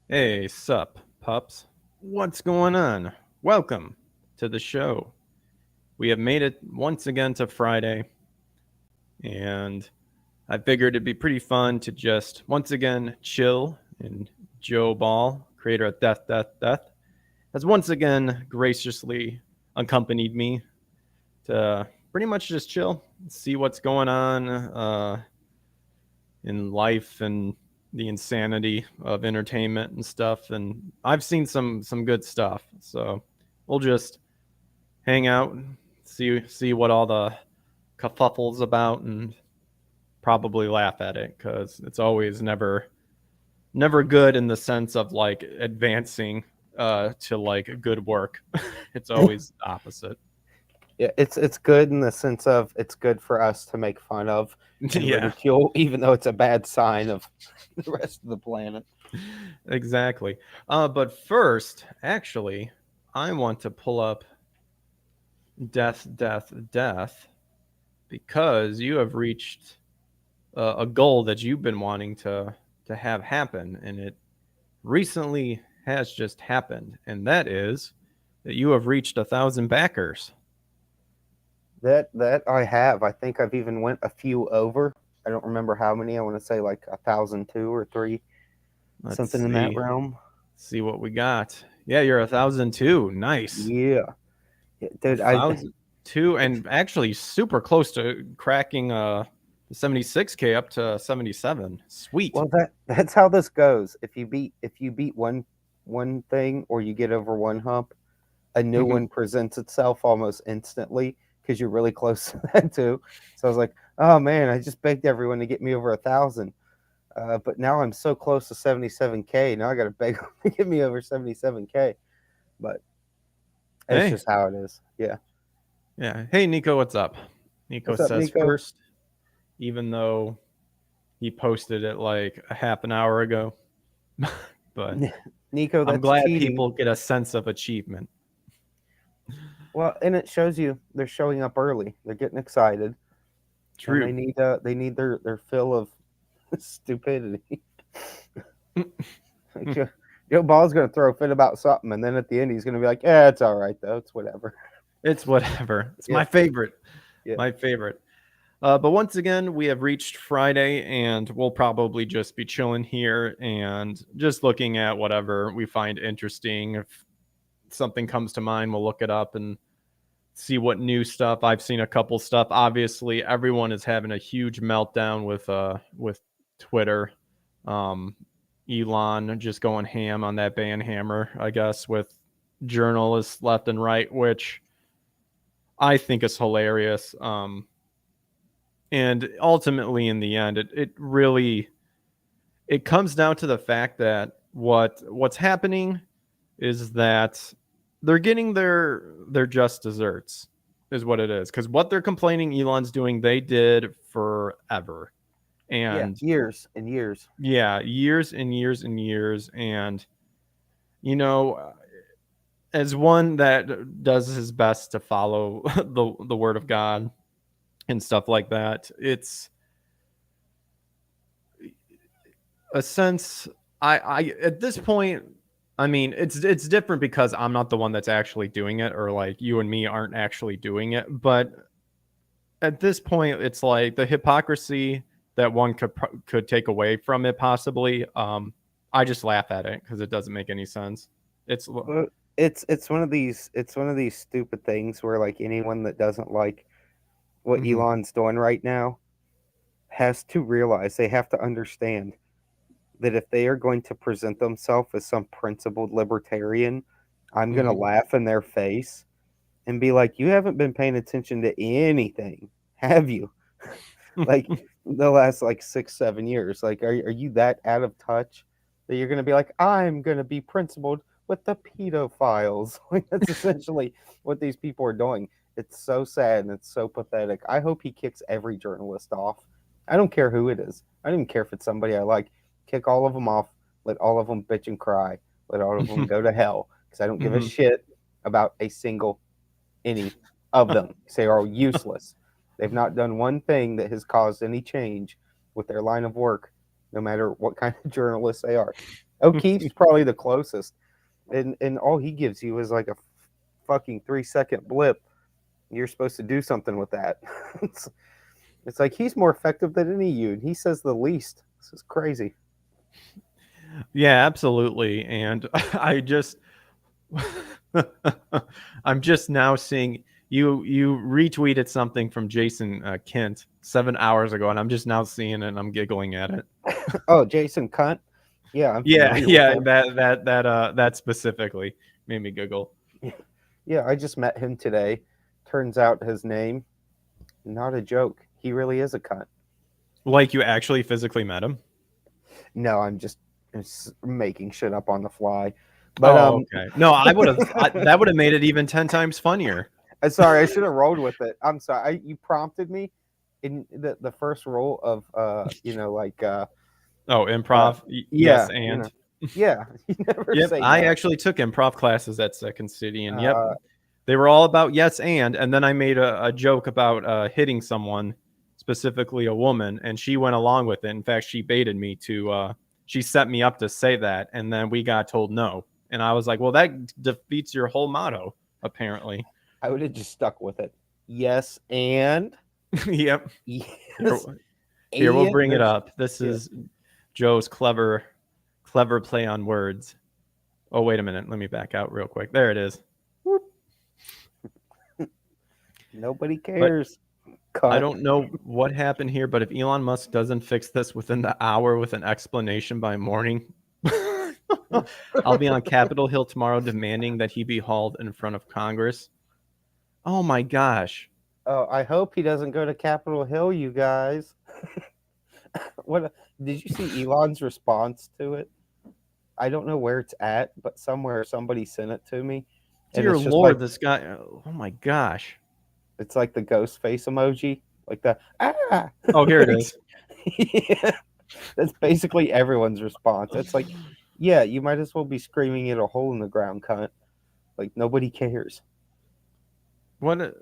Hey, sup, pups? What's going on? Welcome to the show. We have made it once again to Friday, and I figured it'd be pretty fun to just once again chill. And Joe Ball, creator of Death, Death, Death, has once again graciously accompanied me to pretty much just chill, see what's going on in life and the insanity of entertainment and stuff. And I've seen some good stuff. So we'll just hang out, and see what all the kerfuffle's about, and probably laugh at it because it's always never good in the sense of like advancing to like good work. It's always opposite. Yeah, it's good in the sense of it's good for us to make fun of and Yeah, ridicule, even though it's a bad sign of the rest of the planet. exactly. But first, actually, I want to pull up Death, Death, Death because you have reached a goal that you've been wanting to have happen, and it recently has just happened, and that is that you have reached 1,000 backers. That I have. I think I've even went a few over. I don't remember how many. I want to say like 1,002 or three, Let's something in that see realm. what we got. Yeah, you're 1,002. Nice. Yeah, yeah A dude. thousand two, and actually super close to cracking 76K up to 77. Sweet. Well, that's how this goes. If you beat one thing or you get over one hump, a new Mhm. one presents itself almost instantly because you're really close to that too. So I was like, oh man, I just begged everyone to get me over 1,000. But now I'm so close to 77K. Now I got to beg them to get me over 77K. But it's Hey, just how it is. Yeah. yeah. Hey, Nico, what's up? Nico What's up, says Nico? first, even though he posted it like a half an hour ago. But Nico, I'm that's glad cheating. people get a sense of achievement. Well, and it shows you they're showing up early. They're getting excited, and True. they need their fill of stupidity. Joe Ball's going to throw a fit about something, and then at the end he's going to be like, "Yeah, it's all right though. It's whatever." It's whatever. It's Yeah, my favorite. yeah. My favorite. But once again, we have reached Friday, and we'll probably just be chilling here and just looking at whatever we find interesting. If something comes to mind, we'll look it up and see what new stuff. I've seen a couple stuff. Obviously, everyone is having a huge meltdown with Twitter. Um, Elon just going ham on that ban hammer, I guess, with journalists left and right, which I think is hilarious. And ultimately, in the end, it really it comes down to the fact that what's happening is that they're getting their just desserts is what it is, because what they're complaining Elon's doing they did forever. Yeah, And years and years. yeah, years and years and years. And you know, as one that does his best to follow the word of God and stuff like that, it's a sense. I at this point, I mean, it's different because I'm not the one that's actually doing it, or like you and me aren't actually doing it. But at this point, it's like the hypocrisy that one could take away from it possibly. I just laugh at it because it doesn't make any sense. It's Well, it's one of these stupid things where like anyone that doesn't like what mhm, Elon's doing right now has to realize they have to understand that if they are going to present themselves as some principled libertarian, I'm going to mhm. laugh in their face and be like, "You haven't been paying attention to anything, have you?" Like the last like 6 7 years, like are you that out of touch that you're going to be like, I'm going to be principled with the pedophiles? Like that's essentially what these people are doing. It's so sad and it's so pathetic. I hope he kicks every journalist off. I don't care who it is. I don't even care if it's somebody I like. Kick all of them off. Let all of them bitch and cry. Let all of them go to hell because I don't give a Mhm. shit about a single any of them. They are useless. They've not done one thing that has caused any change with their line of work, no matter what kind of journalists they are. O'Keefe's probably the closest, and all he gives you is like a fucking 3 second blip. You're supposed to do something with that. it's, it's like he's more effective than any of you, and he says the least. This is crazy. Yeah, absolutely. And I just I'm just now seeing you retweeted something from Jason Kent 7 hours ago, and I'm just now seeing it and I'm giggling at it. Oh, Jason Cunt. Yeah, I'm Yeah, familiar with yeah, him. that specifically made me giggle. Yeah, I just met him today. Turns out his name, not a joke. He really is a cunt. Like you actually physically met him? No, I'm just making shit up on the fly. But Oh, okay. No, that would have made it even 10 times funnier. sorry, I should have rolled with it. I'm sorry. You prompted me in the first rule of Oh, improv. Yes, yeah, and yeah. You never yep, say I no. actually took improv classes at Second City, and yep, Uh, they were all about yes and then I made a joke about hitting someone, specifically a woman, and she went along with it. In fact, she baited me to she set me up to say that, and then we got told no. And I was like, well, that defeats your whole motto, apparently. I would have just stuck with it. Yes, and Yep. Here, yes, here we'll and bring it there's up. This yeah. is Joe's clever play on words. Oh, wait a minute. Let me back out real quick. There it is. Nobody But cares. I Cunt. don't know what happened here, but if Elon Musk doesn't fix this within the hour with an explanation by morning, I'll be on Capitol Hill tomorrow demanding that he be hauled in front of Congress. Oh my gosh. Oh, I hope he doesn't go to Capitol Hill, you guys. What did you see Elon's response to it? I don't know where it's at, but somewhere somebody sent it to me, and Dear it's just like Lord, this guy. Oh my gosh. it's like the ghost face emoji, like the ah. Oh, here it is. Yeah, that's basically everyone's response. It's like, yeah, you might as well be screaming at a hole in the ground, cunt. Like nobody cares. What?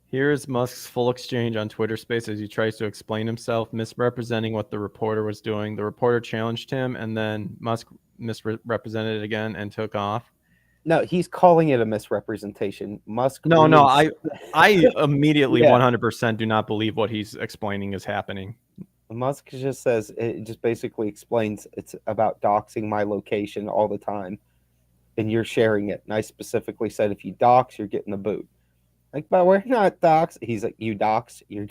Here's Musk's full exchange on Twitter Space as he tries to explain himself, misrepresenting what the reporter was doing. The reporter challenged him, and then Musk misrepresented it again and took off. No, he's calling it a misrepresentation. Musk No, no, reins. I immediately Yeah, 100% do not believe what he's explaining is happening. Musk just says it just basically explains it's about doxing my location all the time, and you're sharing it. And I specifically said if you dox, you're getting the boot. Like, but we're not dox. He's like, you dox, you're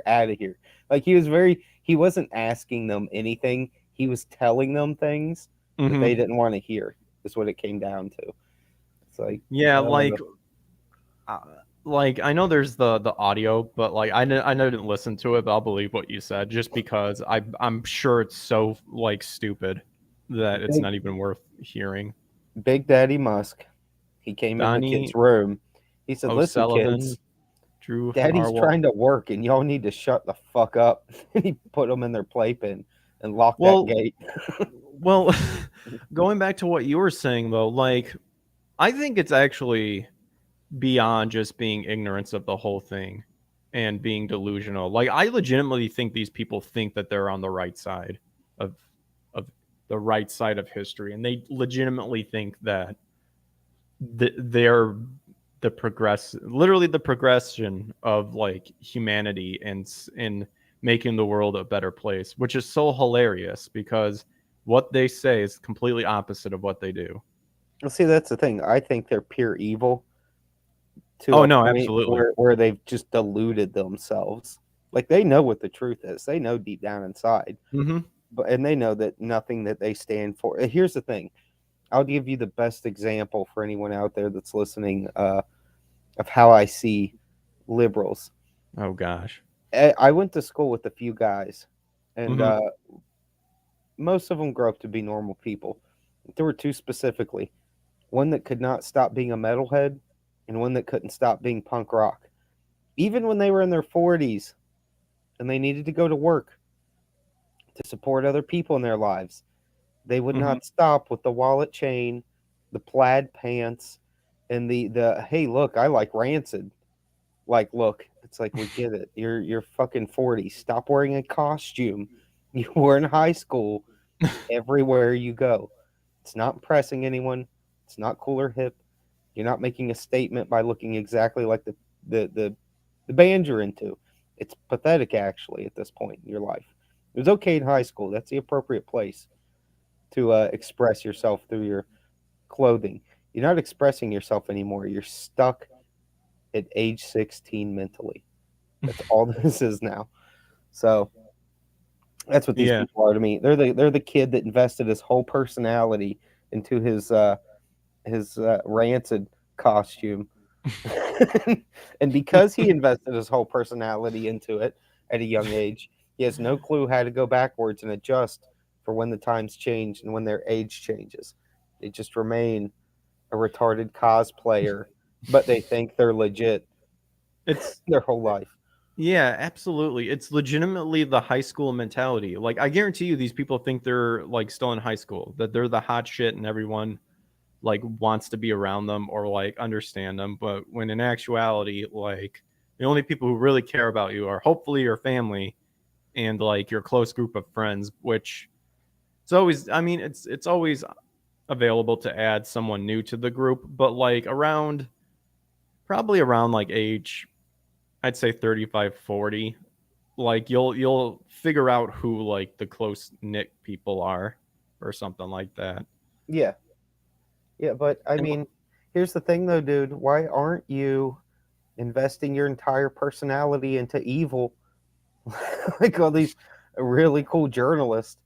out of here. Like he wasn't asking them anything. He was telling them things that Hmm. they didn't want to hear. Is what it came down to. It's like, Yeah, uh, uh, like I know there's the audio, but like I didn't listen to it, but I'll believe what you said just because I'm sure it's so like stupid that it's big not even worth hearing. Big Daddy Musk. He came in the kid's Donnie room. He said, "Listen, O'Sullivan, kids, Drew Daddy's Narwhal. trying to work, and y'all need to shut the fuck up." And he put them in their playpen and locked that Well, gate. well, going back to what you were saying though, like I think it's actually beyond just being ignorance of the whole thing and being delusional. Like I legitimately think these people think that they're on the right side of of the right side of history, and they legitimately think that they're literally the progression of like humanity and in making the world a better place, which is so hilarious because what they say is completely opposite of what they do. Well, see, that's the thing. I think they're pure evil to Oh a no, point absolutely. where they've just deluded themselves. Like they know what the truth is. They know deep down inside, Hmm. and they know that nothing that they stand for. Here's the thing. I'll give you the best example for anyone out there that's listening of how I see liberals. Oh gosh. I went to school with a few guys, and Hmm. most of them grew up to be normal people. There were two specifically, one that could not stop being a metalhead, and one that couldn't stop being punk rock. Even when they were in their 40s and they needed to go to work to support other people in their lives, they would Hmm. not stop with the wallet chain, the plaid pants, and the hey, look, I like Rancid. Like, look, it's like we get it. You're fucking 40. Stop wearing a costume you were in high school everywhere you go. It's not impressing anyone. It's not cool or hip. You're not making a statement by looking exactly like the the, the band you're into. It's pathetic, actually, at this point in your life. It was okay in high school. That's the appropriate place to express yourself through your clothing. You're not expressing yourself anymore. You're stuck at age 16 mentally. That's all this is now. So that's what these Yeah. people are to me. They're the kid that invested his whole personality into his rancid costume. And because he invested his whole personality into it at a young age, he has no clue how to go backwards and adjust for when the times change and when their age changes. They just remain a retarded cosplayer, but they think they're legit It's their whole life. Yeah, absolutely. It's legitimately the high school mentality. Like I guarantee you these people think they're like still in high school, that they're the hot shit and everyone like wants to be around them or like understand them, but when in actuality like the only people who really care about you are hopefully your family and like your close group of friends, which it's always, I mean, it's always available to add someone new to the group, but like around probably around like age I'd say 35, 40, like you'll figure out who like the close knit people are or something like that. Yeah, yeah, but I And mean, here's the thing though, dude. Why aren't you investing your entire personality into evil like all these really cool journalists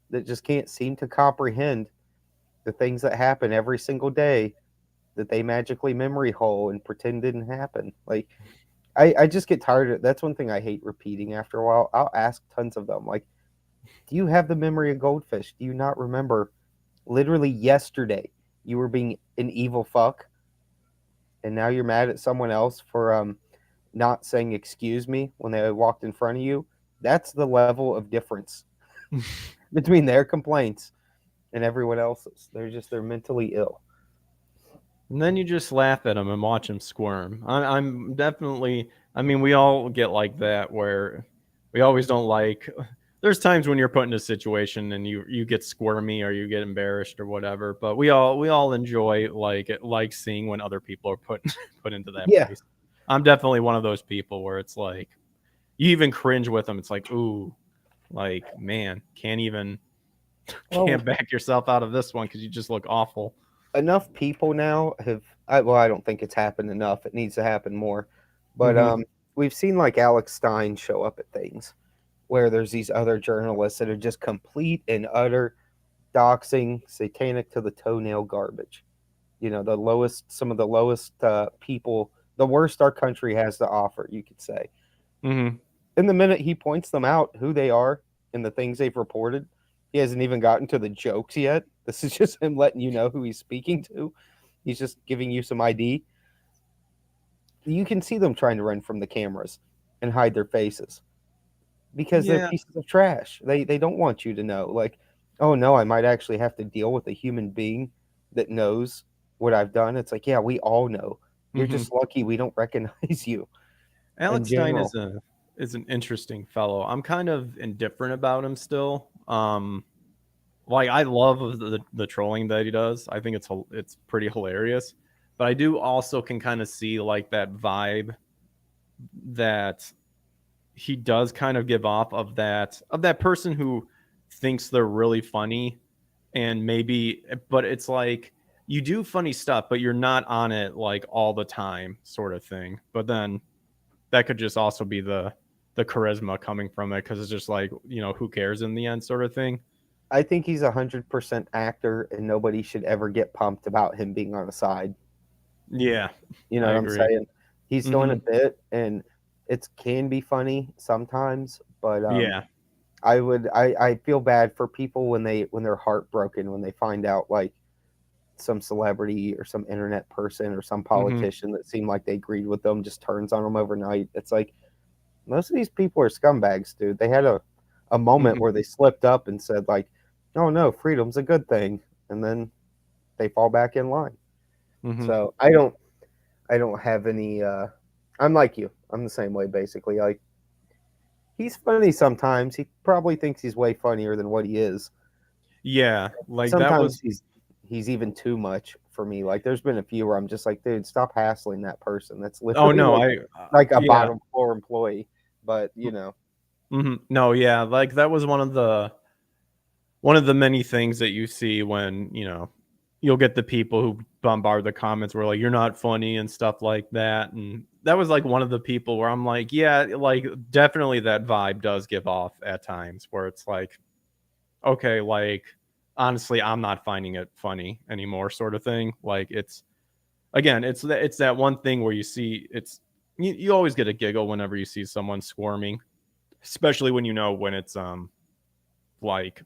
that just can't seem to comprehend the things that happen every single day that they magically memory hole and pretend didn't happen. Like I just get tired of it. That's one thing I hate repeating after a while. I'll ask tons of them, like, do you have the memory of goldfish? Do you not remember literally yesterday you were being an evil fuck and now you're mad at someone else for not saying excuse me when they walked in front of you? That's the level of difference between their complaints and everyone else's. They're mentally ill. and then you just laugh at them and watch them squirm. I'm definitely, I mean, we all get like that where we always don't like. There's times when you're put in a situation and you get squirmy or you get embarrassed or whatever. But we all enjoy like seeing when other people are put put into that Yeah. place. I'm definitely one of those people where it's like you even cringe with them. It's like, ooh, like man, Well, can't back yourself out of this one because you just look awful. enough people now have well, I don't think it's happened enough. It needs to happen more. But Hmm. we've seen like Alex Stein show up at things where there's these other journalists that are just complete and utter doxing, satanic to the toenail garbage. The lowest, some of the lowest people, the worst our country has to offer, you could say. Hmm. In the minute he points them out, who they are and the things they've reported, he hasn't even gotten to the jokes yet. This is just him letting you know who he's speaking to. He's just giving you some ID. You can see them trying to run from the cameras and hide their faces because they're Yeah. pieces of trash. They don't want you to know. Like, oh no, I might actually have to deal with a human being that knows what I've done. It's like, yeah, we all know. You're Hmm. just lucky we don't recognize you in Alex Stein general. is an interesting fellow. I'm kind of indifferent about him still. Like I love the trolling that he does. I think it's pretty hilarious. But I do also can kind of see like that vibe that he does kind of give off of that person who thinks they're really funny and maybe, but it's like you do funny stuff but you're not on it like all the time sort of thing. But then that could just also be the charisma coming from it because it's just like who cares in the end sort of thing. I think he's 100% actor, and nobody should ever get pumped about him being on the side. Yeah, You know I what I'm agree. saying? He's doing Hmm. a bit, and it can be funny sometimes, but Yeah. I feel bad for people when they're heartbroken when they find out like some celebrity or some internet person or some Hmm. politician that seemed like they agreed with them just turns on them overnight. It's like most of these people are scumbags, dude. They had a moment Hmm. where they slipped up and said like, "Oh no, freedom's a good thing," and then they fall back in line. Hmm. So I don't have any. I'm like you. I'm the same way basically. Like he's funny sometimes. He probably thinks he's way funnier than what he is. Yeah, like that Sometimes was. he's even too much for me. Like there's been a few where I'm just like, dude, stop hassling that person. That's Oh literally no, like a yeah. bottom floor employee. But you know, No, yeah, like that was one of the many things that you see when, you'll get the people who bombard the comments where like you're not funny and stuff like that. And that was like one of the people where I'm like, yeah, like definitely that vibe does give off at times where it's like, okay, like honestly, I'm not finding it funny anymore, sort of thing. Like it's again, it's that one thing where you see you always get a giggle whenever you see someone squirming, especially when when it's like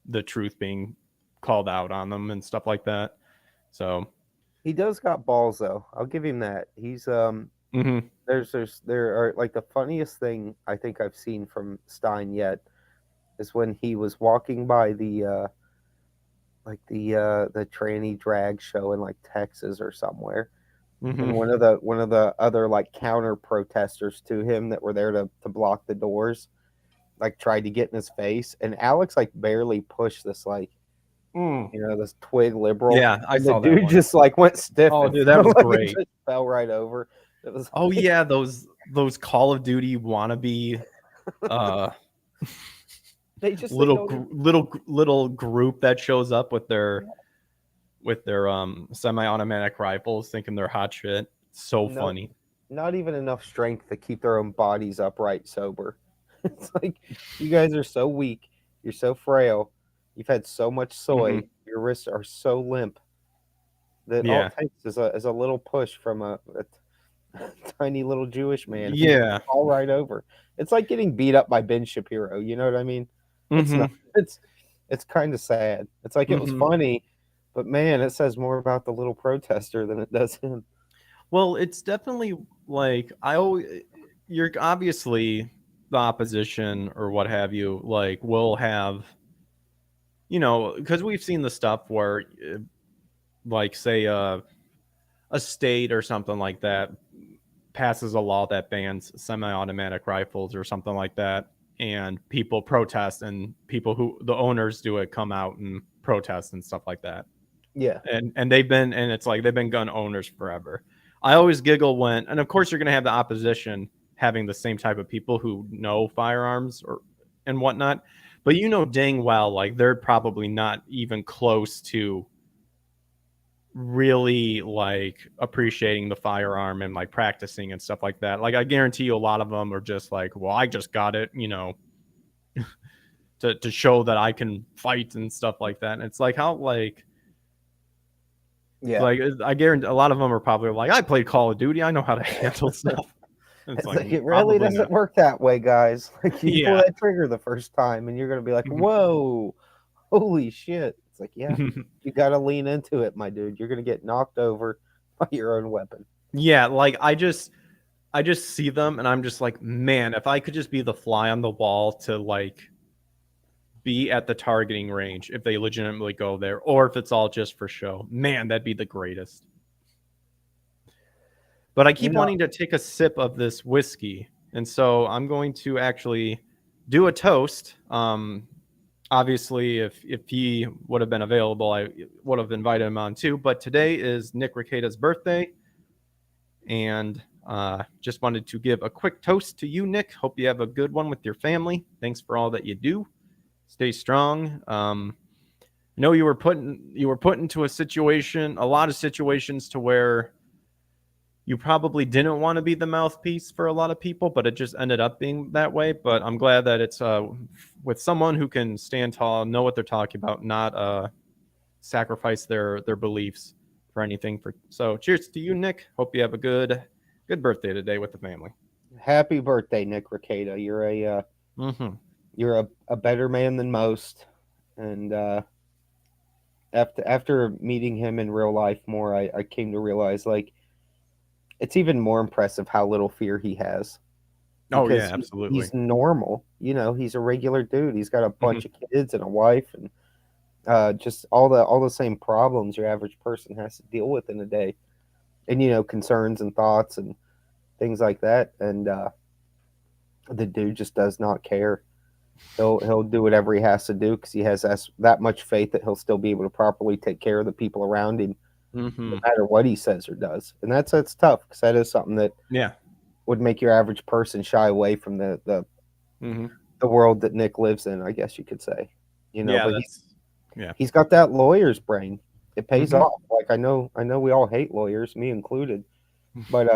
the truth being called out on them and stuff like that. So, he does got balls though. I'll give him that. He's mhm, there are like the funniest thing I think I've seen from Stein yet is when he was walking by the tranny drag show in like Texas or somewhere. And mhm. one of the other like counter protesters to him that were there to block the doors, like tried to get in his face, and Alex like barely pushed this like Mm. this twig liberal, Yeah, I and the saw that dude one. just like went stiff Oh, and dude, that was like it great. just fell right over. It was Oh like, yeah, those Call of Duty wannabe uh they little don't even, little group that shows up with their yeah, semi-automatic rifles thinking they're hot shit. So no, funny. not even enough strength to keep their own bodies upright sober. It's like you guys are so weak, you're so frail, you've had so much soy, Mhm. your wrists are so limp that all Yeah. it takes is a little push from a tiny little Jewish man and you Yeah. fall right over. It's like getting beat up by Ben Shapiro. You know what I mean? It's not. Mhm. It's kind of sad. It's like it was Mhm. funny, but man, it says more about the little protester than it does him. Well, it's definitely like I always you're obviously the opposition or what have you, like will have, because we've seen the stuff where like say a state or something like that passes a law that bans semi-automatic rifles or something like that, and people protest, and people who the owners do it come out and protest and stuff like that. Yeah, And it's like they've been gun owners forever. I always giggle when, and of course you're going to have the opposition having the same type of people who know firearms or and whatnot, but dang well like they're probably not even close to really like appreciating the firearm and like practicing and stuff like that. Like I guarantee you a lot of them are just like, well, I just got it, to show that I can fight and stuff like that. And it's like how yeah. like I guarantee a lot of them are probably like, I played Call of Duty, I know how to handle stuff. And it's It's like like it really probably doesn't not. work that way, guys. Like you pull Yeah. that trigger the first time, and you're gonna be like, "Whoa, holy shit!" It's like, yeah, you got to lean into it, my dude. You're gonna get knocked over by your own weapon. Yeah, like I just see them and I'm just like, man, if I could just be the fly on the wall to like be at the targeting range if they legitimately go there, or if it's all just for show. Man, that'd be the greatest. But I You keep know, wanting to take a sip of this whiskey, and so I'm going to actually do a toast. Obviously, if he would have been available, I would have invited him on too. But today is Nick Rekieta's birthday, and just wanted to give a quick toast to you, Nick. Hope you have a good one with your family. Thanks for all that you do. Stay strong. I know you were put into a lot of situations to where you probably didn't want to be the mouthpiece for a lot of people, but it just ended up being that way. But I'm glad that it's with someone who can stand tall, know what they're talking about, not sacrifice their beliefs for anything. So cheers to you, Nick. Hope you have a good birthday today with the family. happy birthday, Nick Rekieta. Mm-hmm. You're a better man than most, and after meeting him in real life more, I came to realize like it's even more impressive how little fear he has Oh because yeah, absolutely. he's normal. He's a regular dude. He's got a Mm-hmm. bunch of kids and a wife, and just all the same problems your average person has to deal with in a day, and concerns and thoughts and things like that. And the dude just does not care. He'll do whatever he has to do because he has that much faith that he'll still be able to properly take care of the people around him, no Mm-hmm. matter what he says or does. And that's tough because that is something that Yeah. would make your average person shy away from Mm-hmm. the world that Nick lives in, I guess you could say. Yeah, But that's yeah. he's got that lawyer's brain. It pays Mm-hmm. off. Like I know we all hate lawyers, me included. But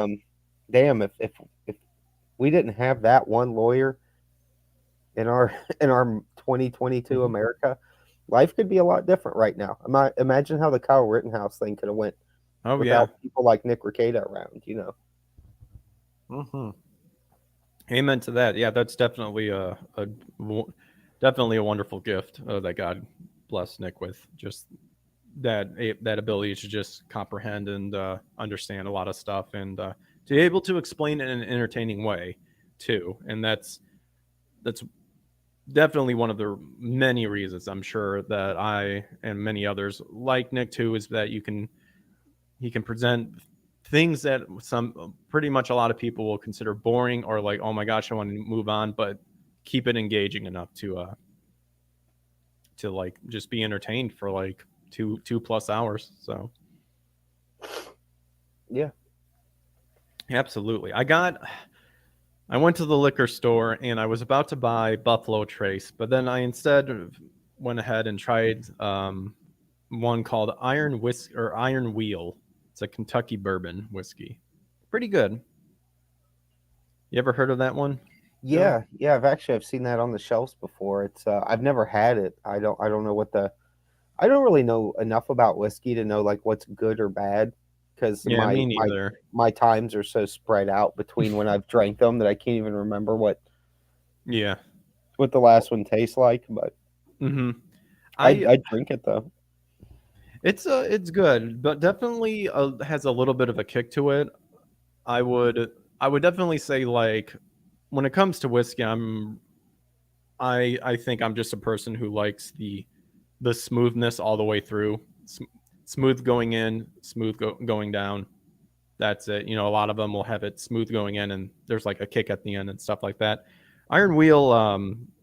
damn, if we didn't have that one lawyer in our in our 2022 Mm-hmm. America, life could be a lot different right now. Imagine how the Kyle Rittenhouse thing could have went Oh yeah. without people like Nick Rekieta around. Mm-hmm. Amen to that. Yeah, that's definitely definitely a wonderful gift that God blessed Nick with. Just that ability to just comprehend and understand a lot of stuff, and to be able to explain it in an entertaining way too. And that's definitely one of the many reasons I'm sure that I and many others like Nick too, is that he can present things that some pretty much a lot of people will consider boring or like, oh my gosh, I want to move on, but keep it engaging enough to like just be entertained for like two plus hours. So Yeah. absolutely. I went to the liquor store and I was about to buy Buffalo Trace, but then I instead went ahead and tried one called Iron Whisk or Iron Wheel. It's a Kentucky bourbon whiskey. Pretty good. You ever heard of that one, Joe? Yeah, I've seen that on the shelves before. It's I've never had it. I don't know I don't really know enough about whiskey to know like what's good or bad because Yeah, me neither. my times are so spread out between when I've drank them that I can't even remember Yeah. what the last one tastes like. But Mm-hmm. I I I drink it though. it's good, but definitely has a little bit of a kick to it. I would I would definitely say like when it comes to whiskey, I think I'm just a person who likes the smoothness all the way through. Smooth going in, going down. That's it. You know, a lot of them will have it smooth going in, and there's like a kick at the end and stuff like that. Iron Wheel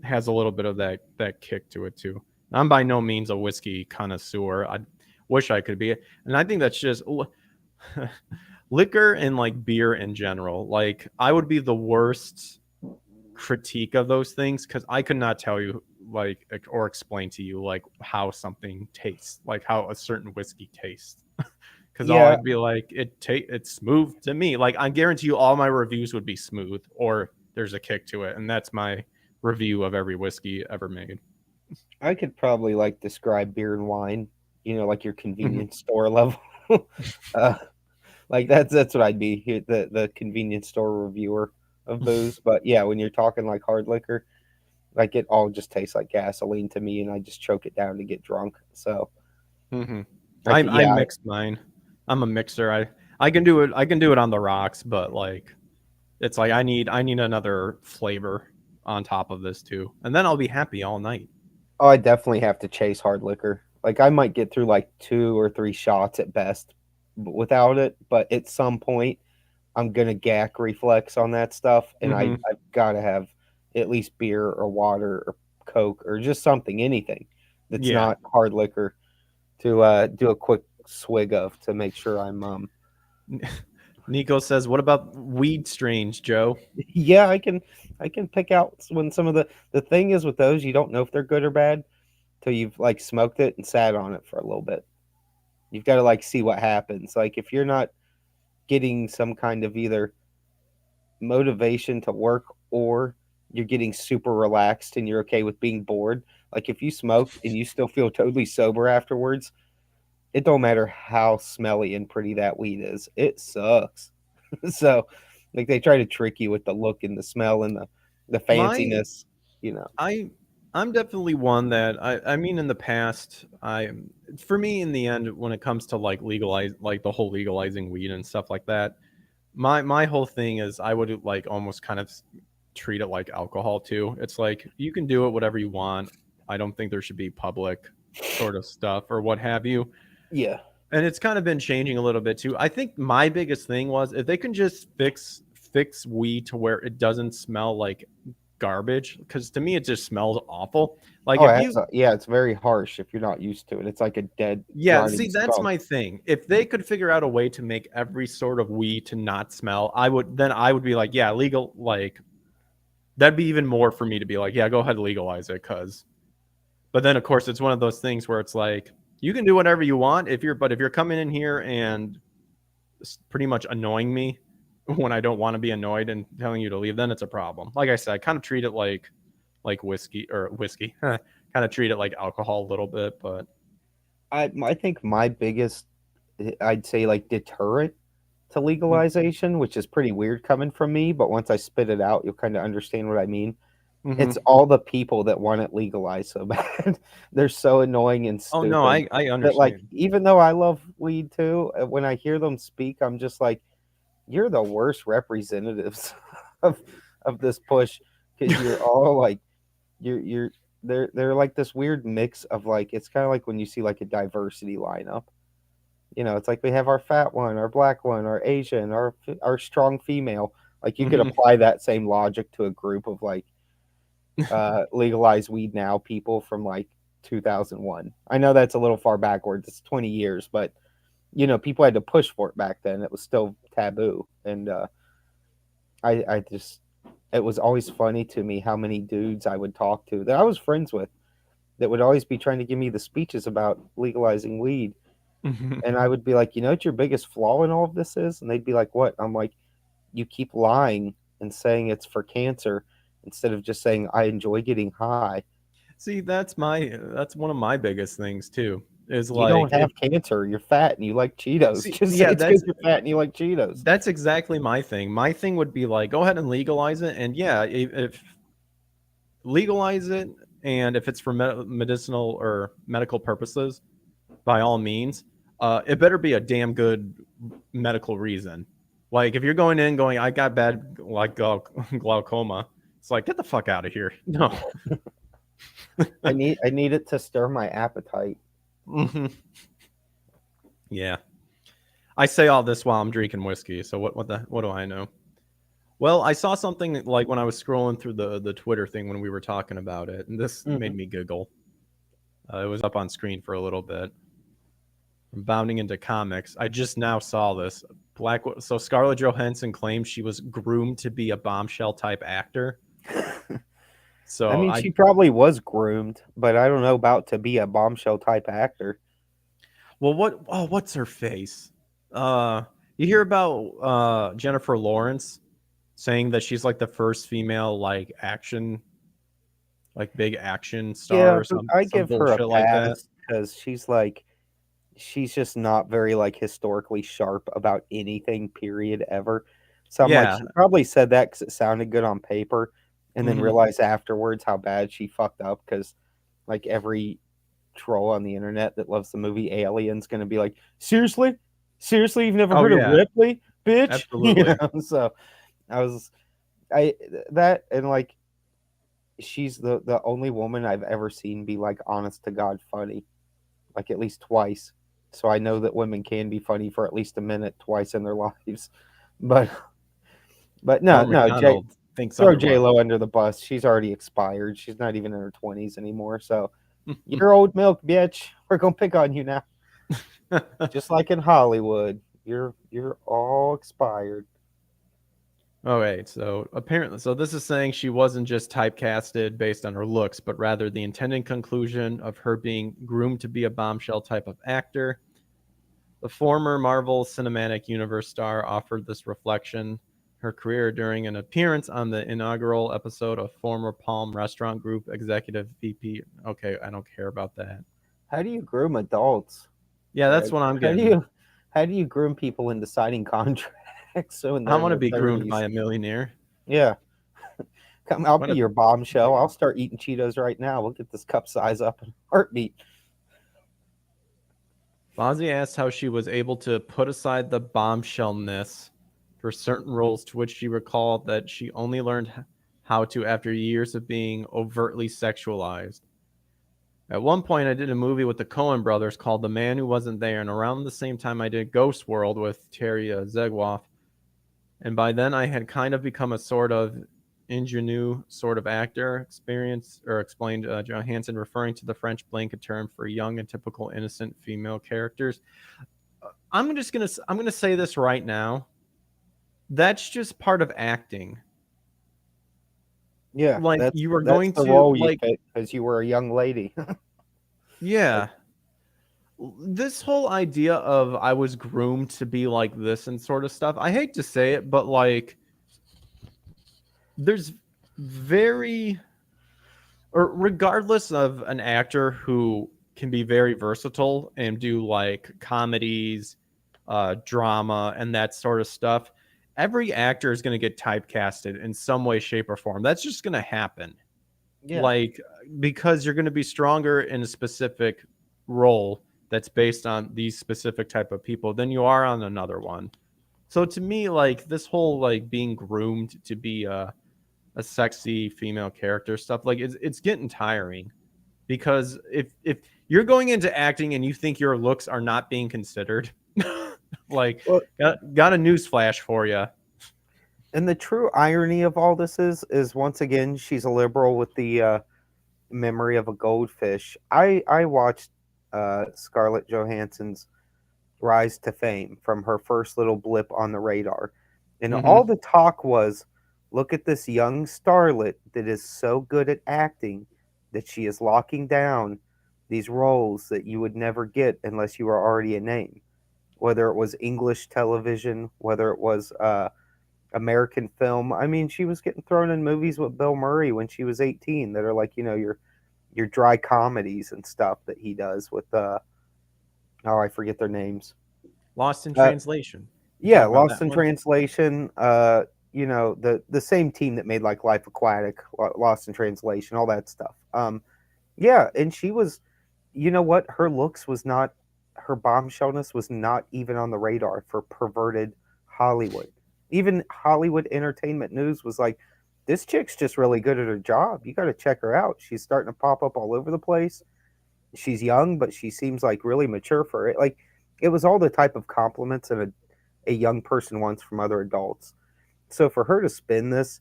has a little bit of that kick to it too. I'm by no means a whiskey connoisseur. I wish I could be, and I think that's just liquor and like beer in general. Like I would be the worst critique of those things because I could not tell you like or explain to you like how something tastes, like how a certain whiskey tastes. Because all Yeah, I'd be like, it's smooth to me. Like I guarantee you, all my reviews would be smooth, or there's a kick to it, and that's my review of every whiskey ever made. I could probably like describe beer and wine. Like your convenience store level. uh, like that's what I'd be here, the convenience store reviewer of booze. But yeah, when you're talking like hard liquor, like it all just tastes like gasoline to me, and I just choke it down to get drunk. So Mm-hmm. like I yeah, mix mine. I'm a mixer. I can do it. I can do it on the rocks, but like it's like I need another flavor on top of this too, and then I'll be happy all night. oh, I definitely have to chase hard liquor. Like I might get through like 2 or 3 shots at best without it, but at some point I'm gonna gack reflex on that stuff, and Mm-hmm. I've got to have at least beer or water or Coke or just something, anything that's Yeah. not hard liquor to do a quick swig of to make sure I'm Nico says, "What about weed strains, Joe?" yeah, I can pick out when some of the thing is with those you don't know if they're good or bad till you've like smoked it and sat on it for a little bit. You've got to like see what happens. Like if you're not getting some kind of either motivation to work or you're getting super relaxed and you're okay with being bored. Like if you smoked and you still feel totally sober afterwards, it don't matter how smelly and pretty that weed is. It sucks. So like they try to trick you with the look and the smell and the My fanciness, you know. I I'm definitely one that I mean in the past I for me in the end when it comes to like legalize like the whole legalizing weed and stuff like that, my whole thing is I would like almost kind of treat it like alcohol too. It's like you can do it whatever you want. I don't think there should be public sort of stuff or what have you. Yeah. And it's kind of been changing a little bit too. I think my biggest thing was if they can just fix weed to where it doesn't smell like garbage because to me it just smells awful. Like Oh, if you yeah, it's very harsh if you're not used to it. It's like a dead, Yeah, rotting see, that's skunk. my thing. If they could figure out a way to make every sort of weed to not smell, I would be like, yeah, legal, like that'd be even more for me to be like, yeah, go ahead, legalize it, cause. But then of course it's one of those things where it's like you can do whatever you want but if you're coming in here and pretty much annoying me when I don't want to be annoyed and telling you to leave, then it's a problem. Like I said, I kind of treat it like whiskey, kind of treat it like alcohol a little bit, but. I think my biggest, I'd say, like, deterrent to Mm-hmm. legalization, which is pretty weird coming from me, but once I spit it out, you'll kind of understand what I mean. It's Mm-hmm. all the people that want it legalized so bad. They're so annoying and Oh no, stupid I that, like, understand. even though I love weed too, when I hear them speak, I'm just like, you're the worst representatives of this push, because you're all like, you're they're like this weird mix of, like, it's kind of like when you see like a diversity lineup. It's like we have our fat one, our black one, our Asian, our strong female. Like, you could Mhm. apply that same logic to a group of, like, legalize weed now people from, like, 2001. I know that's a little far backwards. It's 20 years, but people had to push for it back then. It was still taboo, and I just, it was always funny to me how many dudes I would talk to that I was friends with that would always be trying to give me the speeches about legalizing weed. Mhm. And I would be like, what your biggest flaw in all of this is? And they'd be like, what? I'm like, you keep lying and saying it's for cancer instead of just saying, I enjoy getting high. See, that's one of my biggest things too. Is You like don't if have cancer. You're fat and you like Cheetos. see, Just say yeah, it's because you're fat and you like Cheetos. that's exactly my thing. My thing would be like, go ahead and legalize it, and yeah, if legalize it, and if it's for medicinal or medical purposes, by all means, it better be a damn good medical reason. Like if you're going in going, I got bad like glaucoma, it's like get the fuck out of here. No. I need it to stir my appetite. Mhm. Yeah. I say all this while I'm drinking whiskey. So what do I know? Well, I saw something like when I was scrolling through the Twitter thing when we were talking about it, and this Hmm. made me giggle. It was up on screen for a little bit. Bounding into comics, I just now saw this. So Scarlett Johansson claims she was groomed to be a bombshell type actor. I So mean, she probably was groomed, but I don't know about to be a bombshell type actor. what's her face? Uh, you hear about Jennifer Lawrence saying that she's like the first female like action like big action star Yeah, or but some I some give her a bullshit like that. pass because she's just not very, like, historically sharp about anything, period, ever. So I'm like, Yeah. she probably said that because it sounded good on paper, and then Mhm. realized afterwards how bad she fucked up. Because, like, every troll on the internet that loves the movie Alien's gonna be like, seriously, seriously, you've never Oh heard of yeah, Ripley, bitch? absolutely. So I was I that and, like, she's the only woman I've ever seen be, like, honest to God funny, like, at least twice. So I know that women can be funny for at least a minute twice in their lives. But no, Norm no, Macdonald thinks throw otherwise. J Lo under the bus. She's already expired. She's not even in her 20s anymore. So you're old milk, bitch. We're gonna pick on you now, just like in Hollywood. You're all expired. All right, so this is saying she wasn't just typecasted based on her looks, but rather the intended conclusion of her being groomed to be a bombshell type of actor. The former Marvel Cinematic Universe star offered this reflection her career during an appearance on the inaugural episode of former Palm Restaurant Group executive VP. Okay, I don't care about that. How do you groom adults, Yeah, that's Greg? what I'm How do getting. you how do you groom people into signing contracts so when I they're in want to their be groomed 30s? by a millionaire. Yeah. Come, I'll What be a your bombshell. I'll start eating Cheetos right now. We'll get this cup size up in a heartbeat. Fozzie asked how she was able to put aside the bombshellness for certain roles, to which she recalled that she only learned how to after years of being overtly sexualized. At one point, I did a movie with the Coen brothers called The Man Who Wasn't There, and around the same time, I did Ghost World with Terry Zegwoff. And by then, I had kind of become a sort of ingenue sort of actor experience, or explained Johansson, referring to the French blanket term for young and typical innocent female characters. I'm gonna say this right now. That's just part of acting. Yeah, Like you are that's going the to role you like, fit because you were a young lady. Like, yeah. This whole idea of I was groomed to be like this and sort of stuff. I hate to say it, but like there's very, or regardless of an actor who can be very versatile and do like comedies, drama, and that sort of stuff, every actor is going to get typecasted in some way, shape, or form. That's just going to happen. yeah, Like, because you're going to be stronger in a specific role that's based on these specific type of people than you are on another one. So to me, like this whole like being groomed to be a sexy female character stuff, like it's getting tiring, because if you're going into acting and you think your looks are not being considered, like well, got a news flash for you. and the true irony of all this is once again she's a liberal with the memory of a goldfish. I watched Scarlett Johansson's rise to fame from her first little blip on the radar. And Mm-hmm. all the talk was, look at this young starlet that is so good at acting that she is locking down these roles that you would never get unless you were already a name. Whether it was English television, whether it was American film. I mean, she was getting thrown in movies with Bill Murray when she was 18 that are like, your dry comedies and stuff that he does with oh, I forget their names. Lost in Uh, Translation. You Yeah, talk about Lost that in one? Translation. The same team that made like Life Aquatic, Lost in Translation, all that stuff. Yeah, and she was, you know what? Her looks was not, her bombshellness was not even on the radar for perverted Hollywood. Even Hollywood Entertainment News was like, this chick's just really good at her job. You got to check her out. She's starting to pop up all over the place. She's young, but she seems like really mature for it. Like, it was all the type of compliments a young person wants from other adults. So for her to spin this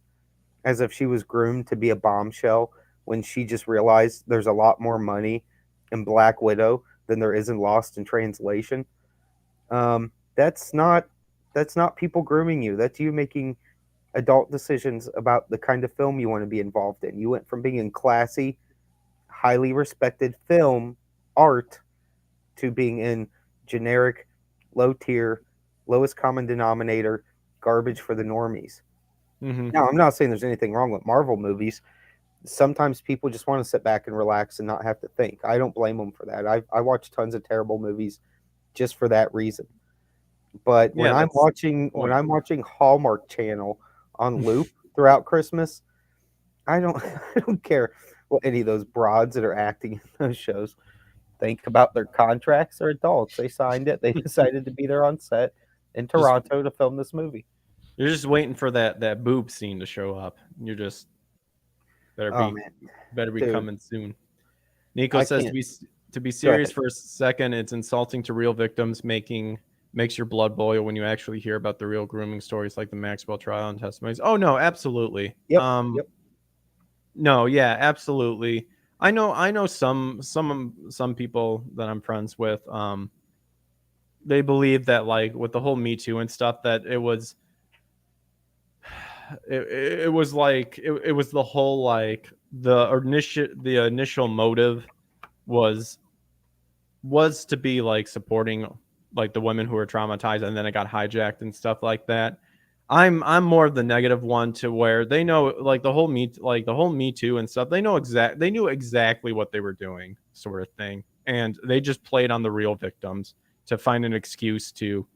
as if she was groomed to be a bombshell when she just realized there's a lot more money in Black Widow than there is in Lost in Translation, that's not people grooming you. That's you making adult decisions about the kind of film you want to be involved in. You went from being in classy, highly respected film art to being in generic, low tier, lowest common denominator garbage for the normies. Mm-hmm. Now, I'm not saying there's anything wrong with Marvel movies. Sometimes people just want to sit back and relax and not have to think. I don't blame them for that. I watch tons of terrible movies just for that reason. But Yeah, that's the when point. I'm watching Hallmark Channel on loop throughout Christmas, I don't I don't care what any of those broads that are acting in those shows think about their contracts. They're adults. They signed it. They decided to be there on set in Just Toronto to film this movie. you're just waiting for that boob scene to show up. You're just better Oh be man, better be dude, coming soon. Nico I says can't. to be Go serious ahead. for a second, it's insulting to real victims, makes your blood boil when you actually hear about the real grooming stories like the Maxwell trial and testimonies. Oh no, absolutely. Yep, yep. No, yeah, absolutely. I know some people that I'm friends with, they believe that like with the whole Me Too and stuff that it was like it was the whole like the initial motive was to be like supporting like the women who were traumatized, and then it got hijacked and stuff like that. I'm more of the negative one, to where they know like the whole Me Too and stuff. They knew exactly what they were doing, sort of thing, and they just played on the real victims to find an excuse to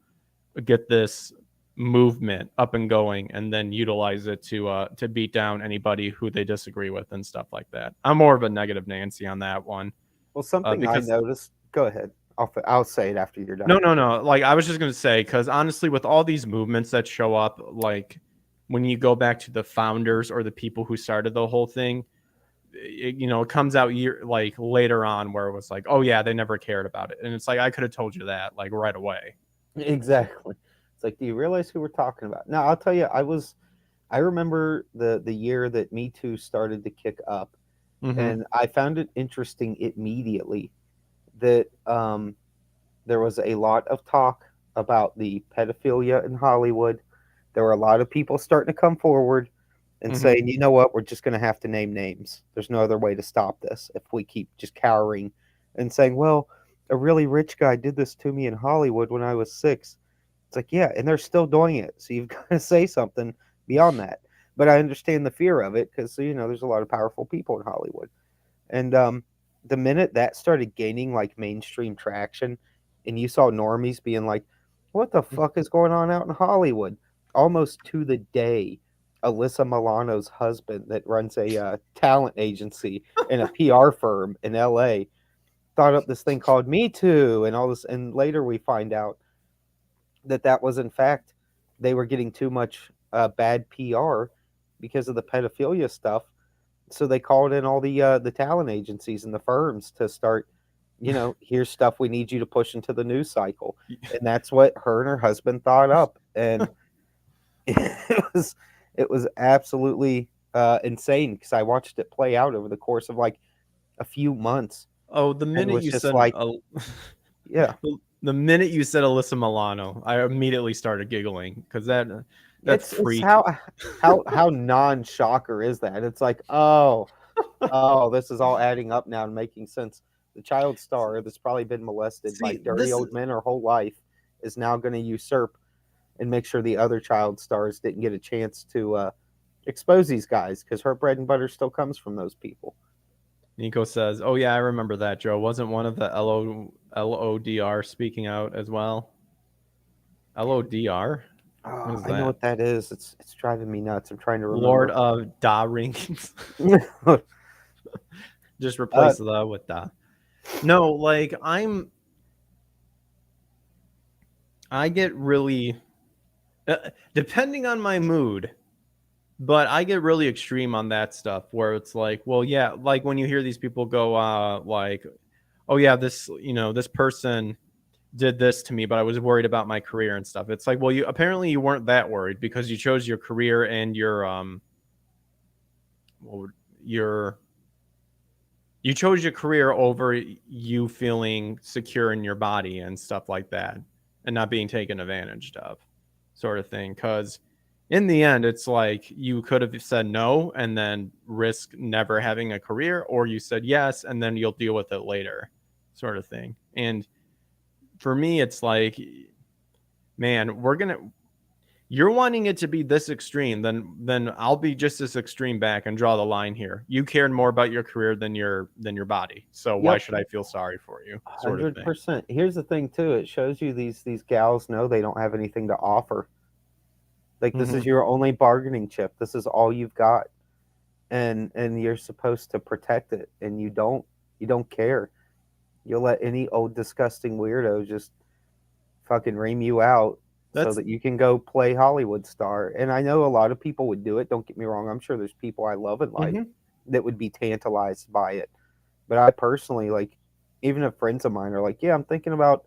get this movement up and going, and then utilize it to beat down anybody who they disagree with and stuff like that. I'm more of a negative Nancy on that one, Well, something I because noticed. Go ahead. I'll say it after you're no, done. no, no. Like I was just gonna say, because honestly, with all these movements that show up, like when you go back to the founders or the people who started the whole thing, it comes out like later on where it was like, oh yeah, they never cared about it, and it's like I could have told you that like right away. Exactly. It's like, do you realize who we're talking about? Now, I'll tell you, I was I remember the year that Me Too started to kick up, Mm-hmm. and I found it interesting immediately that there was a lot of talk about the pedophilia in Hollywood. There were a lot of people starting to come forward and Mm-hmm. saying, you know what, we're just going to have to name names. There's no other way to stop this if we keep just cowering and saying, well, a really rich guy did this to me in Hollywood when I was 6. It's like, yeah, and they're still doing it. So you've got to say something beyond that. But I understand the fear of it because, there's a lot of powerful people in Hollywood. And the minute that started gaining like mainstream traction, and you saw normies being like, "What the fuck is going on out in Hollywood?" Almost to the day, Alyssa Milano's husband, that runs a talent agency and a PR firm in LA, thought up this thing called Me Too, and all this. And later we find out that that was in fact they were getting too much bad PR because of the pedophilia stuff, so they called in all the talent agencies and the firms to start, here's stuff we need you to push into the news cycle, and that's what her and her husband thought up, and it was absolutely insane because I watched it play out over the course of like a few months, Oh, the and minute was you just said like, yeah, the minute you said Alyssa Milano, I immediately started giggling because that's it's freak. how non shocker is that? It's like, oh, this is all adding up now and making sense. The child star that's probably been molested by See, dirty old men her whole life is now going to usurp and make sure the other child stars didn't get a chance to expose these guys because her bread and butter still comes from those people. Nico says, "Oh yeah, I remember that, Joe. Wasn't one of the LODR speaking out as well? LODR? What Oh, is I know that? what that is. It's driving me nuts. I'm trying to Lord remember. of Da Rings. Just uh, replace the with da. No, like I get really depending on my mood, but I get really extreme on that stuff where it's like, well, yeah, like when you hear these people go, like, oh yeah, this person did this to me, but I was worried about my career and stuff. It's like, well, you apparently you weren't that worried because you chose your career and your you chose your career over you feeling secure in your body and stuff like that and not being taken advantage of, sort of thing. Because in the end, it's like you could have said no and then risk never having a career, or you said yes and then you'll deal with it later, sort of thing. And for me, it's like, man, you're wanting it to be this extreme, then I'll be just as extreme back and draw the line here. You cared more about your career than your body, so why yep, should I feel sorry for you, sort of thing. 100%. Here's the thing too. It shows you these gals know they don't have anything to offer. Like this Mm-hmm. is your only bargaining chip. This is all you've got, and you're supposed to protect it, and you don't care. You'll let any old disgusting weirdo just fucking ream you out so That's that you can go play Hollywood star. And I know a lot of people would do it. Don't get me wrong. I'm sure there's people I love and like mm-hmm. that would be tantalized by it. But I personally like, even if friends of mine are like, yeah, I'm thinking about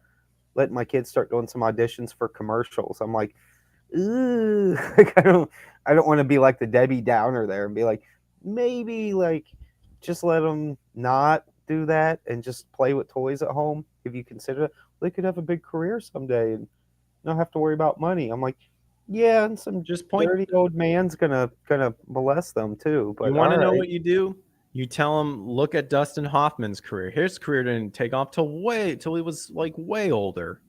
letting my kids start doing some auditions for commercials. I'm like, ooh, like I don't want to be like the Debbie Downer there and be like, maybe like just let them not do that and just play with toys at home. If you consider it, they could have a big career someday and not have to worry about money. I'm like, yeah, and some Just point. dirty old man's gonna molest them too. You But want all to know right, what you do? You tell him, look at Dustin Hoffman's career. His career didn't take off till he was like way older.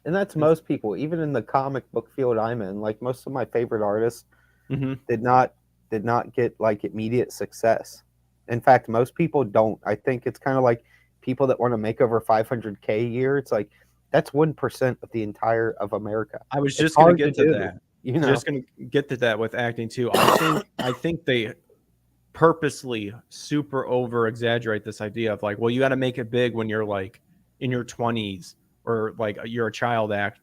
and that's It's, most people, even in the comic book field I'm in. Like most of my favorite artists mm-hmm. did not did not get like immediate success. In fact, most people don't. I think it's kind of like people that want to make over 500K a year. It's like that's 1% of the entire of America. I was It's just gonna hard to get to do, that. you know. Just gonna get to that with acting too. I think they purposely super over exaggerate this idea of like, well, you got to make it big when you're like in your 20s or like you're a child act.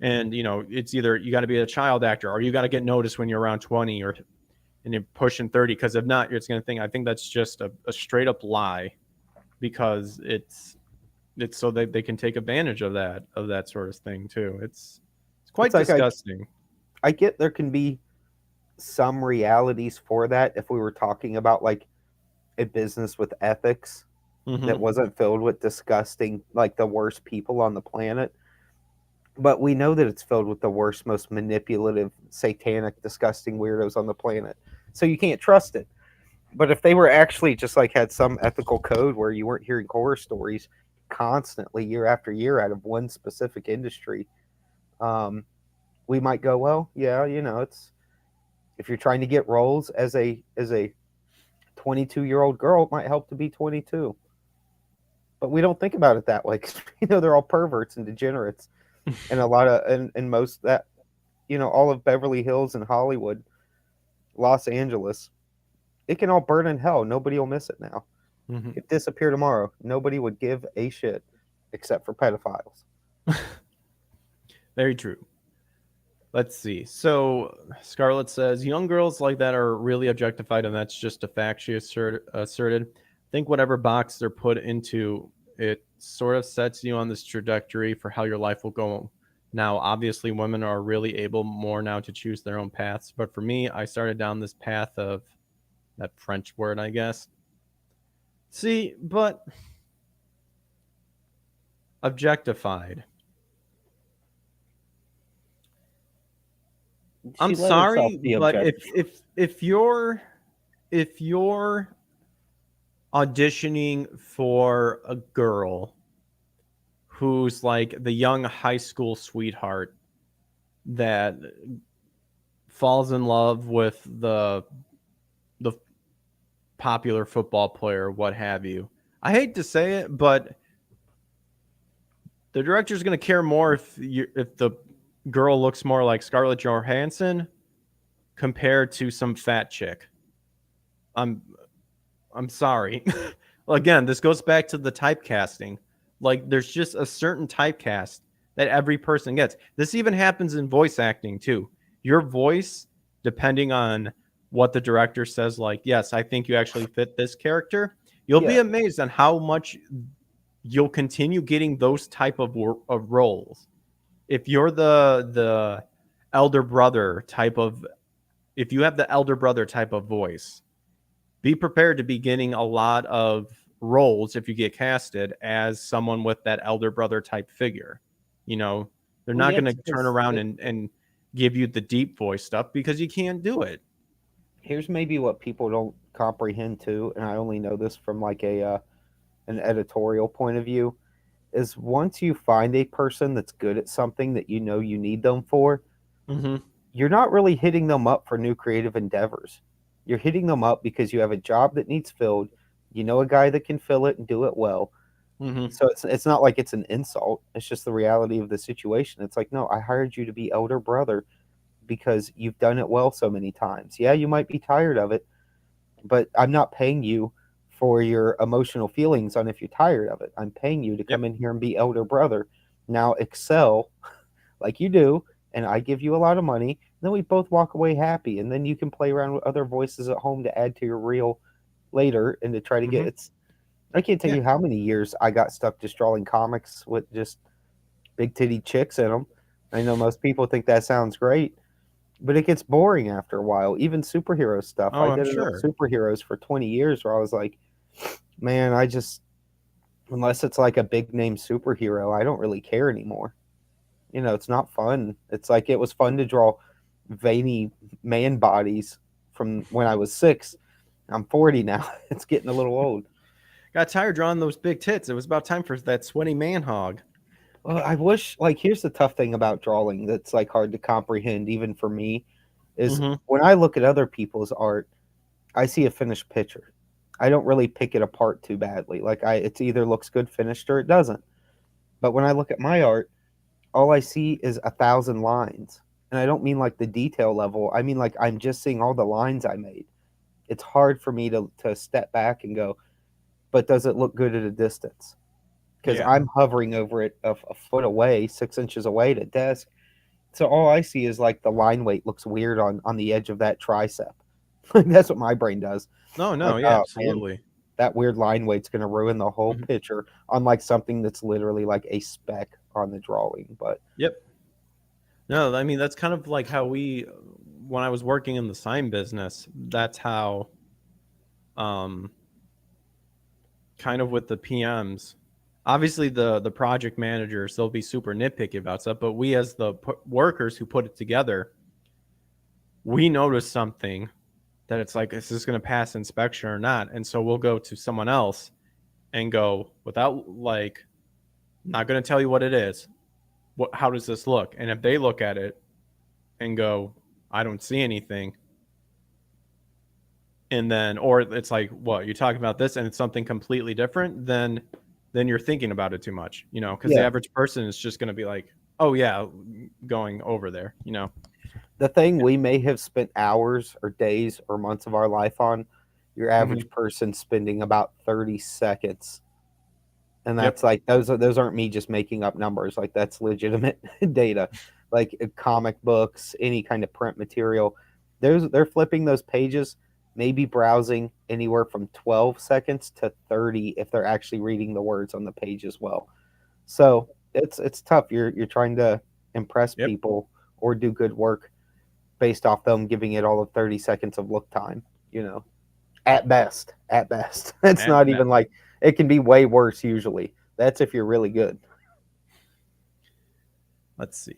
And it's either you got to be a child actor or you got to get noticed when you're around 20 or and you're pushing 30, because if not, it's going to think. I think that's just a straight up lie, because it's so they can take advantage of that sort of thing too. It's It's quite like disgusting. I get there can be some realities for that if we were talking about like a business with ethics that Hmm. wasn't filled with disgusting, like the worst people on the planet. But we know that it's filled with the worst, most manipulative, satanic, disgusting weirdos on the planet. So you can't trust it. But if they were actually just like had some ethical code where you weren't hearing horror stories constantly year after year out of one specific industry, um, we might go, well, yeah, it's if you're trying to get roles as a 22-year-old girl, it might help to be 22. But we don't think about it that way because they're all perverts and degenerates, and a lot of and most that all of Beverly Hills and Hollywood, Los Angeles, it can all burn in hell. Nobody will miss it now. Hmm. It disappear tomorrow. Nobody would give a shit except for pedophiles. Very true. Let's see. So Scarlett says young girls like that are really objectified, and that's just a fact. She asserted. I think whatever box they're put into, it sort of sets you on this trajectory for how your life will go. Now, obviously, women are really able more now to choose their own paths. But for me, I started down this path of that French word, I guess. See, but objectified. I'm She let herself sorry, be but objective. if you're auditioning for a girl who's like the young high school sweetheart that falls in love with the popular football player, what have you. I hate to say it, but the director's going to care more if the girl looks more like Scarlett Johansson compared to some fat chick. I'm I'm sorry. Again, this goes back to the typecasting. Like, there's just a certain typecast that every person gets. This even happens in voice acting, too. Your voice, depending on what the director says, like, yes, I think you actually fit this character, you'll be Yeah, amazed on how much you'll continue getting those type of roles. If you're the elder brother type of, if you have the elder brother type of voice, be prepared to be getting a lot of roles if you get casted as someone with that elder brother type figure. You know, they're well, not yeah, going to turn because around and give you the deep voice stuff because you can't do it. here's maybe what people don't comprehend too, and I only know this from like a an editorial point of view, is once you find a person that's good at something that you need them for, Mm-hmm. you're not really hitting them up for new creative endeavors. You're hitting them up because you have a job that needs filled. You know a guy that can fill it and do it well. Mm-hmm. So it's not like it's an insult. It's just the reality of the situation. It's like, no, I hired you to be elder brother because you've done it well so many times. Yeah, you might be tired of it, but I'm not paying you for your emotional feelings on if you're tired of it. I'm paying you to come Yep. in here and be elder brother. Now excel like you do, and I give you a lot of money. Then we both walk away happy, and then you can play around with other voices at home to add to your reel later and to try to get Mm-hmm. it's. I can't tell Yeah. you how many years I got stuck just drawing comics with just big titty chicks in them. I know most people think that sounds great, but it gets boring after a while. Even superhero stuff. Oh, I I'm did enough sure. superheroes for 20 years where I was like, man, I just, unless it's like a big name superhero, I don't really care anymore. It's not fun. It's like it was fun to draw veiny man bodies from when I was 6. I'm 40 now. It's getting a little old. Got tired drawing those big tits. It was about time for that sweaty man hog. Well, I wish, like, here's the tough thing about drawing that's like hard to comprehend, even for me, is Mm-hmm. when I look at other people's art, I see a finished picture. I don't really pick it apart too badly. Like, it's either looks good finished or it doesn't. But when I look at my art, all I see is 1,000 lines. And I don't mean like the detail level. I mean like I'm just seeing all the lines I made. It's hard for me to step back and go, but does it look good at a distance? Because Yeah. I'm hovering over it a foot away, 6 inches away at a desk. So all I see is like the line weight looks weird on the edge of that tricep. That's what my brain does. No, Like, no, yeah, oh man, absolutely. that weird line weight's going to ruin the whole Mhm. picture on like something that's literally like a speck on the drawing. But Yep. No, I mean that's kind of like how when I was working in the sign business, that's how, um, kind of with the PMs. Obviously, the project managers, they'll be super nitpicky about stuff, but we as the workers who put it together, we notice something that it's like, is this going to pass inspection or not? And so we'll go to someone else and go, without like, not going to tell you what it is. How does this look? And if they look at it and go, I don't see anything, and then, or it's like, what, you're talking about this and it's something completely different, then you're thinking about it too much, because the Yeah. average person is just going to be like, oh yeah, going over there. The thing we may have spent hours or days or months of our life on, your average person spending about 30 seconds. And that's Yep. like those aren't me just making up numbers. Like that's legitimate data. Like comic books, any kind of print material. They're flipping those pages, maybe browsing anywhere from 12 seconds to 30 if they're actually reading the words on the page as well. So it's tough. You're trying to impress Yep. people or do good work based off them giving it all of 30 seconds of look time, at best. It's At not best. even like it can be way worse usually. That's if you're really good. Let's see.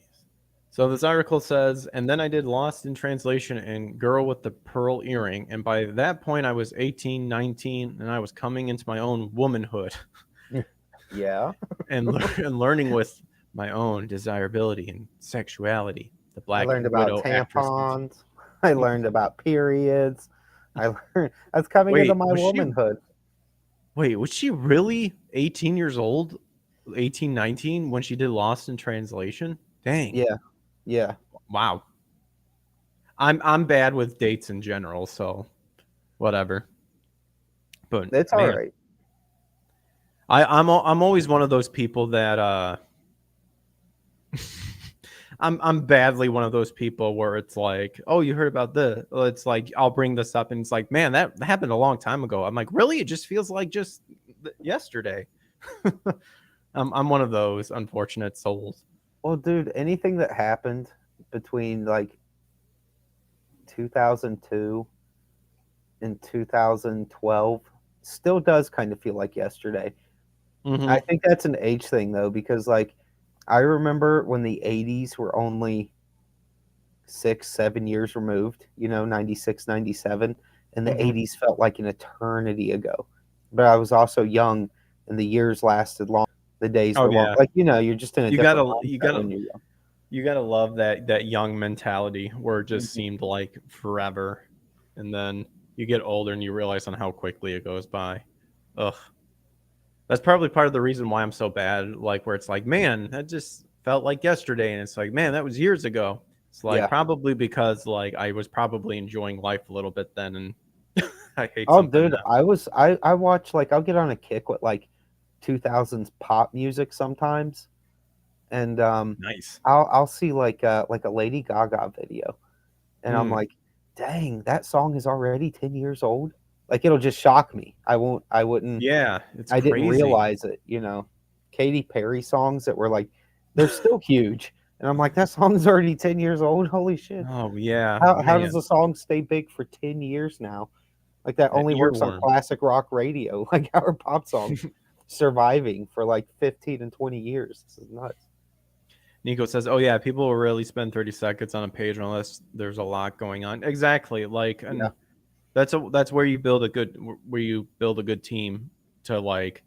So this article says, and then I did Lost in Translation and Girl with the Pearl Earring. And by that point, I was 18, 19, and I was coming into my own womanhood Yeah. and learning with my own desirability and sexuality. The I Black learned about Widow actress. tampons. I learned about periods. I learned that's coming into Wait, my womanhood. was she really 18 years old? 18, 19 when she did Lost in Translation? Dang. Yeah. Yeah. Wow. I'm bad with dates in general, so whatever. But It's all man, right. I'm always one of those people that I'm badly one of those people where it's like, oh, you heard about this? Well, it's like I'll bring this up and it's like, man, that happened a long time ago. I'm like, really? It just feels like just yesterday. I'm one of those unfortunate souls. Well, dude, anything that happened between like 2002 and 2012 still does kind of feel like yesterday. I Mm-hmm. think that's an age thing though, because like I remember when the 80s were only 6, 7 years removed, 96, 97, and the Mm-hmm. 80s felt like an eternity ago. But I was also young and the years lasted long. The days Oh were long. yeah, Like, you're just in a you different gotta you mindset gotta when you're young. you gotta love that young mentality where it just Mhm. seemed like forever, and then you get older and you realize on how quickly it goes by. Ugh. That's probably part of the reason why I'm so bad. Like where it's like, man, that just felt like yesterday, and it's like, man, that was years ago. It's like Yeah. probably because like I was probably enjoying life a little bit then, and I hate Oh, something dude, now. I watch like I'll get on a kick with like 2000s pop music sometimes, and Nice. I'll see like a Lady Gaga video, and I'm Hmm. like, dang, that song is already 10 years old. Like it'll just shock me. I wouldn't, Yeah, it's I didn't crazy. realize it. Katy Perry songs that were like, they're still huge, and I'm like, that song's already 10 years old. Holy shit! Oh yeah, How does a man, song stay big for 10 years now? Like that that only works on earworm. classic rock radio. Like our pop songs surviving for like 15 and 20 years. This is nuts. Nico says, "Oh yeah, people will really spend 30 seconds on a page unless there's a lot going on." Exactly. Like, Yeah. and that's where you build a good team to like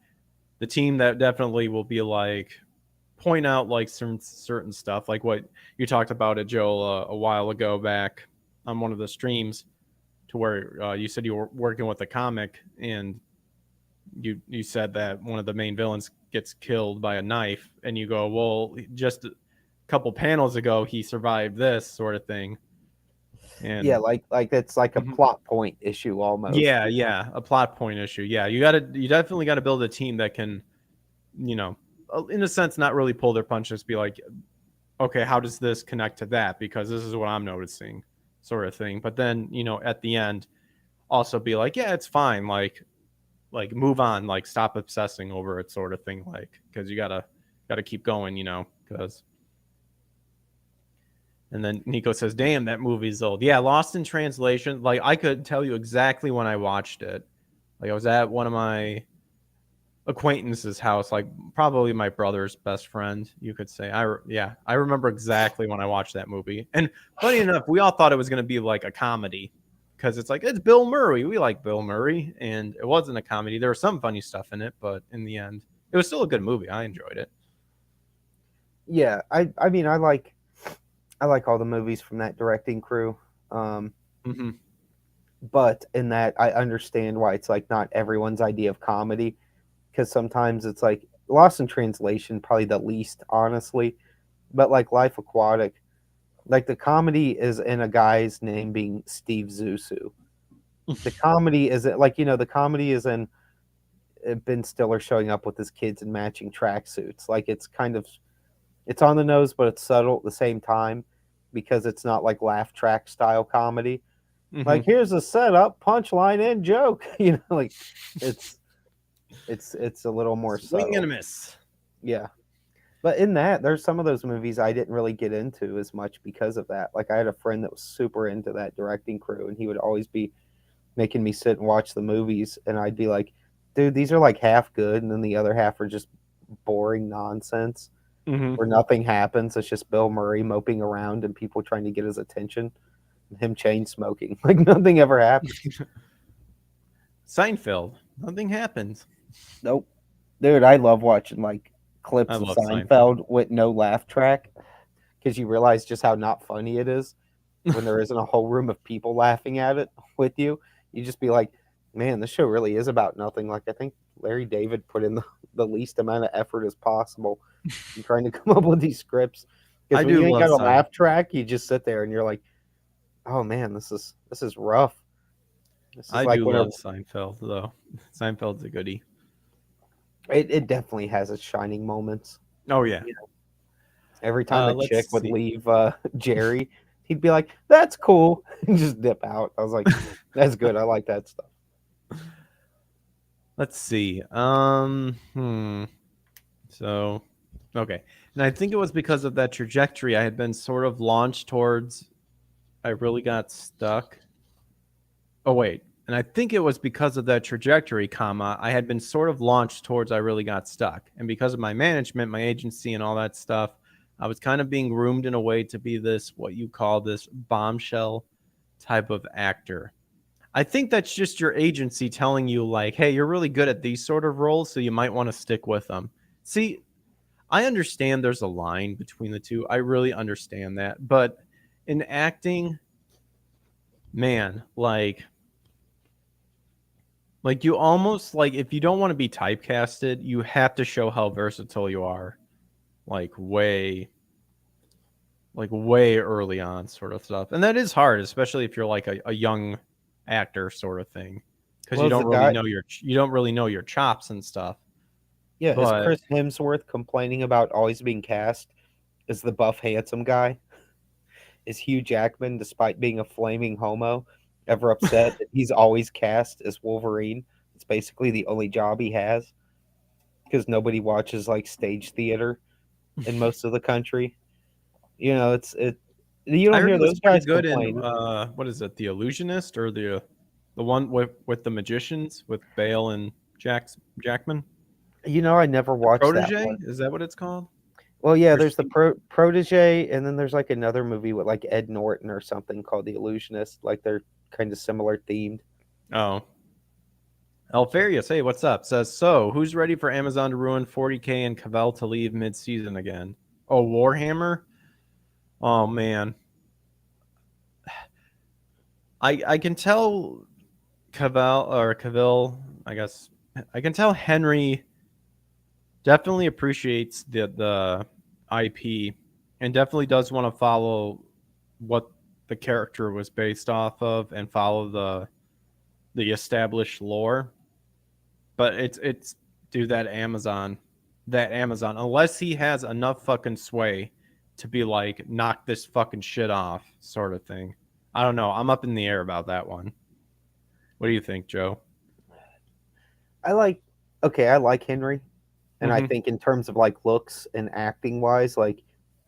the team that definitely will be like point out like certain stuff like what you talked about it, Joel, a while ago back on one of the streams to where you said you were working with a comic and you said that one of the main villains gets killed by a knife and you go, well, just a couple panels ago he survived this sort of thing. Yeah, And like it's like a mhm. plot point issue almost. Yeah, yeah, a plot point issue. Yeah, you definitely got to build a team that can, you know, in a sense, not really pull their punches. Be like, okay, how does this connect to that? Because this is what I'm noticing, sort of thing. But then, at the end, also be like, yeah, it's fine. Like move on. Like stop obsessing over it, sort of thing. Like because you gotta keep going. Because And then Nico says, "Damn, that movie's old." Yeah, Lost in Translation. Like I could tell you exactly when I watched it. Like I was at one of my acquaintance's house, like probably my brother's best friend, you could say. I remember exactly when I watched that movie. And funny enough, we all thought it was going to be like a comedy because it's like it's Bill Murray. We like Bill Murray, and it wasn't a comedy. There was some funny stuff in it, but in the end, it was still a good movie. I enjoyed it. Yeah, I mean I like all the movies from that directing crew. Mm-hmm. But in that I understand why it's like not everyone's idea of comedy, because sometimes it's like Lost in Translation probably the least honestly, but like Life Aquatic, like the comedy is in a guy's name being Steve Zissou. The comedy is like the comedy is in Ben Stiller showing up with his kids in matching tracksuits. Like it's on the nose, but it's subtle at the same time because it's not like laugh track style comedy. Mm-hmm. Like here's a setup, punchline, and joke. Like it's it's a little more Swing subtle. and a miss. Yeah. But in that, there's some of those movies I didn't really get into as much because of that. Like I had a friend that was super into that directing crew, and he would always be making me sit and watch the movies, and I'd be like, "Dude, these are like half good, and then the other half are just boring nonsense Mm-hmm. where nothing happens. It's just Bill Murray moping around and people trying to get his attention, and him chain smoking. Like nothing ever happens." Seinfeld. Nothing happens. Nope. Dude, I love watching like I clips of love Seinfeld. Seinfeld with no laugh track because you realize just how not funny it is when there isn't a whole room of people laughing at it with you. You just be like, man, this show really is about nothing. Like I think Larry David put in the least amount of effort as possible in trying to come up with these scripts. Because I when do you ain't love got a Seinfeld. laugh track, you just sit there and you're like, oh man, this is rough. This is I like do whenever love Seinfeld though. Seinfeld's a goodie. it definitely has its shining moments. Oh yeah. Every time a Let's chick would see. leave Jerry, he'd be like, "That's cool," and just dip out. I was like, "That's good. I like that stuff." Let's see. So, okay. And I think it was because of that trajectory I had been sort of launched towards. I really got stuck. Oh, wait. And I think it was because of that trajectory, comma, I had been sort of launched towards I really got stuck. And because of my management, my agency, and all that stuff, I was kind of being groomed in a way to be this, what you call this bombshell type of actor. I think that's just your agency telling you, like, hey, you're really good at these sort of roles, so you might want to stick with them. See, I understand there's a line between the two. I really understand that. But in acting, man, like you almost like if you don't want to be typecasted, you have to show how versatile you are. Like way early on sort of stuff. And that is hard, especially if you're like a young actor sort of thing. Because Well, as the guy, you don't really know your chops and stuff. yeah, is But Chris Hemsworth complaining about always being cast as the buff, handsome guy? Is Hugh Jackman, despite being a flaming homo, ever upset that he's always cast as Wolverine? It's basically the only job he has because nobody watches like stage theater in most of the country. It's it. You I don't heard hear he was those pretty guys good in complain. what is it, The Illusionist, or the one with the magicians with Bale and Jackman? I never The watched that Protege? one. Is that what it's called? Well, yeah, Or there's the she, Protege, and then there's like another movie with like Ed Norton or something called The Illusionist. Like they're kind of similar themed. oh, Alfarius, hey, what's up? Says, so who's ready for Amazon to ruin 40K and Cavell to leave mid-season again? Oh, Warhammer? Oh man, I can tell Cavill. I guess I can tell Henry definitely appreciates the IP and definitely does want to follow what the character was based off of and follow the established lore. But it's dude, that Amazon, unless he has enough fucking sway to be like knock this fucking shit off sort of thing. I don't know. I'm up in the air about that one. What do you think, Joe? I like, okay, I like Henry, and I Mm-hmm. think in terms of like looks and acting wise, like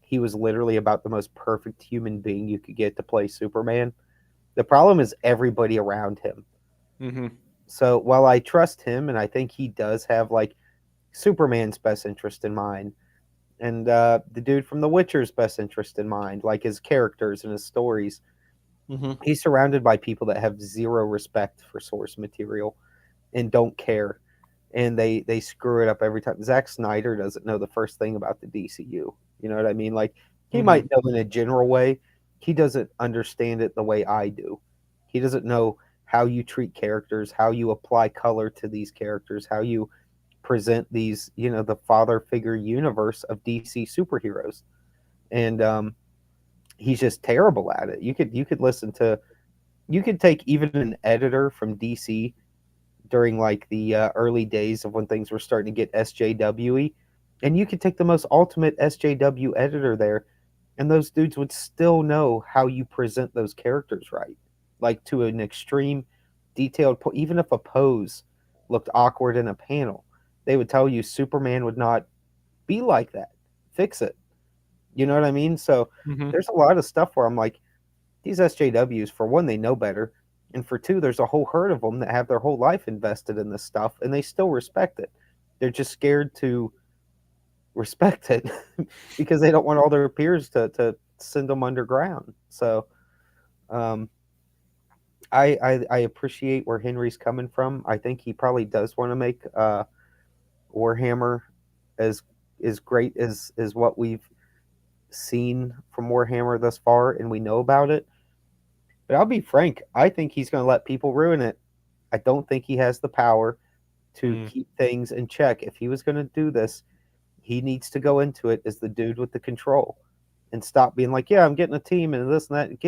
he was literally about the most perfect human being you could get to play Superman. The problem is everybody around him. Mm-hmm. So while I trust him and I think he does have like Superman's best interest in mind, and the dude from The Witcher's best interest in mind, like his characters and his stories, Mm-hmm. he's surrounded by people that have zero respect for source material and don't care, and they screw it up every time. Zack Snyder doesn't know the first thing about the DCU. You know what I mean? Like he Mm-hmm. might know in a general way, he doesn't understand it the way I do. He doesn't know how you treat characters, how you apply color to these characters, how you present these, the father figure universe of DC superheroes, and he's just terrible at it. You could listen to, you could take even an editor from DC during like the early days of when things were starting to get SJWE, and you could take the most ultimate SJW editor there, and those dudes would still know how you present those characters right, like to an extreme detailed even if a pose looked awkward in a panel, they would tell you Superman would not be like that. Fix it. You know what I mean? So Mm-hmm. there's a lot of stuff where I'm like, these SJWs, for one, they know better. And for two, there's a whole herd of them that have their whole life invested in this stuff and they still respect it. They're just scared to respect it because they don't want all their peers to send them underground. So um, I appreciate where Henry's coming from. I think he probably does want to make Warhammer as great as what we've seen from Warhammer thus far, and we know about it. But I'll be frank, I think he's going to let people ruin it. I don't think he has the power to Mm. keep things in check. If he was going to do this, he needs to go into it as the dude with the control and stop being like, "Yeah, I'm getting a team and this and that."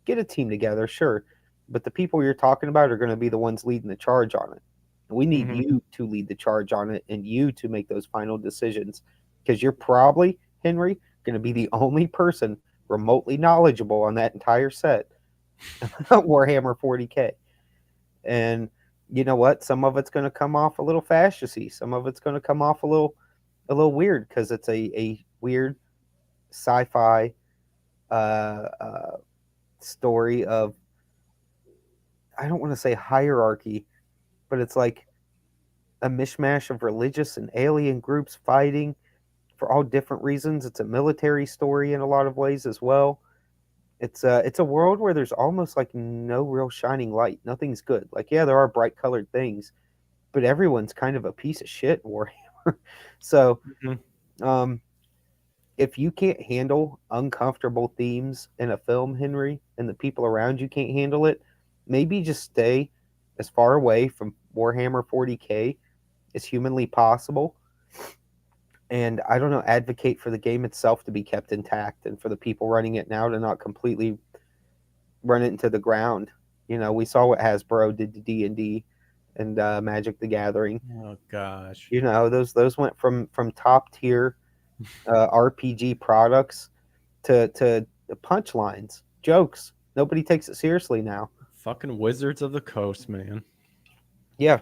Get a team together, sure, but the people you're talking about are going to be the ones leading the charge on it. We need Mm-hmm. you to lead the charge on it and you to make those final decisions because you're probably, Henry, going to be the only person remotely knowledgeable on that entire set Warhammer 40K. And you know what? Some of it's going to come off a little fascisty. Some of it's going to come off a little weird because it's a weird sci-fi story of, I don't want to say hierarchy, but it's like a mishmash of religious and alien groups fighting for all different reasons. It's a military story in a lot of ways as well. It's a world where there's almost like no real shining light. Nothing's good. Like yeah, there are bright colored things, but everyone's kind of a piece of shit in Warhammer. So Mm-hmm. um, if you can't handle uncomfortable themes in a film, Henry, and the people around you can't handle it, maybe just stay as far away from Warhammer 40K as humanly possible. And I don't know, advocate for the game itself to be kept intact and for the people running it now to not completely run it into the ground. We saw what Hasbro did to D&D and Magic the Gathering. Oh gosh. Those went from top tier RPG products to punchlines, jokes. Nobody takes it seriously now. Fucking Wizards of the Coast, man. Yeah,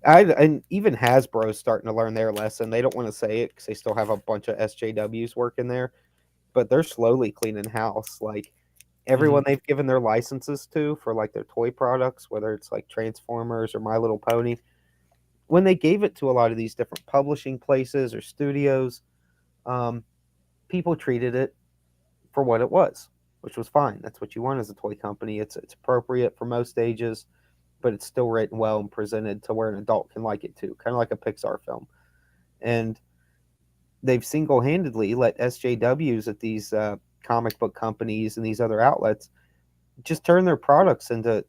and even Hasbro's starting to learn their lesson. They don't want to say it because they still have a bunch of SJWs working there, but they're slowly cleaning house. Like Mm-hmm. everyone they've given their licenses to for like their toy products, whether it's like Transformers or My Little Pony, when they gave it to a lot of these different publishing places or studios, um, people treated it for what it was, which was fine. That's what you want as a toy company. It's appropriate for most ages, but it's still written well and presented to where an adult can like it too, kind of like a Pixar film. And they've single handedly let SJWs at these comic book companies and these other outlets just turn their products into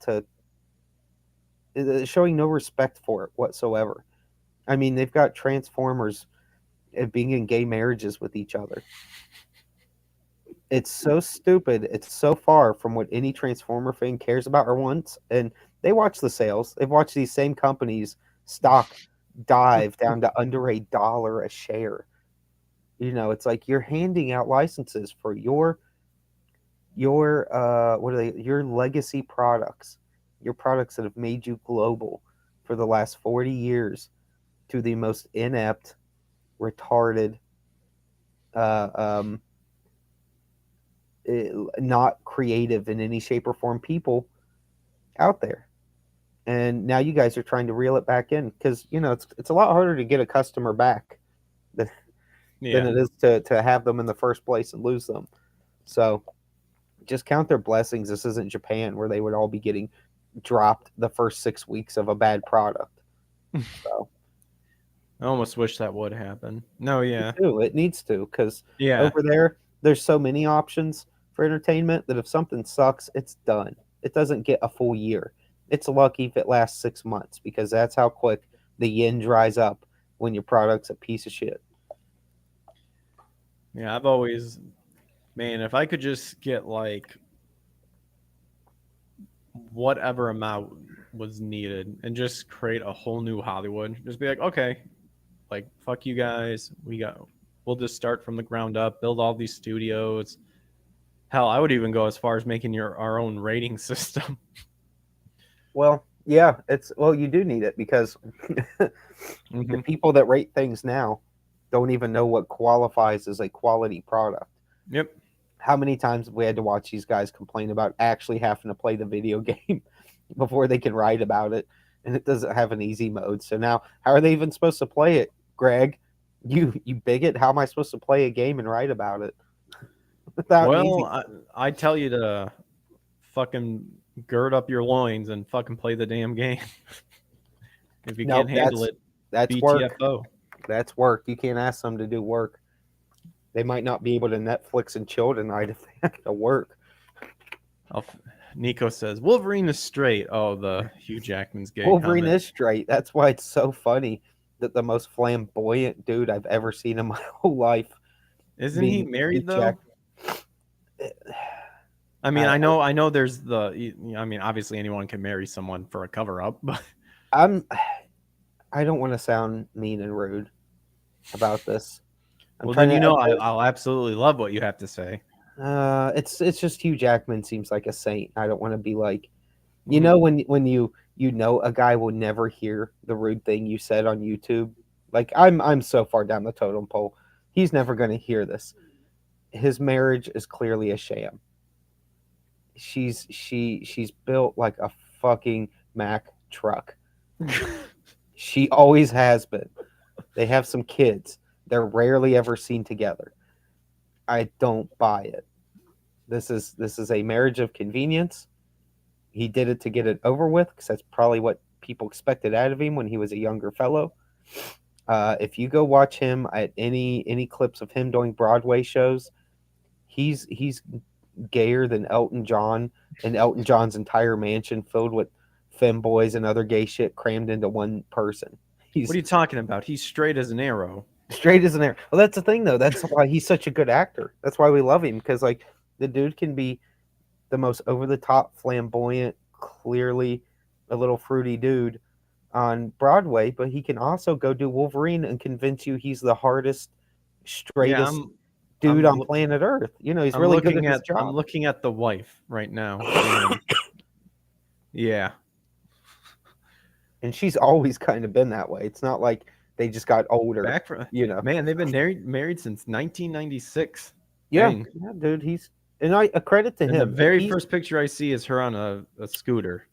showing no respect for it whatsoever. I mean, they've got Transformers being in gay marriages with each other. It's so stupid. It's so far from what any Transformer fan cares about or wants. And they watch the sales. They've watched these same companies stock dive down to under $1 a share. It's like you're handing out licenses for your what are they? Your legacy products, your products that have made you global for the last 40 years to the most inept, retarded, uh, um, not creative in any shape or form people out there. And now you guys are trying to reel it back in because it's a lot harder to get a customer back than, than Yeah. it is to have them in the first place and lose them. So just count their blessings. This isn't Japan where they would all be getting dropped the first 6 weeks of a bad product. So I almost wish that would happen. No, yeah. it needs to because Yeah. over there's so many options for entertainment that if something sucks, it's done. It doesn't get a full year. It's lucky if it lasts 6 months because that's how quick the yen dries up when your product's a piece of shit. Yeah, I've always, man, if I could just get like whatever amount was needed and just create a whole new Hollywood, just be like, okay, like fuck you guys, we'll just start from the ground up, build all these studios. Hell, I would even go as far as making our own rating system. Well, yeah, you do need it because the people that rate things now don't even know what qualifies as a quality product. Yep. How many times have we had to watch these guys complain about actually having to play the video game before they can write about it? And it doesn't have an easy mode. So now, how are they even supposed to play it, Greg? You bigot! How am I supposed to play a game and write about it without an easy? Well, I tell you to fucking gird up your loins and fucking play the damn game. If you No, can't handle it, that's work. BTFO. That's work. You can't ask them to do work. They might not be able to Netflix and chill tonight if they have to work. Nico says Wolverine is straight. Oh, the Hugh Jackman's gay. Wolverine comment. is straight. That's why it's so funny that the most flamboyant dude I've ever seen in my whole life. Isn't he being married Hugh though? Jack- I mean, I know there's I mean, obviously anyone can marry someone for a cover up, but I don't want to sound mean and rude about this. well, then I'll absolutely love what you have to say. It's just Hugh Jackman seems like a saint. I don't want to be like, when you know a guy will never hear the rude thing you said on YouTube. Like I'm so far down the totem pole, he's never going to hear this. His marriage is clearly a sham. She's built like a fucking Mack truck. She always has been. They have some kids. They're rarely ever seen together. I don't buy it. This is a marriage of convenience. He did it to get it over with because that's probably what people expected out of him when he was a younger fellow. If you go watch him at any clips of him doing Broadway shows, he's gayer than Elton John and Elton John's entire mansion filled with femboys and other gay shit crammed into one person. What are you talking about? He's straight as an arrow. Straight as an arrow. Well, that's the thing, though. That's why he's such a good actor. That's why we love him because, like, the dude can be the most over-the-top, flamboyant, clearly a little fruity dude on Broadway, but he can also go do Wolverine and convince you he's the hardest, straightest dude on planet Earth. He's really good at his job. I'm looking at the wife right now. Yeah. And she's always kind of been that way. It's not like they just got older. Man, they've been married since 1996. Yeah, yeah, dude. I a credit to him. The very first picture I see is her on a scooter.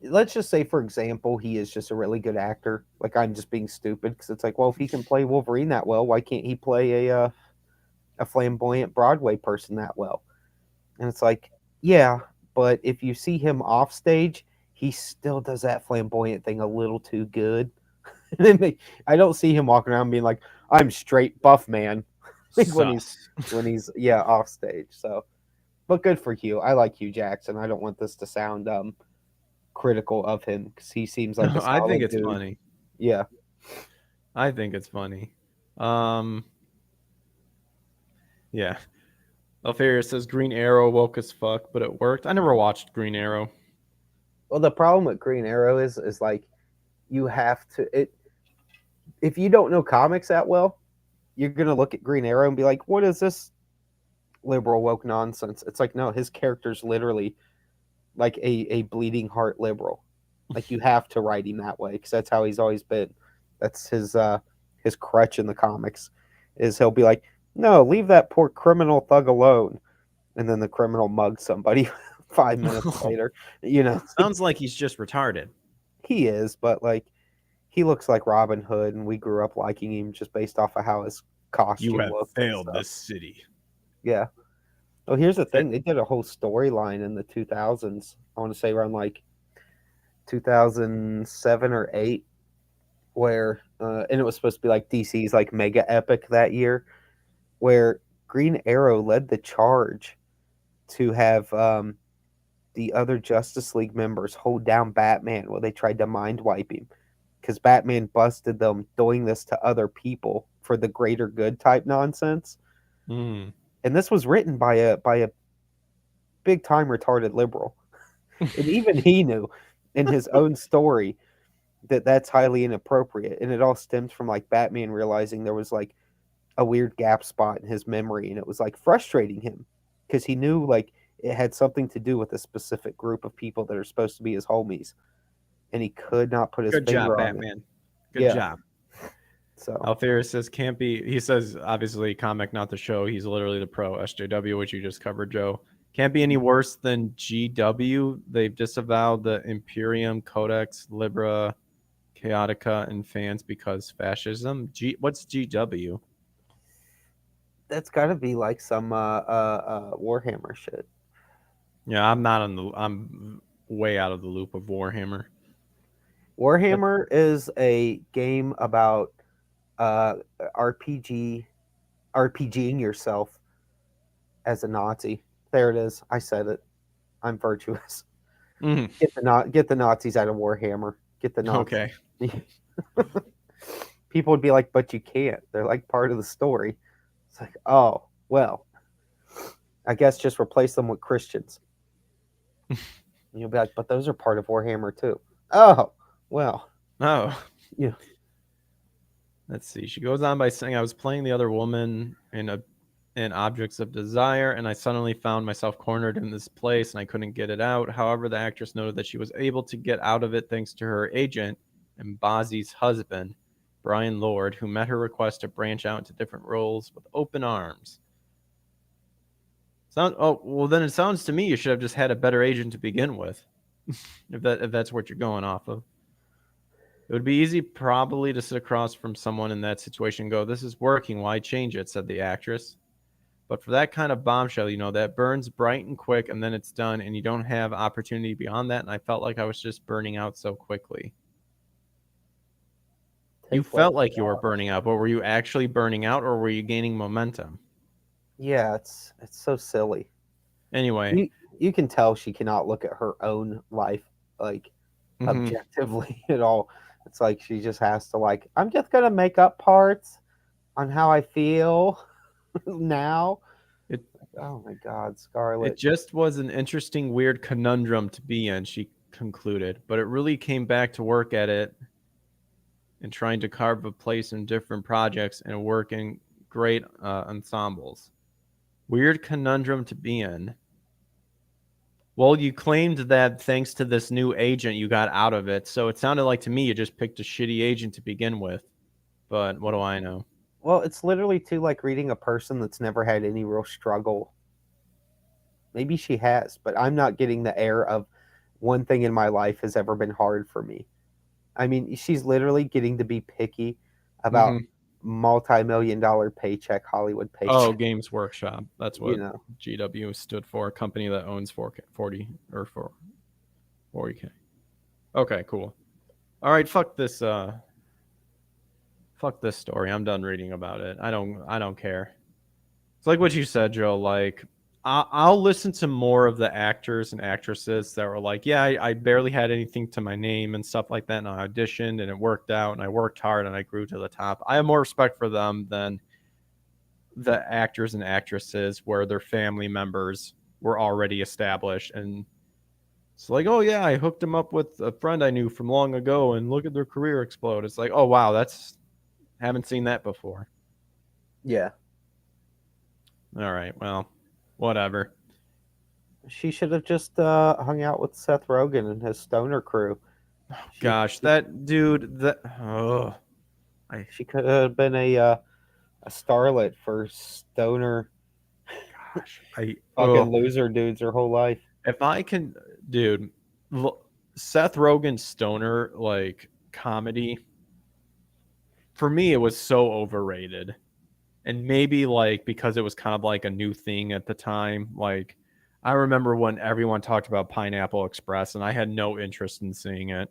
Let's just say, for example, he is just a really good actor. Like, I'm just being stupid because it's like, well, if he can play Wolverine that well, why can't he play a flamboyant Broadway person that well? And it's like, yeah, but if you see him off stage, he still does that flamboyant thing a little too good. I don't see him walking around being like, I'm straight buff man when he's off stage. So, but good for Hugh. I like Hugh Jackson. I don't want this to sound critical of him because he seems like a solid I think it's dude. funny. Yeah, I think it's funny. Yeah. Alfaria says Green Arrow woke as fuck, but it worked. I never watched Green Arrow. Well, the problem with Green Arrow is like you have to if you don't know comics that well, you're gonna look at Green Arrow and be like, what is this liberal woke nonsense? It's like, no, his character's literally like a bleeding heart liberal. Like, you have to write him that way because that's how he's always been. That's his crutch in the comics is he'll be like, No, leave that poor criminal thug alone. And then the criminal mugs somebody 5 minutes later. You know, Sounds like he's just retarded. he is, but like he looks like Robin Hood, and we grew up liking him just based off of how his You costume have looked and failed stuff. this city. Yeah. Well, here's the Eh, thing: they did a whole storyline in the 2000s. I want to say around like 2007 or eight, where and it was supposed to be like DC's like mega epic that year, where Green Arrow led the charge to have the other Justice League members hold down Batman while they tried to mind wipe him because Batman busted them doing this to other people for the greater good type nonsense. mm. And this was written by a big time retarded liberal, and even he knew in his own story that that's highly inappropriate, and it all stems from like Batman realizing there was like a weird gap spot in his memory, and it was like frustrating him because he knew like it had something to do with a specific group of people that are supposed to be his homies, and he could not put his Good job, finger on it. Batman. Good Yeah, job. so Alfieri says can't be. He says obviously comic, not the show. He's literally the pro SJW, which you just covered, Joe. Can't be any worse than GW. They've disavowed the Imperium Codex Libra Chaotica and fans because fascism. What's GW? that's got to be like some Warhammer shit. Yeah, I'm not on the. I'm way out of the loop of Warhammer. But Warhammer is a game about uh, RPG RPGing yourself as a Nazi. There it is. I said it. I'm virtuous. mhm, Get the Nazis out of Warhammer. Get the Nazis. okay, People would be like, but you can't. They're like part of the story. It's like, oh, well, I guess just replace them with Christians. And you'll be like, but those are part of Warhammer too. Oh, well, oh, yeah. let's see. She goes on by saying, "I was playing the other woman in Objects of Desire, and I suddenly found myself cornered in this place, and I couldn't get it out. However, the actress noted that she was able to get out of it thanks to her agent and Bozzy's husband, Brian Lord, who met her request to branch out into different roles with open arms." Oh well, then it sounds to me you should have just had a better agent to begin with, if that's what you're going off of. It would be easy, probably, to sit across from someone in that situation and go, "This is working. Why change it?" said the actress. But for that kind of bombshell, that burns bright and quick and then it's done and you don't have opportunity beyond that. And I felt like I was just burning out so quickly. You Take what felt you like you were got. burning out, but were you actually burning out or were you gaining momentum? Yeah, it's so silly. Anyway, You can tell she cannot look at her own life like mhm, objectively at all. It's like she just has to like, I'm just gonna make up parts on how I feel now. it Oh my God, it Scarlet. just was an interesting, weird conundrum to be in, she concluded. But it really came back to work at it and trying to carve a place in different projects and work in great ensembles. Weird conundrum to be in. Well, you claimed that thanks to this new agent, you got out of it. So it sounded like to me you just picked a shitty agent to begin with. But what do I know? Well, it's literally too like reading a person that's never had any real struggle. Maybe she has, but I'm not getting the air of one thing in my life has ever been hard for me. I mean, she's literally getting to be picky about Mm-hmm. multi-million dollar paycheck, Hollywood Oh, paycheck. Games Workshop. That's You what know, GW stood for. A company that owns 40 or 40K. Okay, cool. All right, fuck this story. I'm done reading about it. I don't care. It's like what you said, Joe. Like, I'll listen to more of the actors and actresses that were like, yeah, I barely had anything to my name and stuff like that. And I auditioned and it worked out and I worked hard and I grew to the top. I have more respect for them than the actors and actresses where their family members were already established. And it's like, oh, yeah, I hooked them up with a friend I knew from long ago and look at their career explode. It's like, oh, wow, haven't seen that before. yeah, All right, well, whatever. she should have just hung out with Seth Rogen and his stoner crew. She Gosh, she, that dude, that oh, I she could have been a a starlet for stoner Gosh, I fucking loser dudes their whole life. if I can, dude, Seth Rogen's stoner like comedy for me it was so overrated. And maybe like because it was kind of like a new thing at the time, like I remember when everyone talked about Pineapple Express and I had no interest in seeing it.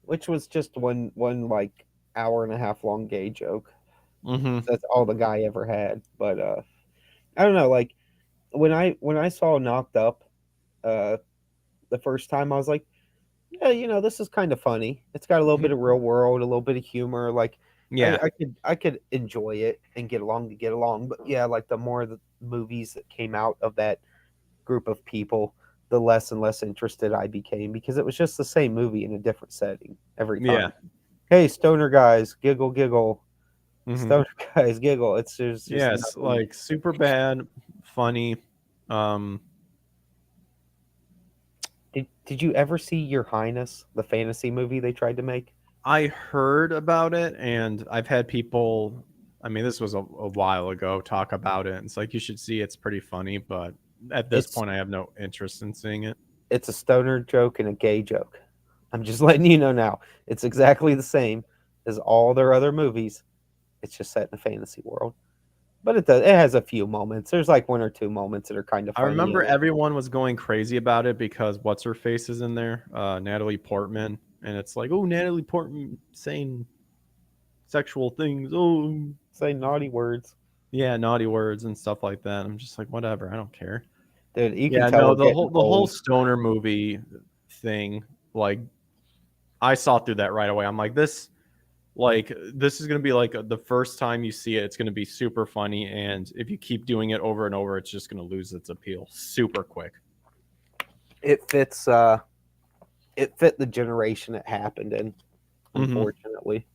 Which was just one like hour and a half long gay joke. Mhm. That's all the guy ever had. But I don't know, like when I saw Knocked Up uh the first time, I was like, yeah, this is kind of funny. It's got a little bit of real world, a little bit of humor. Like Yeah. I could enjoy it and get along to get along. But yeah, like the more the movies that came out of that group of people, the less and less interested I became because it was just the same movie in a different setting every Yeah. time. Hey, stoner guys, giggle giggle. Mhm. Stoner guys, giggle. It's just Yes, nothing. like super bad, funny. Um Did you ever see Your Highness, the fantasy movie they tried to make? I heard about it and I've had people I mean this was a while ago talk about it. It's like you should see it's pretty funny, but at this It's point I have no interest in seeing it. it's a stoner joke and a gay joke. I'm just letting you know now. It's exactly the same as all their other movies. It's just set in a fantasy world. But it has a few moments. There's like one or two moments that are kind of I funny remember in it. everyone was going crazy about it because what's her face is in there, Natalie Portman, and it's like, oh, Natalie Portman saying sexual things, oh, Say naughty words. yeah, naughty words and stuff like that. I'm just like, whatever, I don't care. Dude, you can Yeah, tell no, we're getting the whole old. stoner movie thing, like, I saw through that right away. I'm like, this is gonna be like the first time you see it, it's gonna be super funny, and if you keep doing it over and over, it's just gonna lose its appeal super quick. It fits it fit the generation it happened in, Mm-hmm. unfortunately.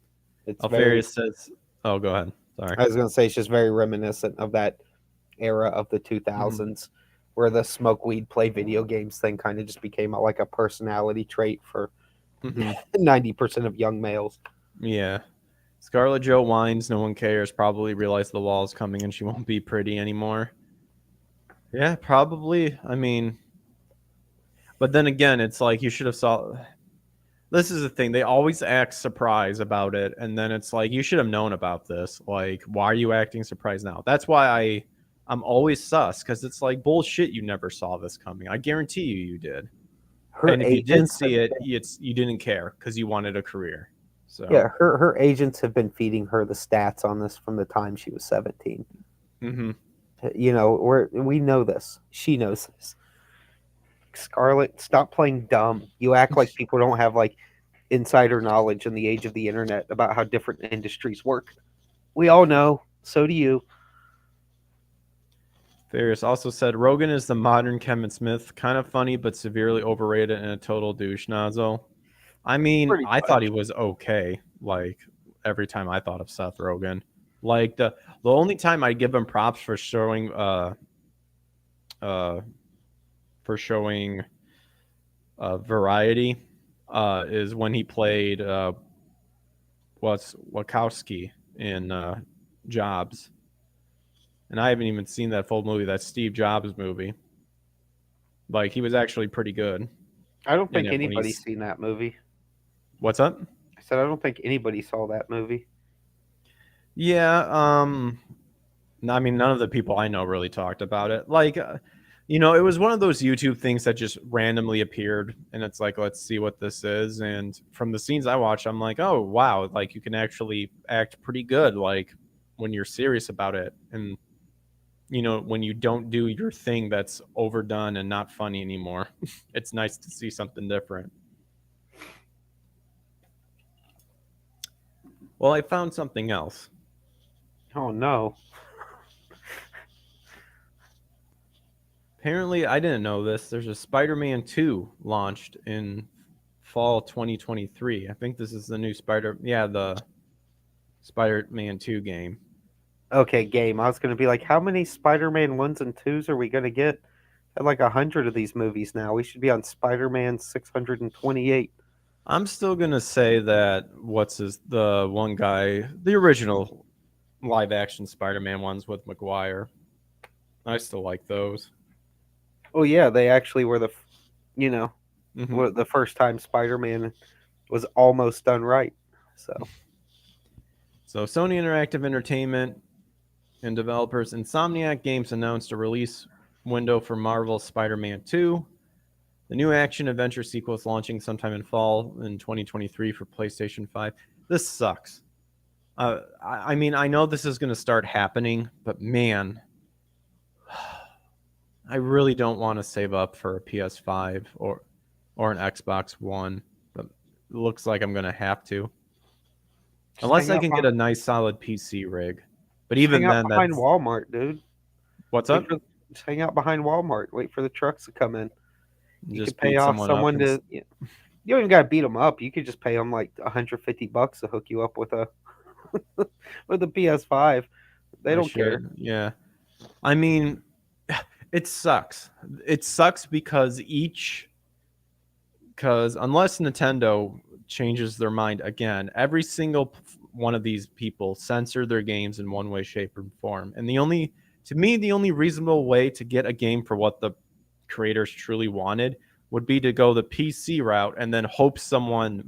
It's very Alfarius says, "Oh, go ahead. Sorry." I was gonna say it's just very reminiscent of that era of the Mhm. 2000s where the smoke weed play video games thing kind of just became like a personality trait for Mhm. 90% of young males. Yeah. Scarlett Joe whines. No one cares. Probably realized the wall's coming and she won't be pretty anymore. Yeah, probably. I mean, but then again, it's like you should have saw. This is the thing. They always act surprised about it, and then it's like you should have known about this. Like, why are you acting surprised now? That's why I'm always sus because it's like bullshit. You never saw this coming. I guarantee you did. Her And if you did agents have see it, been, you didn't care because you wanted a career. So. yeah, her agents have been feeding her the stats on this from the time she was 17. Hmm. We know this. She knows this. Scarlett, stop playing dumb. You act like people don't have like insider knowledge in the age of the internet about how different industries work. We all know. So do you. Ferris also said Rogan is the modern Kevin Smith, kind of funny but severely overrated and a total douche nozzle. I mean, Pretty I thought he much. was okay. Like every time I thought of Seth Rogen, like the only time I give him props uh for showing variety is when he played what's Wachowski in Jobs, and I haven't even seen that full movie. That Steve Jobs movie. Like he was actually pretty good I don't in think it when anybody's he's seen that movie. what's up? I said I don't think anybody saw that movie. Yeah, I mean none of the people I know really talked about it. Like it was one of those YouTube things that just randomly appeared and it's like let's see what this is and from the scenes I watched I'm like, "Oh, wow, like you can actually act pretty good like when you're serious about it." And when you don't do your thing that's overdone and not funny anymore. It's nice to see something different. Well, I found something else. Oh no. Apparently, I didn't know this. There's a Spider-Man 2 launched in fall 2023. I think this is the new the Spider-Man 2 game. Okay, game. I was gonna be like, how many Spider-Man ones and twos are we gonna get? At like 100 of these movies now. We should be on Spider-Man 628. I'm still gonna say that the one guy, the original live action Spider-Man ones with Maguire. I still like those. Oh yeah, they actually were you know, Hmm. were the first time Spider-Man was almost done right. So So Sony Interactive Entertainment and developers Insomniac Games announced a release window for Marvel's Spider-Man 2. The new action adventure sequel is launching sometime in fall in 2023 for PlayStation 5. This sucks. I mean, I know this is going to start happening, but man, I really don't want to save up for a PS5 or an Xbox One, but it looks like I'm going to have to. just Unless hang I out can get behind, a nice solid PC rig. But just hang even out then, behind that's Walmart, dude. what's Wait up. for just hang out behind Walmart. Wait for the trucks to come in. You could Just pay beat off someone up someone and to. You don't even gotta beat them up. You could just pay them like $150 to hook you up with a with a PS5. They I don't care. should. Yeah. I mean, it sucks. It sucks because unless Nintendo changes their mind again, every single one of these people censor their games in one way, shape, or form. And to me, the only reasonable way to get a game for what the creators truly wanted would be to go the PC route and then hope someone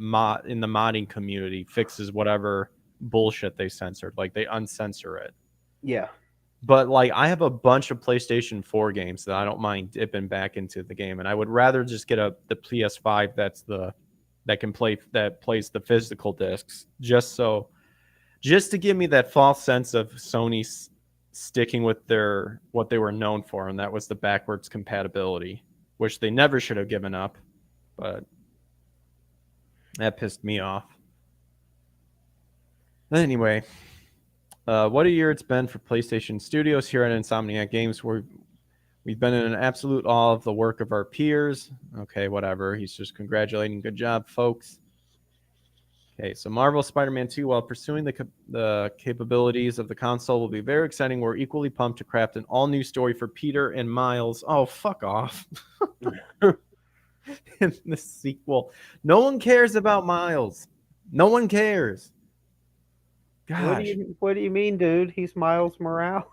in the modding community fixes whatever bullshit they censored, like they uncensor it. Yeah. But like I have a bunch of PlayStation 4 games that I don't mind dipping back into the game, and I would rather just get the PS5 that plays the physical discs, just to give me that false sense of Sony sticking with their what they were known for, and that was the backwards compatibility, which they never should have given up. But that pissed me off. Anyway, what a year it's been for PlayStation Studios here at Insomniac Games. We've been in an absolute awe of the work of our peers. Okay, whatever. He's just congratulating. Good job, folks. Okay, so Marvel Spider-Man 2, while pursuing the capabilities of the console, will be very exciting. We're equally pumped to craft an all-new story for Peter and Miles. Oh, fuck off. In the sequel. No one cares about Miles. No one cares. Gosh. What do you mean, dude? He's Miles Morales.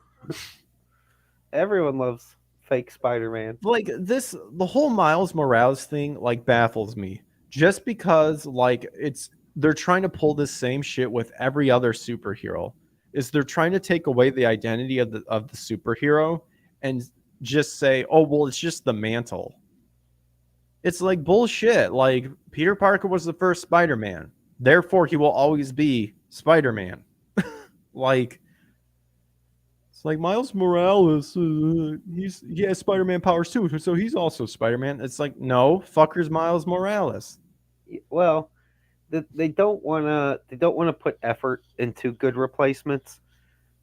Everyone loves fake Spider-Man. Like the whole Miles Morales thing like baffles me. Just because like they're trying to pull this same shit with every other superhero. Is they're trying to take away the identity of the superhero and just say, "Oh, well, it's just the mantle." It's like bullshit. Like Peter Parker was the first Spider-Man. Therefore, he will always be Spider-Man. Like it's like Miles Morales, he has Spider-Man powers too, so he's also Spider-Man. It's like no, fuckers, Miles Morales. Well, they don't wanna put effort into good replacements,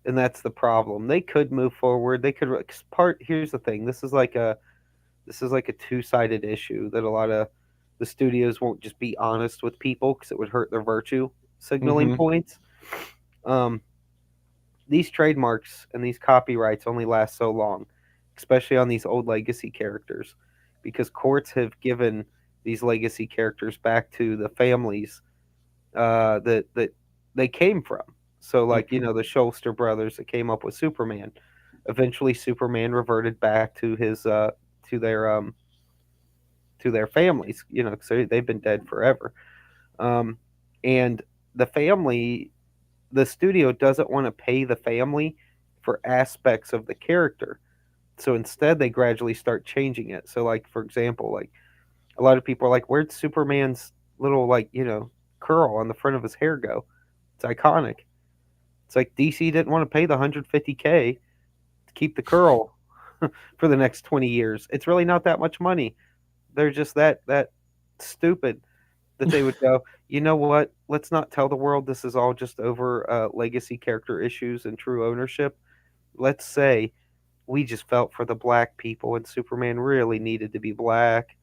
and that's the problem. They could move forward. They could part. Here's the thing. This is like a two-sided issue that a lot of the studios won't just be honest with people because it would hurt their virtue signaling Mm-hmm. points. Um, these trademarks and these copyrights only last so long, especially on these old legacy characters, because courts have given these legacy characters back to the families that they came from. So, like Mm-hmm. the Schuster brothers that came up with Superman. Eventually, Superman reverted back to his to their um to their families. So they've been dead forever. Um, and the family the studio doesn't want to pay the family for aspects of the character. So instead they gradually start changing it. So like for example, like a lot of people are like, where'd Superman's little curl on the front of his hair go? It's iconic. It's like DC didn't want to pay the 150K to keep the curl for the next 20 years. It's really not that much money. They're just that stupid that they would go, you know what? Let's not tell the world this is all just over legacy character issues and true ownership. Let's say we just felt for the black people and Superman really needed to be black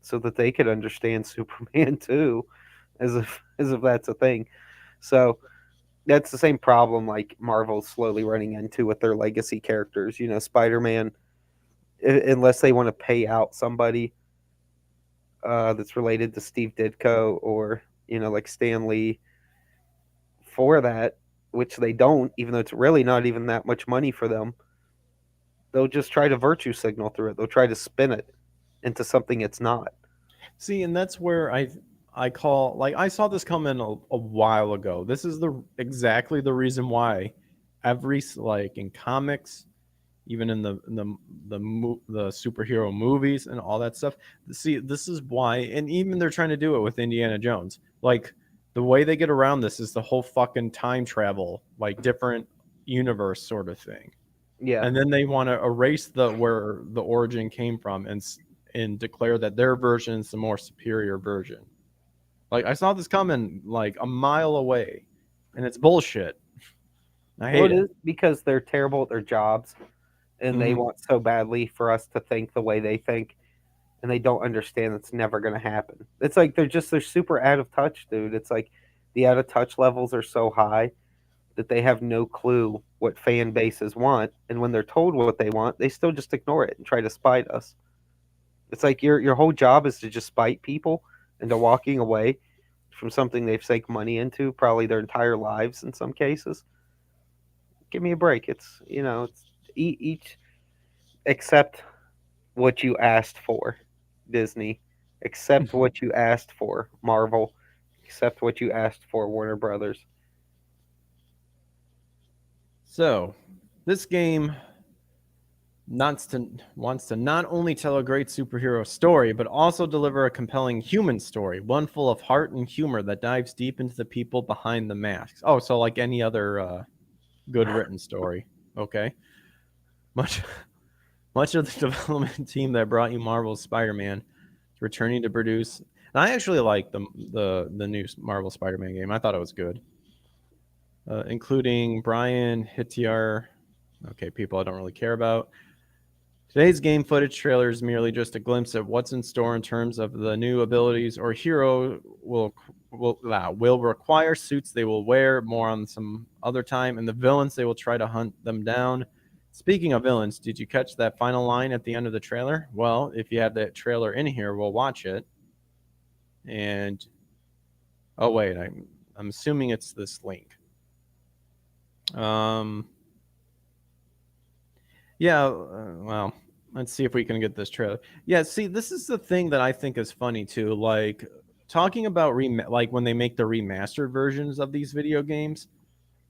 so that they could understand Superman too, as if that's a thing. So that's the same problem like Marvel's slowly running into with their legacy characters. Spider-Man, unless they want to pay out somebody that's related to Steve Ditko or like Stan Lee for that, which they don't, even though it's really not even that much money for them, they'll just try to virtue signal through it. They'll try to spin it into something it's not. See, and that's where I call, like, I saw this come in a while ago. This is the exactly the reason why every, like, in comics, even in the superhero movies and all that stuff. See, this is why, and even they're trying to do it with Indiana Jones. Like, the way they get around this is the whole fucking time travel, like different universe sort of thing. Yeah. And then they want to erase the where the origin came from and declare that their version is the more superior version. Like, I saw this coming like a mile away, and it's bullshit. I Well, hate it it. is because they're terrible at their jobs and they Mhm. want so badly for us to think the way they think, and they don't understand it's never going to happen. It's like they're super out of touch, dude. It's like the out of touch levels are so high that they have no clue what fan bases want, and when they're told what they want, they still just ignore it and try to spite us. It's like your whole job is to just spite people into walking away from something they've sank money into, probably their entire lives in some cases. Give me a break. It's it's each accept what you asked for, Disney. Accept what you asked for, Marvel. Accept what you asked for, Warner Brothers. So, this game wants to not only tell a great superhero story, but also deliver a compelling human story, one full of heart and humor that dives deep into the people behind the masks. Oh, so like any other good written story. Okay. Much much of the development team that brought you Marvel's Spider-Man is returning to produce. And I actually like the new Marvel Spider-Man game. I thought it was good. Including Brian Hittier. Okay, people I don't really care about. Today's game footage trailer is merely just a glimpse of what's in store in terms of the new abilities or hero will require suits they will wear. More on some other time, and the villains they will try to hunt them down. Speaking of villains, did you catch that final line at the end of the trailer? Well, if you have that trailer in here, we'll watch it. And oh wait, I'm assuming it's this link. Um, Yeah, well, let's see if we can get this trailer. Yeah, see, this is the thing that I think is funny too. Like talking about like when they make the remastered versions of these video games,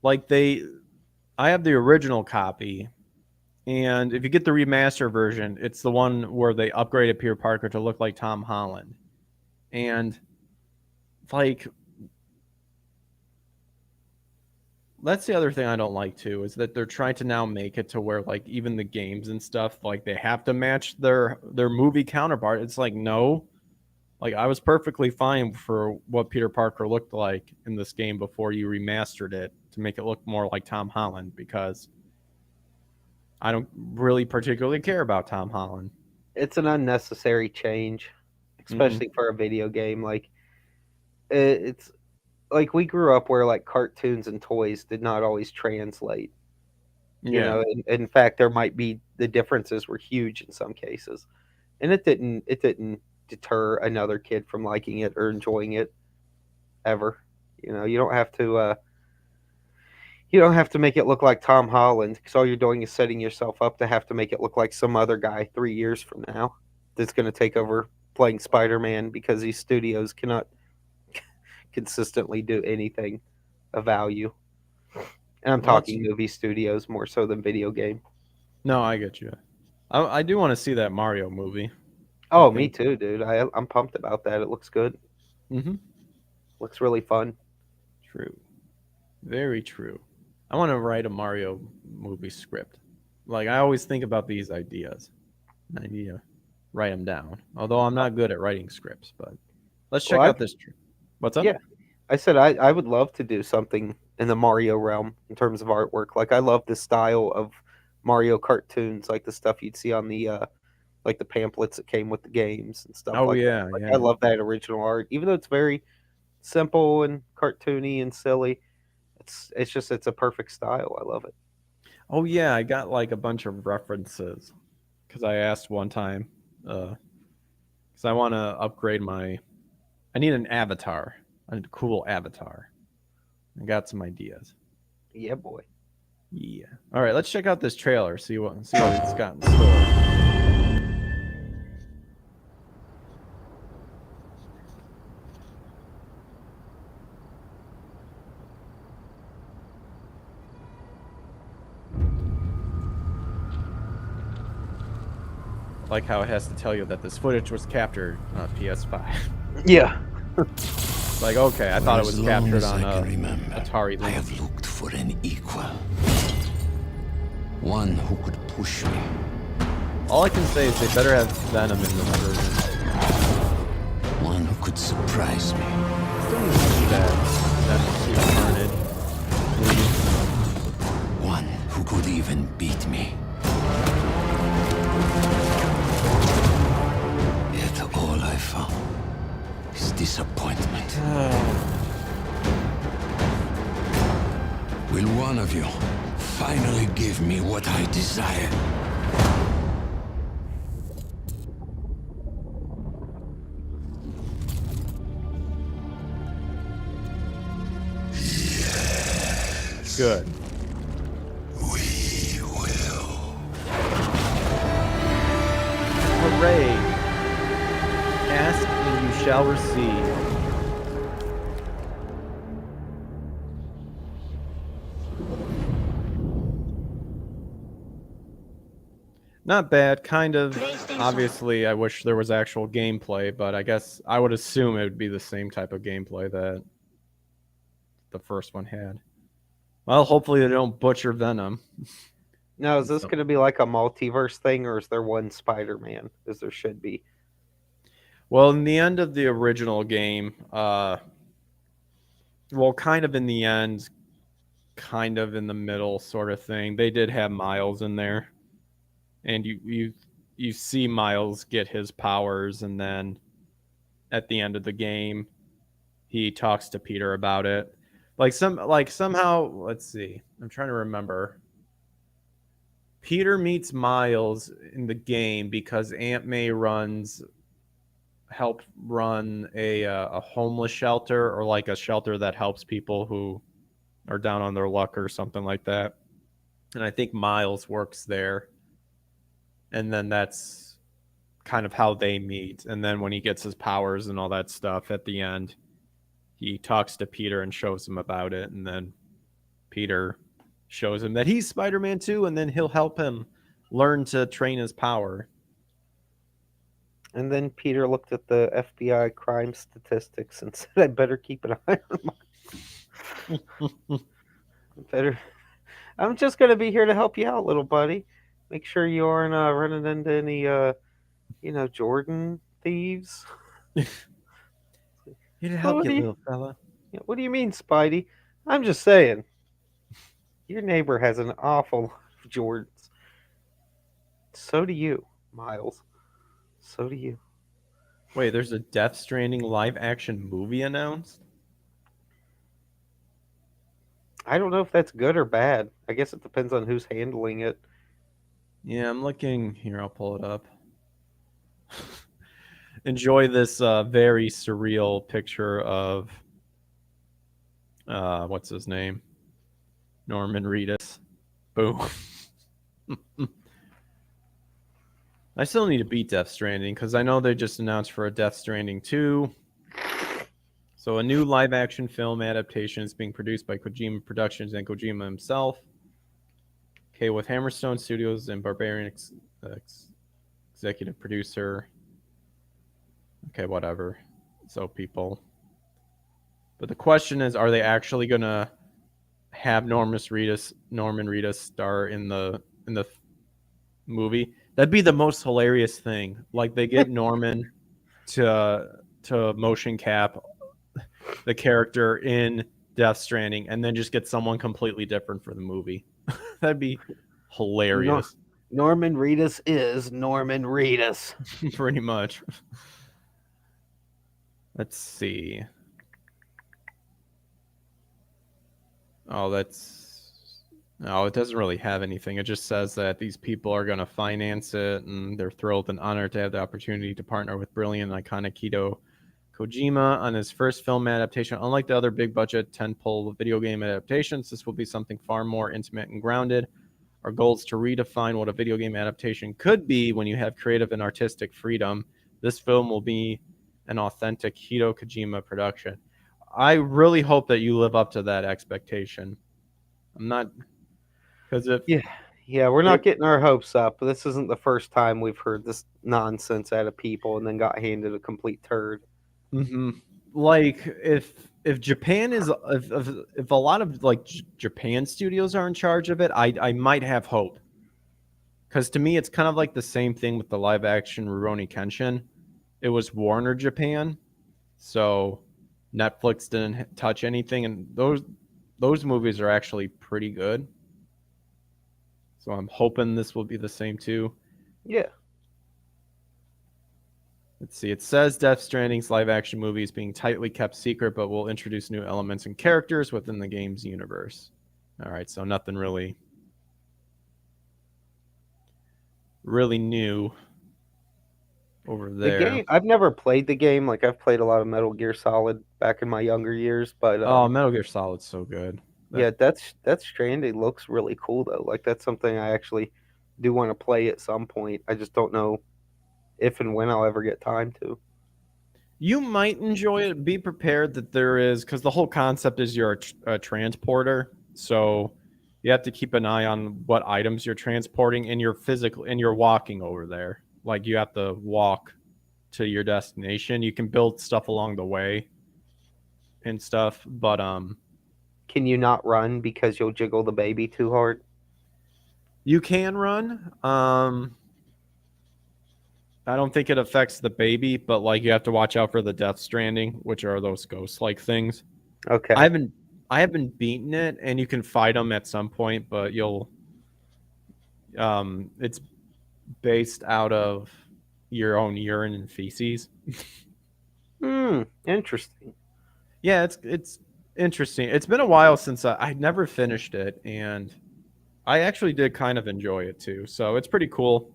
like I have the original copy, and if you get the remaster version, it's the one where they upgraded Peter Parker to look like Tom Holland, and like that's the other thing I don't like too is that they're trying to now make it to where like even the games and stuff like they have to match their movie counterpart. It's like no, like I was perfectly fine for what Peter Parker looked like in this game before you remastered it to make it look more like Tom Holland because I don't really particularly care about Tom Holland. It's an unnecessary change, Hmm. especially for a video game. Like it's like we grew up where like cartoons and toys did not always translate. Yeah. In fact, there might be the differences were huge in some cases, and it didn't deter another kid from liking it or enjoying it ever. You don't have to. You don't have to make it look like Tom Holland because all you're doing is setting yourself up to have to make it look like some other guy 3 years from now that's going to take over playing Spider Man because these studios cannot consistently do anything of value. And I'm Well, it's, talking movie studios more so than video game. no, I get you. I do want to see that Mario movie. I Oh, me think. too, dude. I'm pumped about that. It looks good. Hmm. Looks really fun. True. Very true. I want to write a Mario movie script. Like I always think about these ideas. And I need to write them down. Although I'm not good at writing scripts, but let's Well, check out this. What's up? yeah, I said I would love to do something in the Mario realm in terms of artwork. Like I love the style of Mario cartoons, like the stuff you'd see on the like the pamphlets that came with the games and stuff Oh like that. yeah, Like I yeah. love that original art, even though it's very simple and cartoony and silly. It's a perfect style. I love it. Oh yeah, I got like a bunch of references because I asked one time because I want to upgrade my. I need an avatar, a cool avatar. I got some ideas. Yeah, boy. Yeah. All right, let's check out this trailer. See what it's got in store. Like how it has to tell you that this footage was captured on PS5. Yeah. Like, okay, I thought it was captured on I can remember, Atari I Lynx. have looked for an equal. One who could push me. All I can say is they better have Venom in this version. One who could surprise me. Still need to see that suit Carnage. One who could even beat me. Yet all I found is disappointment. Will one of you finally give me what I desire? Good. We will. Hooray! Ask and you shall receive. Not bad, kind of. Obviously, I wish there was actual gameplay, but I guess I would assume it would be the same type of gameplay that the first one had. Well, hopefully they don't butcher Venom. Now, is this So- going to be like a multiverse thing, or is there one Spider-Man, as there should be? Well, in the end of the original game, well, kind of in the end, kind of in the middle, sort of thing. They did have Miles in there, and you see Miles get his powers, and then at the end of the game, he talks to Peter about it. Somehow, let's see. I'm trying to remember. Peter meets Miles in the game because Aunt May help run a homeless shelter, or like a shelter that helps people who are down on their luck or something like that. And I think Miles works there. And then that's kind of how they meet. And then when he gets his powers and all that stuff at the end, he talks to Peter and shows him about it. And then Peter shows him that he's Spider-Man too, and then he'll help him learn to train his power. And then Peter looked at the FBI crime statistics and said, "I better keep an eye on my better. I'm just going to be here to help you out, little buddy. Make sure you aren't running into any, Jordan thieves." Here to help help you, you, little little fella. Yeah, what do you mean, Spidey? I'm just saying. Your neighbor has an awful lot of Jordans. So do you, Miles. So do you. Wait, there's a Death Stranding live action movie announced? I don't know if that's good or bad. I guess it depends on who's handling it. Yeah, I'm looking here. I'll pull it up. Enjoy this very surreal picture of what's his name? Norman Reedus. Boom. I still need to beat Death Stranding because I know they just announced for a Death Stranding 2. So a new live action film adaptation is being produced by Kojima Productions and Kojima himself. Okay, with Hammerstone Studios and Barbarian executive producer. Okay, whatever. So people. But the question is, are they actually gonna have Norman Reedus star in the movie? That'd be the most hilarious thing. Like they get Norman to motion cap the character in Death Stranding, and then just get someone completely different for the movie. That'd be hilarious. Norman Reedus is Norman Reedus. Pretty much. Let's see. Oh, it doesn't really have anything. It just says that these people are going to finance it, and they're thrilled and honored to have the opportunity to partner with brilliant, iconic Kojima on his first film adaptation. Unlike the other big budget tentpole video game adaptations, this will be something far more intimate and grounded. Our goal is to redefine what a video game adaptation could be when you have creative and artistic freedom. This film will be an authentic Hideo Kojima production. I really hope that you live up to that expectation. I'm not, because if Yeah, we're not getting our hopes up. This isn't the first time we've heard this nonsense out of people and then got handed a complete turd. like if Japan is if a lot of like Japan studios are in charge of it, I might have hope. Because to me, it's kind of like the same thing with the live action Rurouni Kenshin. It was Warner Japan, so Netflix didn't touch anything, and those movies are actually pretty good. So I'm hoping this will be the same too. Yeah. Let's see. It says Death Stranding's live action movie is being tightly kept secret, but will introduce new elements and characters within the game's universe. All right, so nothing really new over there. The game, I've never played the game. Like, I've played a lot of Metal Gear Solid back in my younger years, but Oh, Metal Gear Solid's so good. yeah, Death Stranding looks really cool though. Like, that's something I actually do want to play at some point. I just don't know if and when I'll ever get time to. You might enjoy it. Be prepared that there is, because the whole concept is you're a transporter, so you have to keep an eye on what items you're transporting, and you're walking over there. Like, you have to walk to your destination. You can build stuff along the way and stuff, but Can you not run because you'll jiggle the baby too hard? you can run. I don't think it affects the baby, but like you have to watch out for the Death Stranding, which are those ghost-like things. Okay. I haven't beaten it, and you can fight them at some point, but it's based out of your own urine and feces. Interesting. Yeah, it's interesting. It's been a while since I never finished it, and I actually did kind of enjoy it too. So it's pretty cool.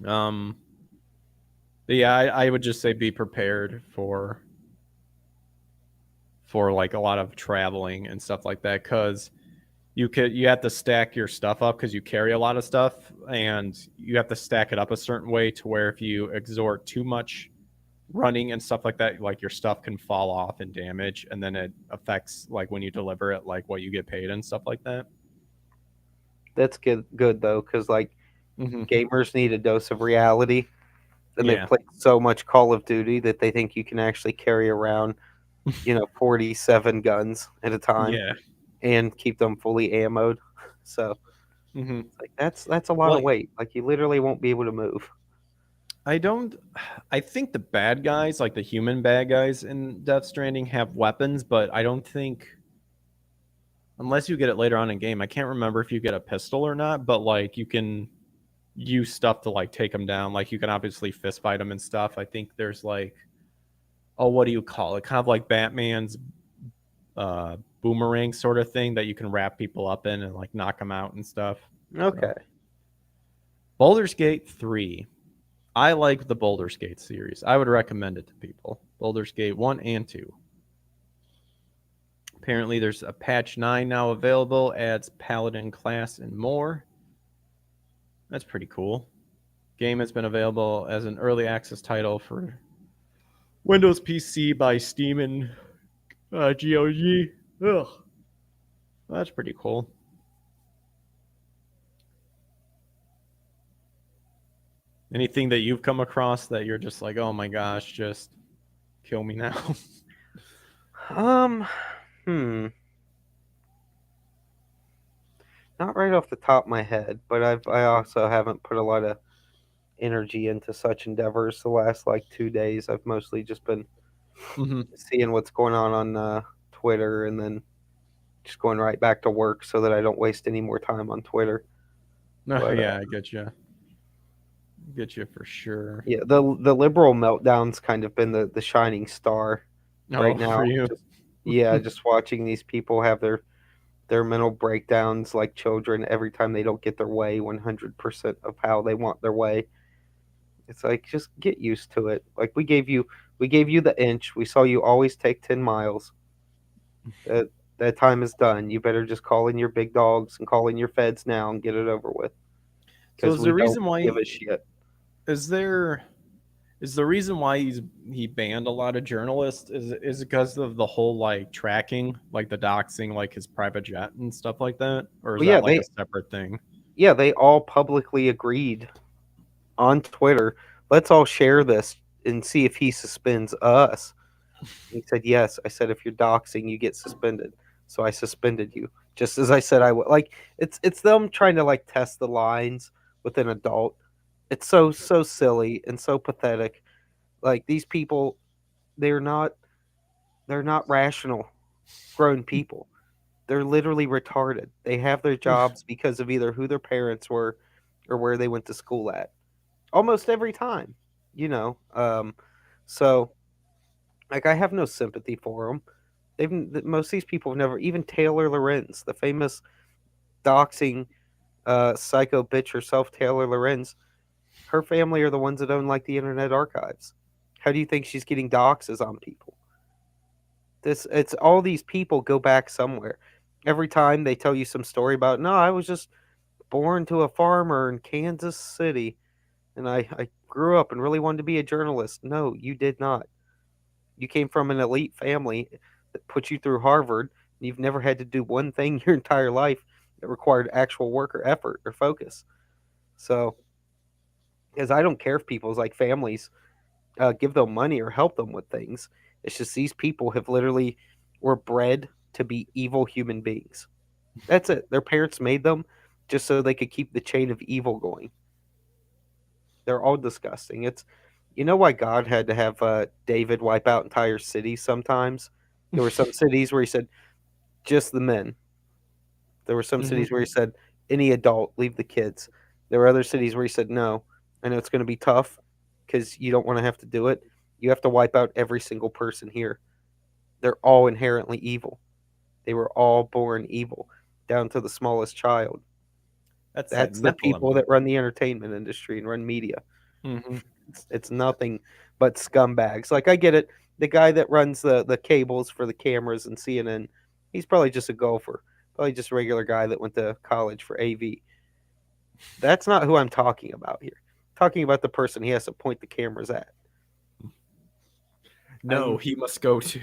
But yeah, I would just say be prepared for like a lot of traveling and stuff like that, because you have to stack your stuff up because you carry a lot of stuff, and you have to stack it up a certain way to where if you exert too much running and stuff like that, like your stuff can fall off and damage, and then it affects like when you deliver it, like what you get paid and stuff like that. That's good though, because like Mm-hmm. gamers need a dose of reality, and Yeah. they play so much Call of Duty that they think you can actually carry around, 47 guns at a time Yeah. and keep them fully ammoed. So Mm-hmm. like that's a lot of weight. Like, you literally won't be able to move. I think the bad guys, like the human bad guys in Death Stranding, have weapons, but I don't think, unless you get it later on in game, I can't remember if you get a pistol or not, but like you can use stuff to like take them down. Like you can obviously fist fight them and stuff. I think there's like, oh, what do you call it? Kind of like Batman's boomerang sort of thing that you can wrap people up in and like knock them out and stuff. Okay. Baldur's Gate 3. I like the Baldur's Gate series. I would recommend it to people. Baldur's Gate 1 and 2. Apparently there's a patch 9 now available, adds paladin class and more. That's pretty cool. Game has been available as an early access title for Windows PC by Steam and GOG. Ugh. That's pretty cool. Anything that you've come across that you're just like, oh my gosh, just kill me now? Not right off the top of my head, but I also haven't put a lot of energy into such endeavors the last like 2 days. I've mostly just been seeing what's going on Twitter, and then just going right back to work so that I don't waste any more time on Twitter. But, yeah, I get you. Get you for sure. Yeah, the liberal meltdown's kind of been the shining star right now. For you. Just watching these people have their mental breakdowns like children every time they don't get their way 100% of how they want their way. It's like just get used to it. Like we gave you the inch. We saw you always take 10 miles. That that time is done. You better just call in your big dogs and call in your feds now and get it over with. So Because is we the don't reason why give a shit. is there is the reason why he banned a lot of journalists is it because of the whole like tracking, like the doxing, like his private jet and stuff like that, or is Well, that like a separate thing? they all publicly agreed on Twitter. Let's all share this and see if he suspends us. He said yes. I said if you're doxing, you get suspended. So I suspended you, just as I said I would. Like it's them trying to like test the lines with an adult. It's so silly and so pathetic. Like these people, they're not they're not rational grown people. They're literally retarded. They have their jobs because of either who their parents were or where they went to school at. Almost every time, you know. So like I have no sympathy for them. Most of these people have never, even Taylor Lorenz, the famous doxing psycho bitch herself, Taylor Lorenz. Her family are the ones that own like the Internet Archives. How do you think she's getting doxes on people? This it's all these people go back somewhere. Every time they tell you some story about, no, I was just born to a farmer in Kansas City and I grew up and really wanted to be a journalist. No, you did not. You came from an elite family that put you through Harvard. And you've never had to do one thing your entire life that required actual work or effort or focus. So, because I don't care if people's like families give them money or help them with things. It's just these people have literally were bred to be evil human beings. That's it. Their parents made them just so they could keep the chain of evil going. They're all disgusting. It's you know why God had to have David wipe out entire cities sometimes? There were some cities where he said, just the men. There were some Mhm. cities where he said, any adult, leave the kids. There were other cities where he said, no, I know it's going to be tough because you don't want to have to do it. You have to wipe out every single person here. They're all inherently evil. They were all born evil, down to the smallest child. That's that That's the Nephilim. people that run the entertainment industry and run media. Hmm. It's nothing but scumbags. Like I get it. The guy that runs the cables for the cameras and CNN, he's probably just a golfer. Probably just a regular guy that went to college for AV. That's not who I'm talking about here. I'm talking about the person he has to point the cameras at. No, And he must go to.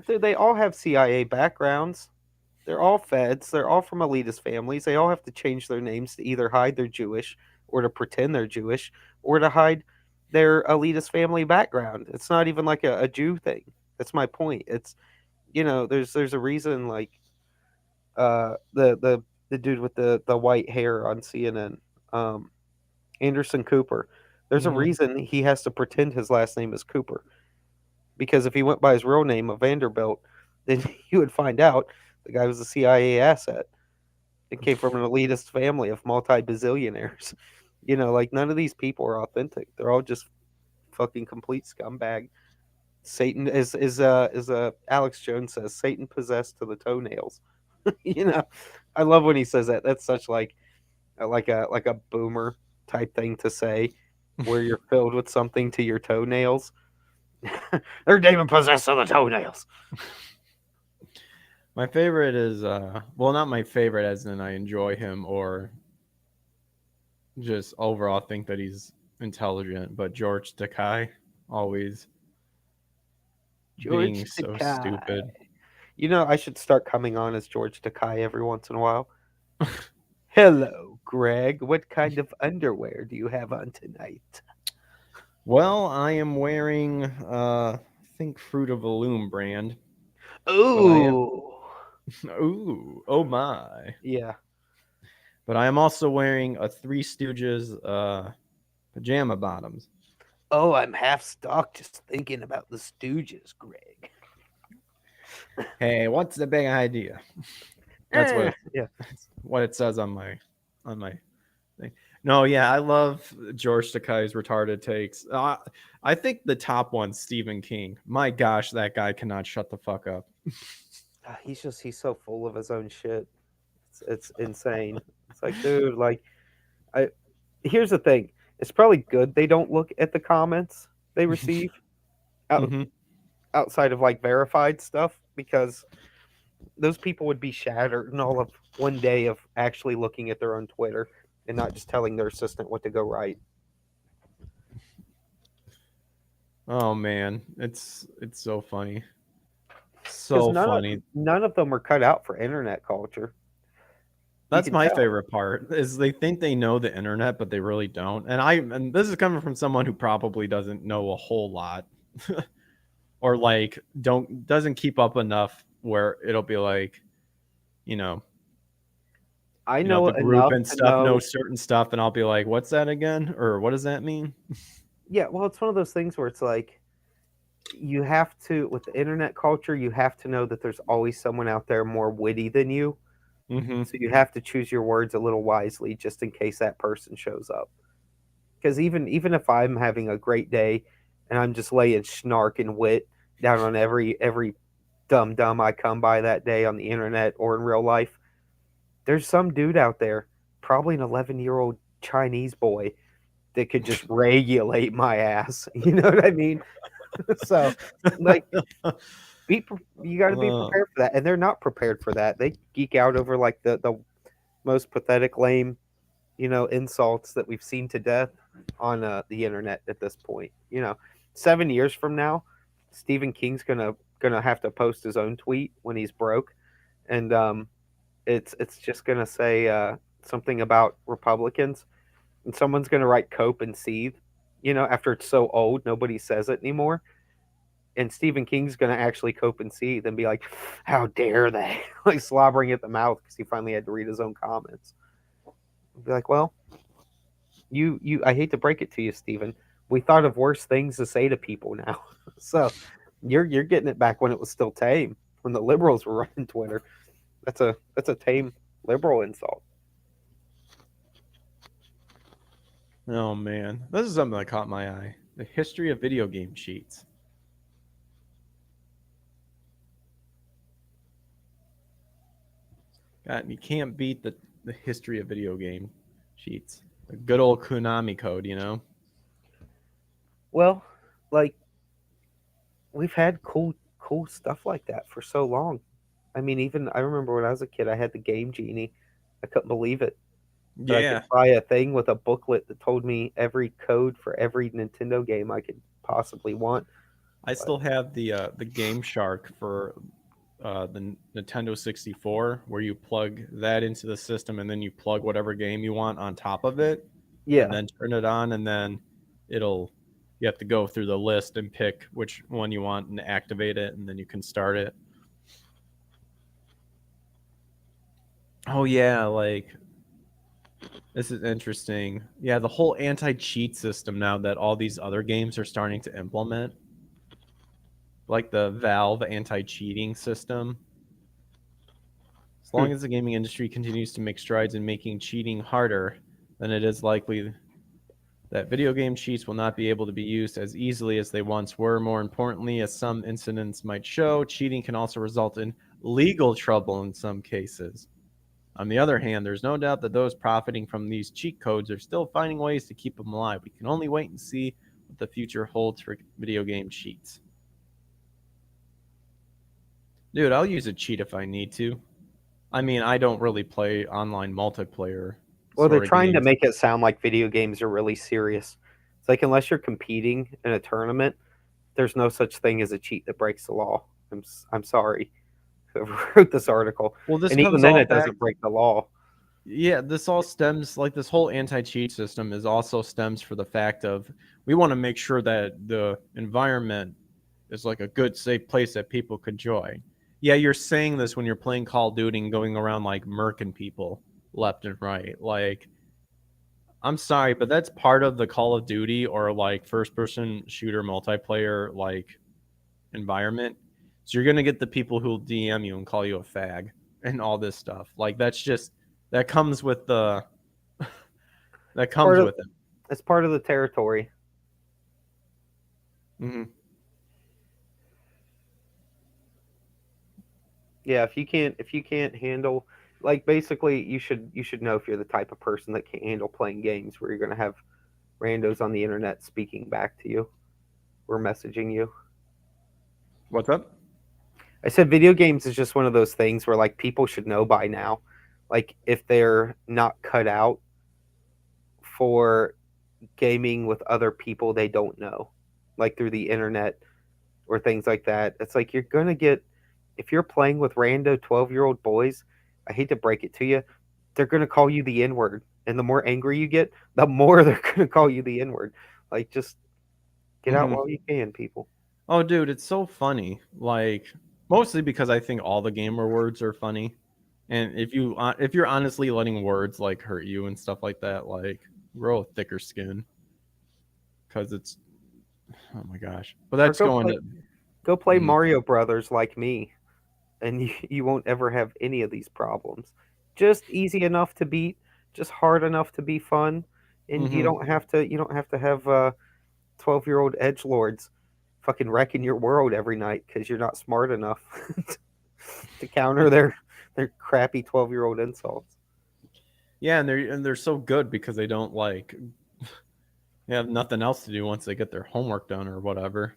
they all have CIA backgrounds. They're all feds. They're all from elitist families. They all have to change their names to either hide they're Jewish or to pretend they're Jewish or to hide their elitist family background. It's not even like a Jew thing. That's my point. It's there's a reason like the dude with the white hair on CNN, um, Anderson Cooper. There's a Mhm. reason he has to pretend his last name is Cooper because if he went by his real name of Vanderbilt, then you would find out the guy was a CIA asset. It came from an elitist family of multi bazillionaires. Like none of these people are authentic. They're all just fucking complete scumbag. Satan is Alex Jones says Satan possessed to the toenails. you know, I love when he says that. That's such like a boomer type thing to say, where you're filled with something to your toenails. They're demon possessed to the toenails. My favorite is well, not my favorite as in I enjoy him or just overall think that he's intelligent, but George Takei always George being so Takai. stupid. I should start coming on as George Takai every once in a while. Hello, Greg. What kind of underwear do you have on tonight? Well, I am wearing I think Fruit of the Loom brand, but I am Ooh. ooh, oh my. Yeah. But I am also wearing a Three Stooges pajama bottoms. Oh, I'm half stuck just thinking about the Stooges, Greg. Hey, what's the big idea? That's Yeah. what it says on my thing. No, yeah, I love George Takei's retarded takes. I think the top one's Stephen King. My gosh, that guy cannot shut the fuck up. He's so full of his own shit. It's insane. It's like, dude, like I here's the thing. it's probably good they don't look at the comments they receive out, Hmm. outside of like verified stuff, because those people would be shattered in all of one day of actually looking at their own Twitter and not just telling their assistant what to go write. Oh man, it's so funny, Because so funny. none of them are cut out for internet culture. You That's can my tell. favorite part is they think they know the internet, but they really don't. And this is coming from someone who probably doesn't know a whole lot, or like doesn't keep up enough where it'll be like, you know, I you know, know the group enough and to stuff know. knows certain stuff, and I'll be like, "What's that again?" Or "What does that mean?" Yeah, well, it's one of those things where it's like you have to, with the internet culture, you have to know that there's always someone out there more witty than you. Hmm. So you have to choose your words a little wisely just in case that person shows up. Because even if I'm having a great day and I'm just laying snark and wit down on every dumb I come by that day on the internet or in real life, there's some dude out there, probably an 11-year-old Chinese boy, that could just regulate my ass. You know what I mean? So, like, you got to be Uh, prepared for that, and they're not prepared for that. They geek out over like the most pathetic, lame, insults that we've seen to death on the internet at this point. 7 years from now, Stephen King's gonna have to post his own tweet when he's broke, and it's just gonna say something about Republicans, and someone's gonna write "cope and seethe," after it's so old nobody says it anymore. And Stephen King's gonna actually cope and seethe and be like, "How dare they?" like slobbering at the mouth because he finally had to read his own comments. I'll be like, "Well, you I hate to break it to you, Stephen. We thought of worse things to say to people now. So you're getting it back when it was still tame, when the liberals were running Twitter. That's a tame liberal insult." oh man, this is something that caught my eye: the history of video game cheats. God, you can't beat the history of video game cheats. The good old Konami code, you know. Well, like, we've had cool stuff like that for so long. I mean, even I remember when I was a kid, I had the Game Genie. I couldn't believe it that I could Yeah, buy a thing with a booklet that told me every code for every Nintendo game I could possibly want. I But still have the Game Shark for the Nintendo 64, where you plug that into the system and then you plug whatever game you want on top of it, and yeah, then turn it on, and then it'll you have to go through the list and pick which one you want and activate it, and then you can start it. Oh yeah, like this is interesting. Yeah, the whole anti-cheat system now that all these other games are starting to implement, like the Valve anti-cheating system. As hmm. long as the gaming industry continues to make strides in making cheating harder, then it is likely that video game cheats will not be able to be used as easily as they once were. More importantly, as some incidents might show, cheating can also result in legal trouble in some cases. On the other hand, there's no doubt that those profiting from these cheat codes are still finding ways to keep them alive. We can only wait and see what the future holds for video game cheats. Dude, I'll use a cheat if I need to. I mean, I don't really play online multiplayer Well, they're sort of trying to games. make it sound like video games are really serious. It's like, unless you're competing in a tournament, there's no such thing as a cheat that breaks the law. I'm sorry, whoever wrote this article, Well, this and even comes then, all it back. doesn't break the law. Yeah, this all stems like this whole anti-cheat system is also stems for the fact of we want to make sure that the environment is like a good safe place that people could join. Yeah, you're saying this when you're playing Call of Duty and going around like murking people left and right. Like, I'm sorry, but that's part of the Call of Duty or like first person shooter multiplayer like environment. So you're gonna get the people who'll DM you and call you a fag and all this stuff. Like that's just that comes with the that Part comes of with it. It's part of the territory. Hmm. Yeah, if you can't handle, like, basically you should know if you're the type of person that can't handle playing games where you're gonna have randos on the internet speaking back to you or messaging you. What's up? I said video games is just one of those things where like people should know by now. Like if they're not cut out for gaming with other people they don't know, like through the internet or things like that. It's like you're gonna get if you're playing with rando 12-year-old boys, I hate to break it to you, they're gonna call you the N-word. And the more angry you get, the more they're gonna call you the N-word. Like just get out Mhm. while you can, people. Oh, dude, it's so funny. Like, mostly because I think all the gamer words are funny, and if you're honestly letting words like hurt you and stuff like that, like grow a thicker skin, because it's oh my gosh. But Or that's going to go play mm, Mario Brothers like me, and you won't ever have any of these problems. Just easy enough to beat, just hard enough to be fun, and mhm. you don't have to have 12-year-old edge lords fucking wrecking your world every night because you're not smart enough to counter their crappy 12-year-old insults. Yeah, and they're so good because they don't like they have nothing else to do once they get their homework done or whatever.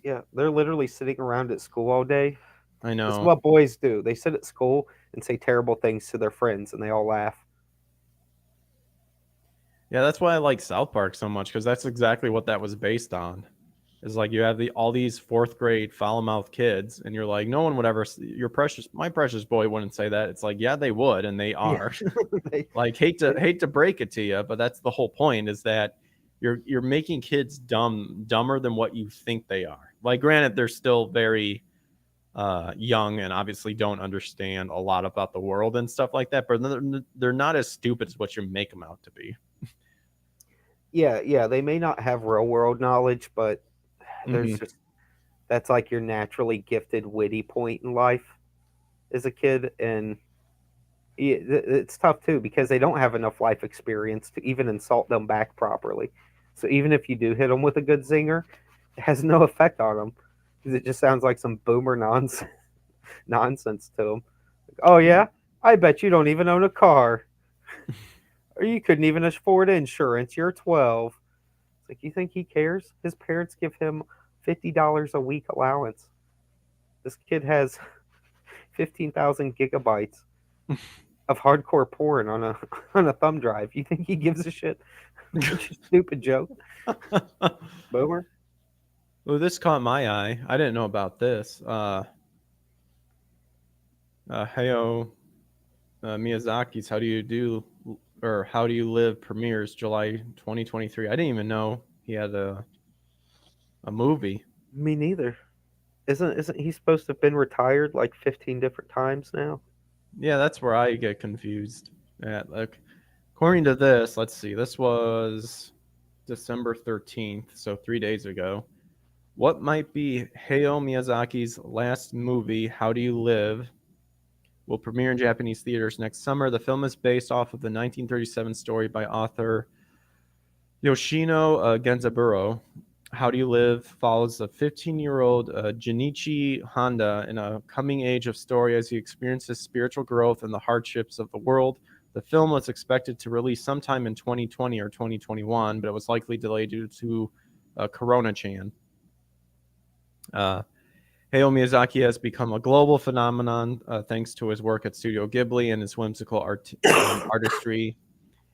Yeah, they're literally sitting around at school all day. I This is know. what boys do. They sit at school and say terrible things to their friends, and they all laugh. Yeah, that's why I like South Park so much because that's exactly what that was based on. Is like you have all these fourth grade foul mouth kids, and you're like, no one would ever. My precious boy wouldn't say that. It's like, yeah, they would, and they Yeah, are. they, Like, hate to break it to you, but that's the whole point. Is that you're making kids dumber than what you think they are. Like, granted, they're still very young and obviously don't understand a lot about the world and stuff like that, but they're not as stupid as what you make them out to be. yeah. They may not have real world knowledge, but there's Hmm. just that's like your naturally gifted witty point in life as a kid, and it's tough too because they don't have enough life experience to even insult them back properly. So even if you do hit them with a good zinger, it has no effect on them because it just sounds like some boomer nonsense to them. Oh yeah, I bet you don't even own a car, or you couldn't even afford insurance. You're 12. It's like you think he cares? His parents give him $50 a week allowance. This kid has 15,000 gigabytes of hardcore porn on a on a thumb drive. You think he gives a shit? Stupid joke, boomer. Well, this caught my eye. I didn't know about this. Hayao Miyazaki's How Do You Live premieres July 2023. I didn't even know he had a movie. Me neither. Isn't he supposed to have been retired like 15 different times now? Yeah, that's where I get confused at. Like, according to this, let's see. This was December 13th, so 3 days ago. What might be Hayao Miyazaki's last movie, How Do You Live, will premiere in Japanese theaters next summer. The film is based off of the 1937 story by author Yoshino Genzaburo. How Do You Live follows a 15-year-old Junichi Honda in a coming age of story as he experiences spiritual growth and the hardships of the world. The film was expected to release sometime in 2020 or 2021, but it was likely delayed due to Corona-chan. Hayao Miyazaki has become a global phenomenon thanks to his work at Studio Ghibli and his whimsical artistry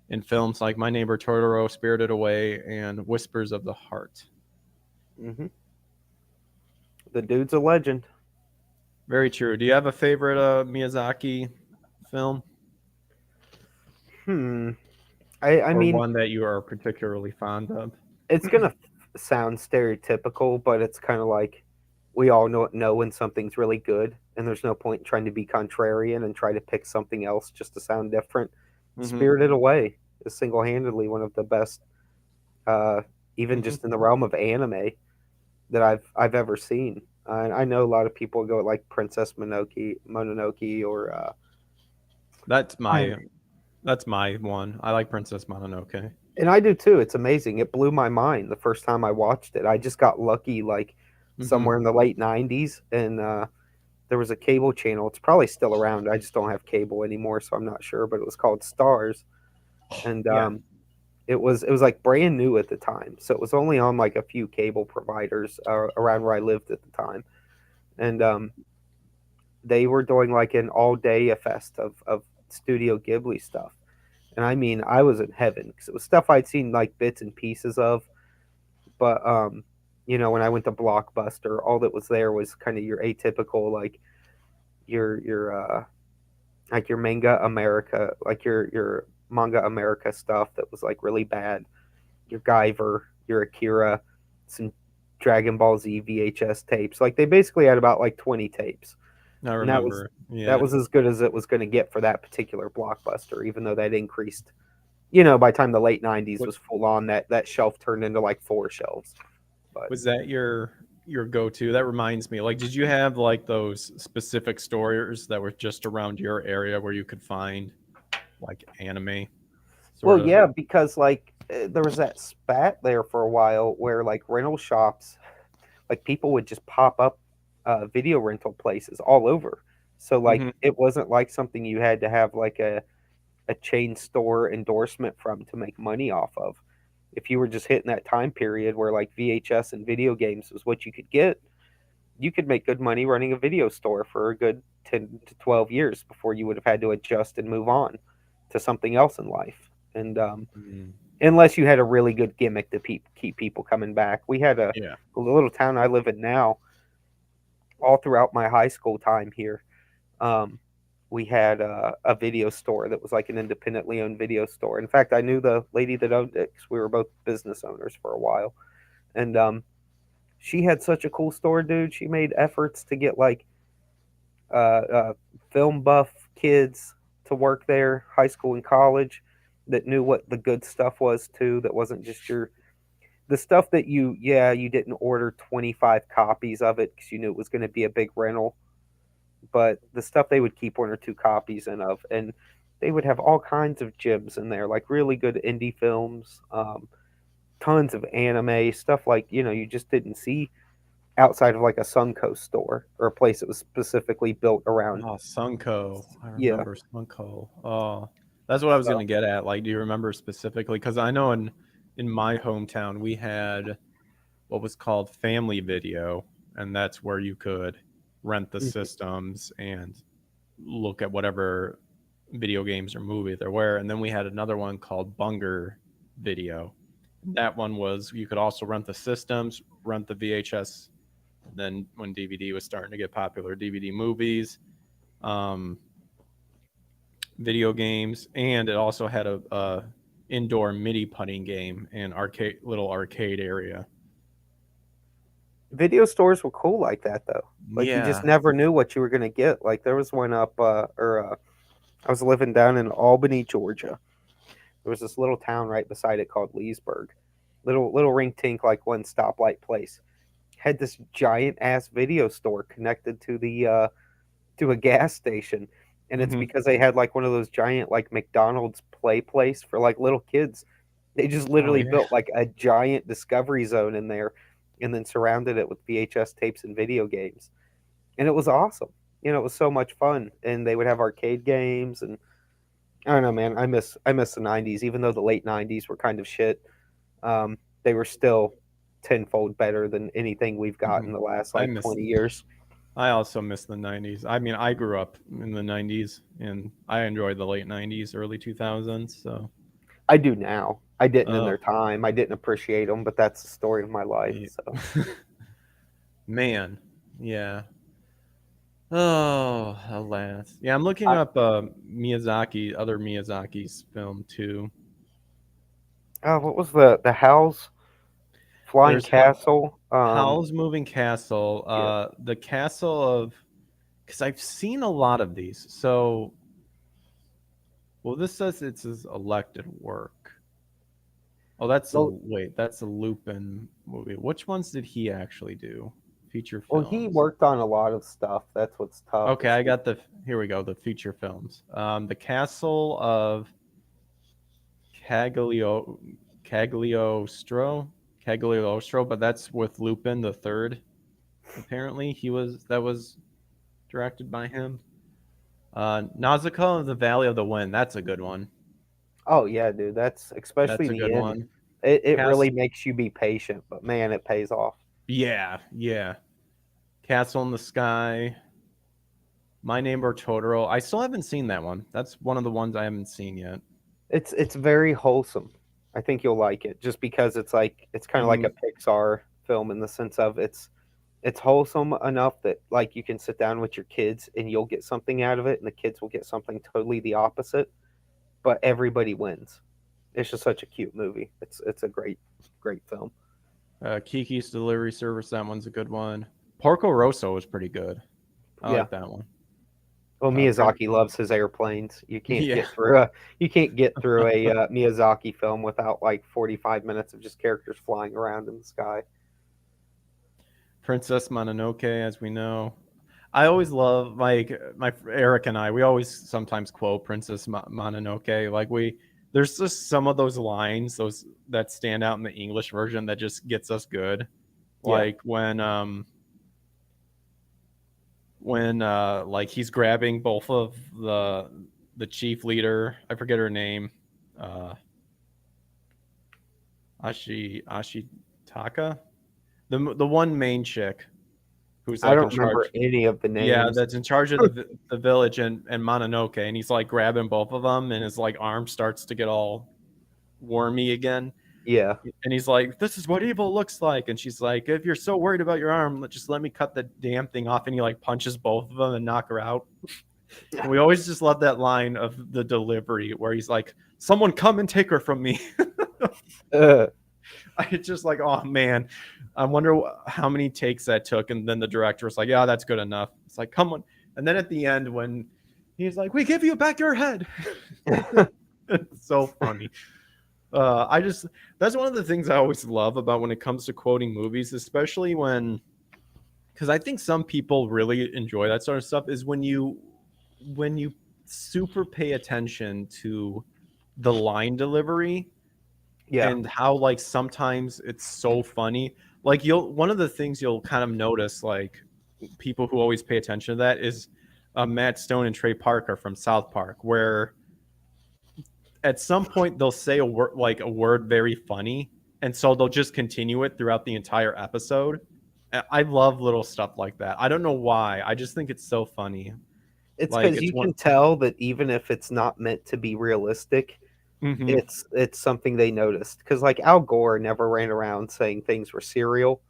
in films like My Neighbor Totoro, Spirited Away, and Whispers of the Heart. Hmm. The dude's a legend. Very true. Do you have a favorite Miyazaki film Hmm. I or mean, one that you are particularly fond of? it's gonna sound stereotypical, but it's kind of like we all know when something's really good, and there's no point in trying to be contrarian and try to pick something else just to sound different. Mm-hmm. Spirited Away is single handedly one of the best, uh, even Mm-hmm. just in the realm of anime that I've ever seen. I know a lot of people go like Princess Mononoke, or That's my one. I like Princess Mononoke. and I do too. It's amazing. It blew my mind the first time I watched it. I just got lucky, like Mm-hmm. somewhere in the late '90s, and there was a cable channel. It's probably still around. I just don't have cable anymore, so I'm not sure. But it was called Stars, and Yeah. it was like brand new at the time, so it was only on like a few cable providers around where I lived at the time, and they were doing like an all day fest of Studio Ghibli stuff, and I mean I was in heaven because it was stuff I'd seen like bits and pieces of, but when I went to Blockbuster, all that was there was kind of your atypical like your like your manga America, like your manga America stuff that was like really bad. Your Guyver, your Akira, some Dragon Ball Z VHS tapes. Like they basically had about like 20 tapes, I and that was remember. that Yeah. was as good as it was going to get for that particular Blockbuster. Even though that increased, by the time the late '90s What was full on, that shelf turned into like 4 shelves. But was that your go-to? That reminds me. Like, did you have like those specific stores that were just around your area where you could find like anime well, sort of? yeah, because like there was that spat there for a while where like rental shops, like people would just pop up video rental places all over. So like Hmm. it wasn't like something you had to have like a chain store endorsement from to make money off of. If you were just hitting that time period where like VHS and video games was what you could get, you could make good money running a video store for a good 10 to 12 years before you would have had to adjust and move on to something else in life. And unless you had a really good gimmick to keep people coming back. We had Yeah. a little town I live in now, all throughout my high school time here. Um, we had a video store that was like an independently owned video store. In fact, I knew the lady that owned it because we were both business owners for a while. And she had such a cool store, dude. She made efforts to get like uh, uh, film buff kids to work there, high school and college, that knew what the good stuff was too. That wasn't just the stuff that you didn't order 25 copies of it because you knew it was going to be a big rental, but the stuff they would keep 1 or 2 copies in of, and they would have all kinds of gems in there, like really good indie films, tons of anime stuff, like you just didn't see outside of like a Suncoast store or a place that was specifically built around. Oh, Sunko. I Yeah. remember Sunko. Oh, that's what I was So gonna get at. Like, do you remember specifically? Because I know in my hometown we had what was called Family Video, and that's where you could rent the mhm. systems and look at whatever video games or movie there were. And then we had another one called Bunger Video. That one was you could also rent the systems, rent the VHS. Then when DVD was starting to get popular, DVD movies, um, video games, and it also had a indoor mini putting game and little arcade area. Video stores were cool like that though. Like you just Yeah. never knew what you were gonna get. Like there was one up I was living down in Albany, Georgia. There was this little town right beside it called Leesburg. Little ring tink like one stoplight place. Had this giant ass video store connected to a gas station. And it's Hmm. because they had like one of those giant like McDonald's play place for like little kids. They just Oh literally yeah. built like a giant discovery zone in there and then surrounded it with VHS tapes and video games. And it was awesome. It was so much fun. And they would have arcade games, and I don't know, man. I miss the '90s, even though the late '90s were kind of shit. They were still tenfold better than anything we've got Hmm. in the last I like miss. 20 years. I also miss the '90s. I mean, I grew up in the '90s, and I enjoyed the late '90s, early 2000s. So, I do now. I didn't in oh, their time. I didn't appreciate them, but that's the story of my life. yeah. So Man, yeah. Oh, alas. Yeah, I'm looking I, up other Miyazaki's film too. what was the Howl's Flying There's Castle? Howl's Moving Castle, Yeah. the Castle of, because I've seen a lot of these. So, well, this says it's his elected work. Oh, Well, that's a Lupin movie. Which ones did he actually do? Feature he films. worked on a lot of stuff. That's what's tough. Okay, I got here we go, the feature films. The Castle of Caglio, Cagliostro, Cagliostro, but that's with Lupin the Third. Apparently, that was directed by him. Nausicaa of the Valley of the Wind. That's a good one. Oh yeah, dude. That's especially That's a the good end. one. It Cast really makes you be patient, but man, it pays off. Yeah, yeah. Castle in the Sky, My Neighbor Totoro. I still haven't seen that one. That's one of the ones I haven't seen yet. It's very wholesome. I think you'll like it just because it's like it's kind of like Mhm. a Pixar film in the sense of it's wholesome enough that like you can sit down with your kids and you'll get something out of it and the kids will get something totally the opposite, but everybody wins. It's just such a cute movie. It's a great film. Kiki's Delivery Service, that one's a good one. Porco Rosso was pretty good. I Yeah. like that one. Well, Prince, Miyazaki loves his airplanes. yeah. You can't get through a Miyazaki film without like 45 minutes of just characters flying around in the sky. Princess Mononoke, as we know. I always love like my Eric and I. We always sometimes quote Princess Mononoke. Like there's just some of those lines, those that stand out in the English version that just gets us good. Yeah. Like when like he's grabbing both of the chief leader. I forget her name. Uh, Ashitaka, the one main chick who's I like in don't remember charge. any of the Yeah, names. that's in charge of the village and Mononoke, and he's like grabbing both of them, and his like arm starts to get all wormy again, Yeah. and he's like, "This is what evil looks like," and she's like, "If you're so worried about your arm, just let me cut the damn thing off," and he like punches both of them and knock her out. And we always just love that line of the delivery where he's like, "Someone come and take her from me." Uh, I just like, oh man, I wonder how many takes that took. And then the director was like, yeah, that's good enough. It's like, come on. And then at the end, when he's like, we give you back your head. It's so funny. That's one of the things I always love about when it comes to quoting movies, especially because I think some people really enjoy that sort of stuff, is when you super pay attention to the line delivery yeah. and how like sometimes it's so funny. Like you'll one of the things you'll kind of notice, like people who always pay attention to that is Matt Stone and Trey Parker from South Park, where at some point they'll say a word very funny, and so they'll just continue it throughout the entire episode. I love little stuff like that. I don't know why. I just think it's so funny. It's Like because it's you one. can tell that even if it's not meant to be realistic, Mhm. it's something they noticed. Because like Al Gore never ran around saying things were serial,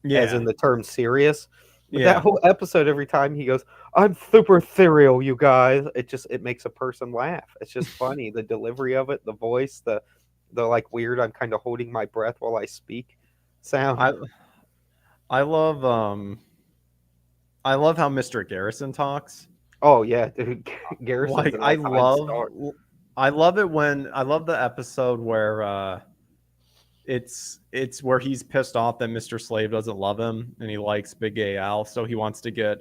as Yeah, in the term serious. But that yeah. whole episode, every time he goes, "I'm super serial, you guys," it makes a person laugh. It's just funny. The delivery of it, the voice, the like weird. I'm kind of holding my breath while I speak. Sound. I I love I love how Mr. Garrison talks. Oh yeah, dude. Garrison's Like an all-time star. I love it when I love the episode where it's where he's pissed off that Mr. Slave doesn't love him and he likes Big Gay Al, so he wants to get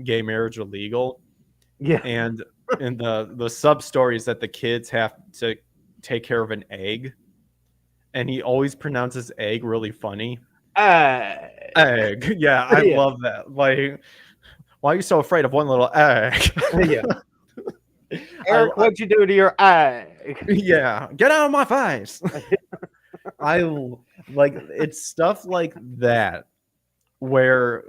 gay marriage illegal. Yeah. And in the sub story is that the kids have to take care of an egg, and he always pronounces egg really funny. Egg. Yeah, I Yeah. love that. Like, why are you so afraid of one little egg? Yeah. I, Eric, what'd you do to your eye? yeah, get out of my face. I like it's stuff like that where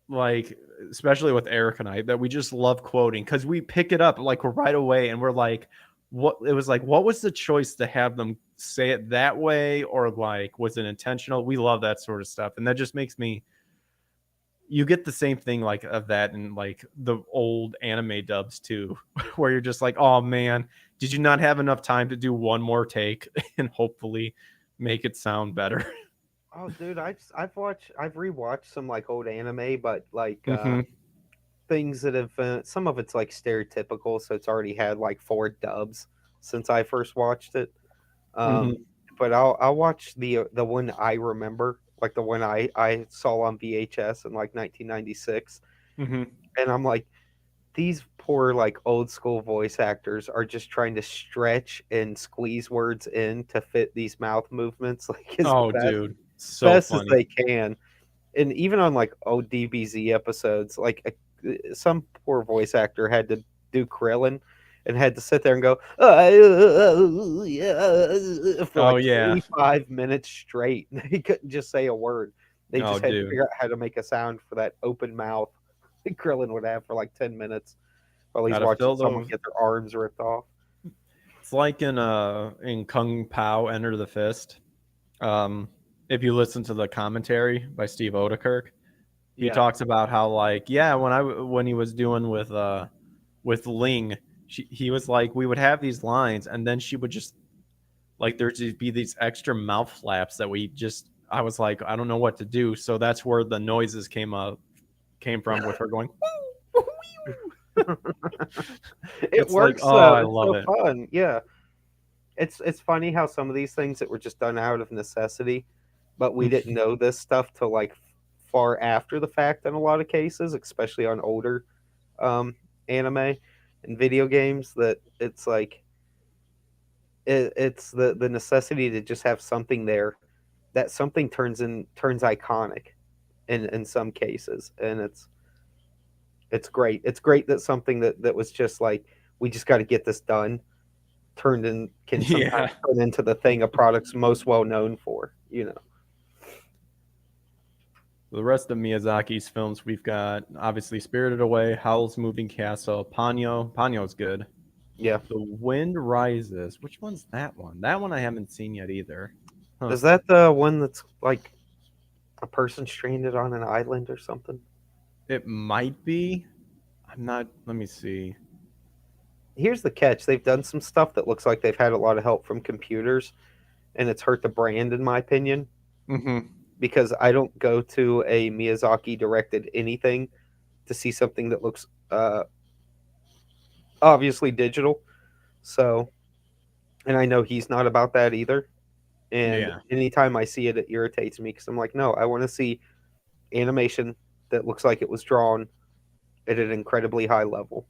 like especially with Eric and I that we just love quoting because we pick it up like right away and we're like what it was like what was the choice to have them say it that way or like was it intentional? We love that sort of stuff and that just makes me you get the same thing like of that in like the old anime dubs too where you're just like oh man did you not have enough time to do one more take and hopefully make it sound better. Oh, dude, I've rewatched some like old anime, but like Hmm. things that have some of it's like stereotypical, so it's already had like 4 dubs since I first watched it. Hmm. But I'll watch the one I remember, like the one I saw on VHS in like 1996, Hmm. and I'm like, these poor like old school voice actors are just trying to stretch and squeeze words in to fit these mouth movements like as Oh best dude so best as funny. they can. And even on like old DBZ episodes, like some poor voice actor had to do Krillin, and had to sit there and go for Oh like yeah. 45 minutes straight. They couldn't just say a word. They Oh just had to dude. figure out how to make a sound for that open mouth that Krillin would have for like 10 minutes while he's Gotta watching fill someone the. get their arms ripped off. It's like in Kung Pao Enter the Fist. Um, if you listen to the commentary by Steve Odekirk, he Yeah. talks about how like yeah when he was doing with Ling, he was like we would have these lines and then she would just like there'd just be these extra mouth flaps that we just I was like I don't know what to do, so that's where the noises came from with her going. It It's like works oh though. I It's love so it. fun. Yeah. It's funny how some of these things that were just done out of necessity, but we didn't know this stuff till like far after the fact in a lot of cases, especially on older um, anime and video games. That it's like it's the necessity to just have something there that something turns iconic in some cases, and it's great. It's great that something that was just like we just got to get this done turned in can Yeah. sometimes turn into the thing a product's most well known for. You know. The rest of Miyazaki's films, we've got obviously Spirited Away, Howl's Moving Castle, Ponyo. Ponyo's good. Yeah. The Wind Rises. Which one's that one? That one I haven't seen yet either. Huh. Is that the one that's like a person stranded on an island or something? It might be. I'm not. Let me see. Here's the catch. They've done some stuff that looks like they've had a lot of help from computers, and it's hurt the brand, in my opinion, Mm-hmm. because I don't go to a Miyazaki directed anything to see something that looks obviously digital. So, and I know he's not about that either. And Yeah. anytime I see it, it irritates me because I'm like, no, I want to see animation that looks like it was drawn at an incredibly high level.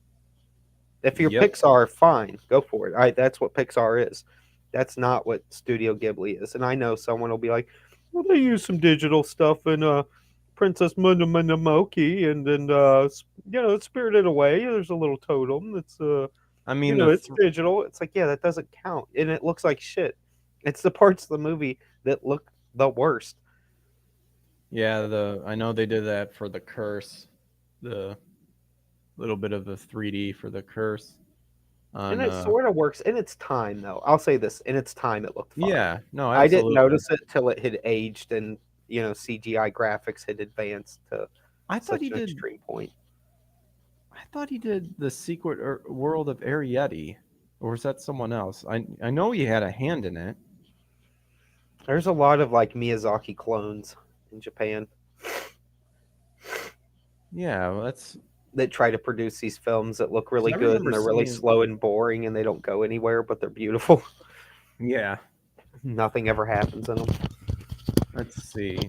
If you're Yep. Pixar, fine, go for it. That's what Pixar is. That's not what Studio Ghibli is. And I know someone will be like, "Well, they use some digital stuff in Princess Mononoke, and then Spirited Away. There's a little totem. It's I mean the. it's digital." It's like, yeah, that doesn't count, and it looks like shit. It's the parts of the movie that look the worst. Yeah. The. I know they did that for the Curse. The little bit of the 3D for the Curse. And On. it sort of works in its time, though. I'll say this: in its time, it looked fine. Yeah. No. I didn't Absolutely. notice it till it had aged and CGI graphics had advanced to I thought such he an did. extreme point. I thought he did the Secret World of Arietti, or was that someone else? I know he had a hand in it. There's a lot of like Miyazaki clones in Japan Yeah, well, that's that try to produce these films that look 'cause really I good remember and they're really seeing. slow and boring and they don't go anywhere, but they're beautiful. Yeah, Nothing ever happens in them. let's see,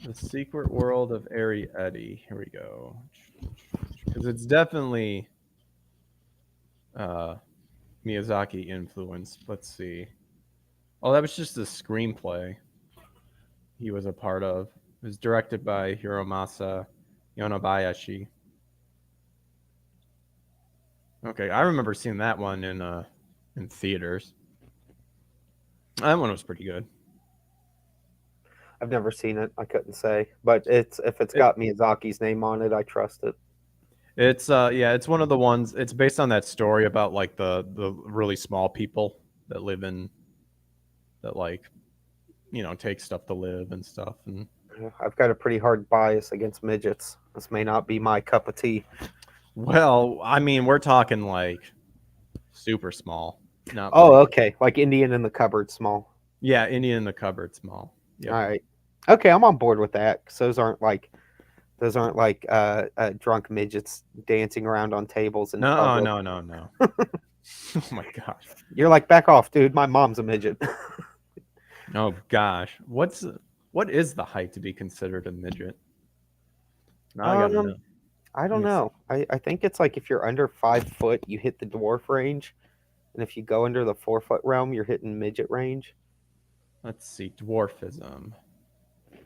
the Secret World of Arietti. Here we go. Because it's definitely uh, Miyazaki influenced. Let's see. Oh, that was just the screenplay he was a part of. It was directed by Hiromasa Yonebayashi. Okay, I remember seeing that one in theaters. That one was pretty good. I've never seen it. I couldn't say, but it's if it's It, got Miyazaki's name on it, I trust it. it's yeah, it's one of the ones. It's based on that story about like the really small people that live in that like take stuff to live and stuff. And Yeah, I've got a pretty hard bias against midgets. This may not be my cup of tea. well, I mean, we're talking like super small, not Oh, like okay. Like Indian in the cupboard, small. yeah, Indian in the cupboard small. All Yep. right. Okay, I'm on board with that. 'Cause those aren't like drunk midgets dancing around on tables in No, public. no, no, no. Oh my gosh. You're like, back off, dude. My mom's a midget. Oh gosh. What is the height to be considered a midget? Now I gotta know. I Let don't me see. know. I think it's like if you're under 5 foot, you hit the dwarf range, and if you go under the 4 foot realm, you're hitting midget range. Let's see. Dwarfism.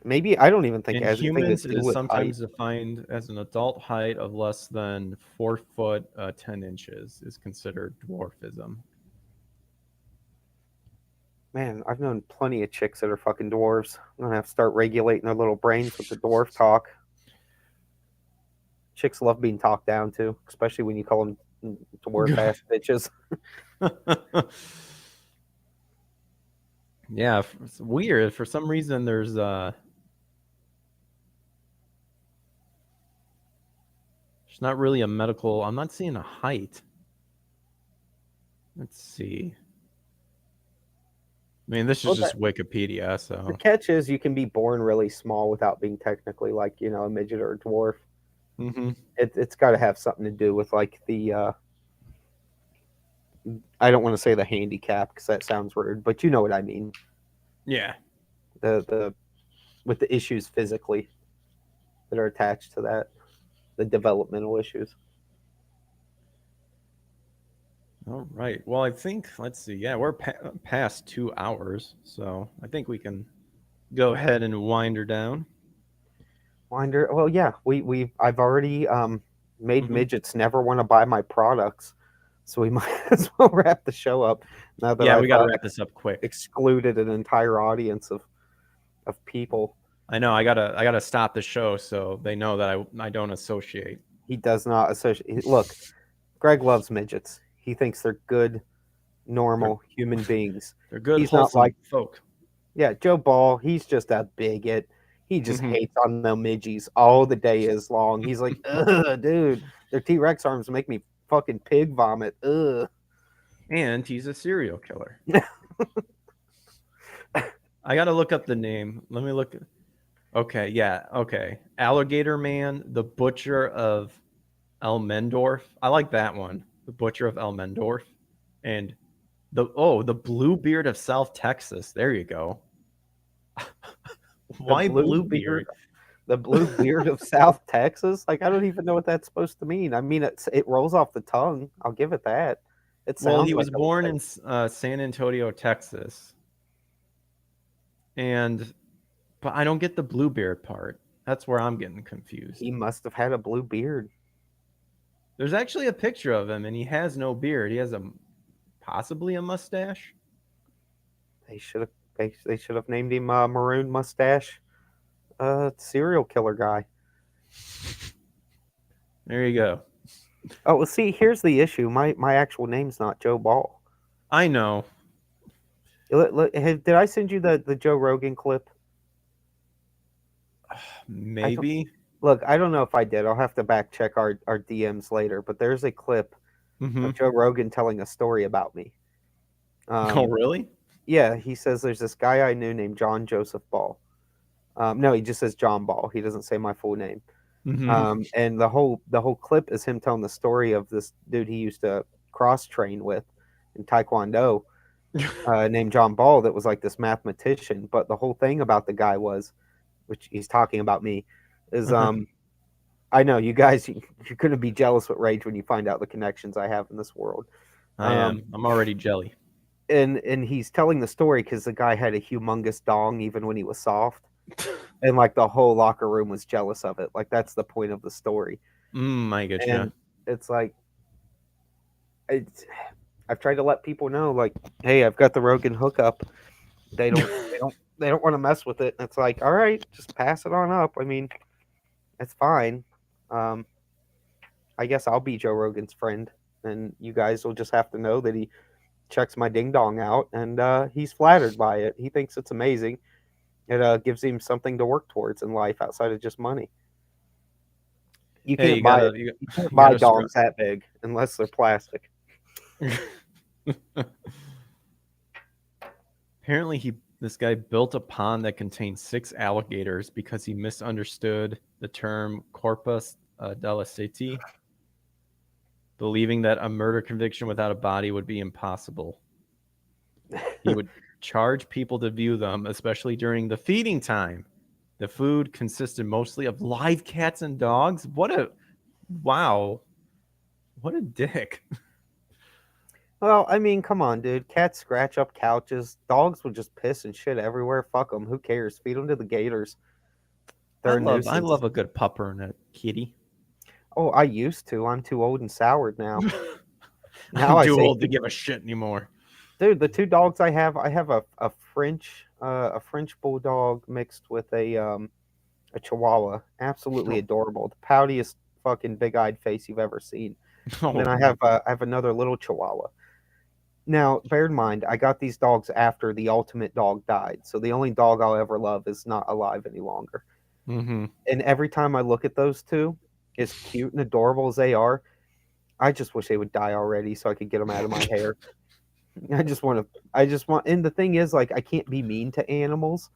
Maybe I don't even think In it has anything humans, to it do is with sometimes height. defined as an adult height of less than 4 foot 10 inches is considered dwarfism. Man, I've known plenty of chicks that are fucking dwarves. I'm gonna have to start regulating their little brains with the dwarf talk. Chicks love being talked down to, especially when you call them dwarf ass bitches. Yeah, it's weird. For some reason, there's not really a medical. I'm not seeing a height. Let's see. I mean, this is Well, just Wikipedia, the so. catch is you can be born really small without being technically like a midget or a dwarf. Hmm. It's got to have something to do with like the I don't want to say the handicap because that sounds rude, but you know what I mean. Yeah. The with the issues physically that are attached to that, the developmental issues. All right. Well, I think, let's see. Yeah, we're past 2 hours, so I think we can go ahead and wind her down. Winder, well, yeah, I've already made Mhm. midgets never want to buy my products, so we might as well wrap the show up now that Yeah, we I've got to wrap this up quick. excluded an entire audience of people. I know. I gotta stop the show so they know that I don't associate. He does not associate. Look, Greg loves midgets. He thinks they're good, normal human beings. They're good, He's not like, wholesome folk. yeah, Joe Ball. He's just a bigot. He just Mhm. hates on the midgies all the day is long. He's like, ugh, dude, their T Rex arms make me fucking pig vomit. Ugh. And he's a serial killer. I gotta look up the name. Let me look. Okay, yeah, okay. Alligator Man, the Butcher of Elmendorf. I like that one. The Butcher of Elmendorf. And the Bluebeard of South Texas. There you go. The Why blue beard, Bluebeard? the blue beard of South Texas. Like I don't even know what that's supposed to mean. I mean, it rolls off the tongue. I'll give it that. It Well, sounds he like was I would born say. in San Antonio, Texas. And but I don't get the Bluebeard part. That's where I'm getting confused. He must have had a blue beard. There's actually a picture of him and he has no beard. He has possibly a mustache. They should have they should have named him Maroon Mustache, serial killer guy. There you go. Oh well, see, here's the issue. My actual name's not Joe Ball. I know. Did I send you the Joe Rogan clip? Maybe. Look, I don't know if I did. I'll have to back check our DMs later. But there's a clip Mm-hmm. of Joe Rogan telling a story about me. Oh, really? Yeah, he says there's this guy I knew named John Joseph Ball. No, he just says John Ball. He doesn't say my full name. Mm-hmm. And the whole clip is him telling the story of this dude he used to cross train with in Taekwondo, named John Ball. That was like this mathematician. But the whole thing about the guy was, which he's talking about me, is I know you guys you're gonna be jealous with rage when you find out the connections I have in this world. I am. I'm already jelly. And he's telling the story because the guy had a humongous dong even when he was soft, and like the whole locker room was jealous of it. Like that's the point of the story. I get you. And it's like I've tried to let people know, like, hey, I've got the Rogan hookup. They don't want to mess with it. And it's like, all right, just pass it on up. I mean, it's fine. I guess I'll be Joe Rogan's friend, and you guys will just have to know that he checks my ding dong out, and he's flattered by it. He thinks it's amazing. It gives him something to work towards in life outside of just money. You Hey, can't buy it. you You can't you buy gotta dongs that big unless they're plastic. Apparently, this guy built a pond that contained 6 alligators because he misunderstood the term corpus delicti, believing that a murder conviction without a body would be impossible. He would charge people to view them, especially during the feeding time. The food consisted mostly of live cats and dogs. What a dick. Well, I mean, come on, dude. Cats scratch up couches. Dogs will just piss and shit everywhere. Fuck them. Who cares? Feed them to the gators. They're a I nuisance. love a good pupper and a kitty. Oh, I used to. I'm too old and soured now. I'm I too say, old to give a shit anymore. dude, the two dogs I have a French bulldog mixed with a Chihuahua. Absolutely adorable. The poutiest fucking big-eyed face you've ever seen. And then Oh, I have another little Chihuahua. Now, bear in mind, I got these dogs after the ultimate dog died. So the only dog I'll ever love is not alive any longer. mm-hmm. And every time I look at those two, as cute and adorable as they are, I just wish they would die already so I could get them out of my hair. I just want, and the thing is, like, I can't be mean to animals.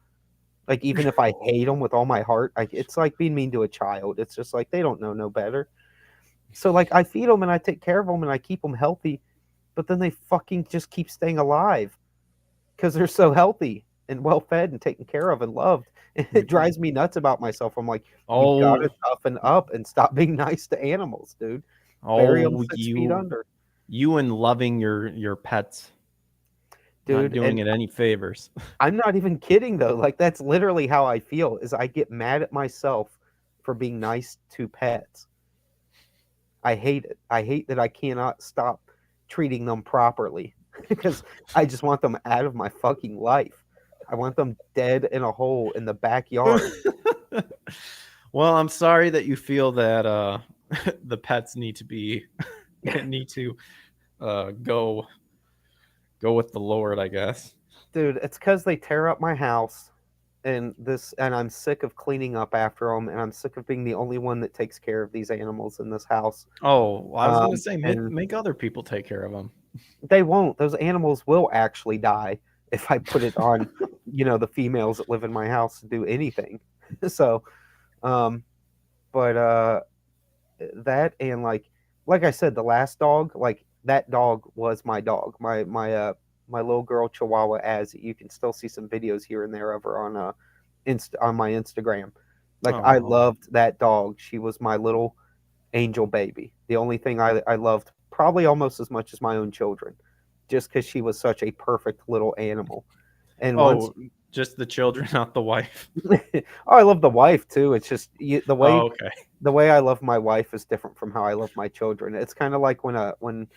Like, even if I hate them with all my heart, it's like being mean to a child. It's just like, they don't know no better. So, like, I feed them and I take care of them and I keep them healthy, but then they fucking just keep staying alive because they're so healthy and well fed and taken care of and loved. And it drives me nuts about myself. I'm like, you've got to toughen up and stop being nice to animals, dude. Bury them 6 feet under. You and loving your pets, Dude, not doing it any favors. I'm not even kidding though. Like, that's literally how I feel. Is I get mad at myself for being nice to pets. I hate it. I hate that I cannot stop treating them properly because I just want them out of my fucking life. I want them dead in a hole in the backyard. Well, I'm sorry that you feel that the pets need to go with the Lord, I guess. Dude, it's because they tear up my house and I'm sick of cleaning up after them, and I'm sick of being the only one that takes care of these animals in this house. Oh, well, I was going to say, and make other people take care of them. They won't. Those animals will actually die if I put it on, the females that live in my house to do anything. So, but that, and like I said, the last dog, like, that dog was my dog. My little girl Chihuahua, as you can still see some videos here and there of her on on my Instagram. Like, I loved that dog. She was my little angel baby. The only thing I loved probably almost as much as my own children, just because she was such a perfect little animal. And just the children, not the wife. I love the wife too. It's just the way okay. The way I love my wife is different from how I love my children. It's kind of like when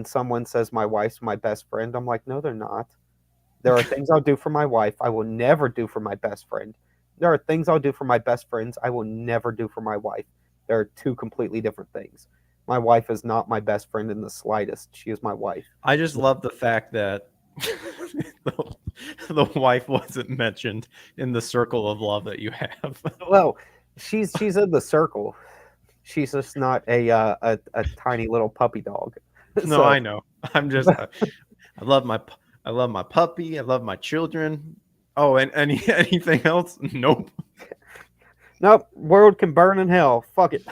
someone says my wife's my best friend, I'm like, no, they're not. There are things I'll do for my wife I will never do for my best friend. There are things I'll do for my best friends I will never do for my wife. There are two completely different things. My wife is not my best friend in the slightest. She is my wife. I just love the fact that the wife wasn't mentioned in the circle of love that you have. Well, she's in the circle. She's just not a tiny little puppy dog. No, So, I know. I'm just I love my puppy. I love my children. Oh, and anything else? Nope. nope. World can burn in hell. Fuck it.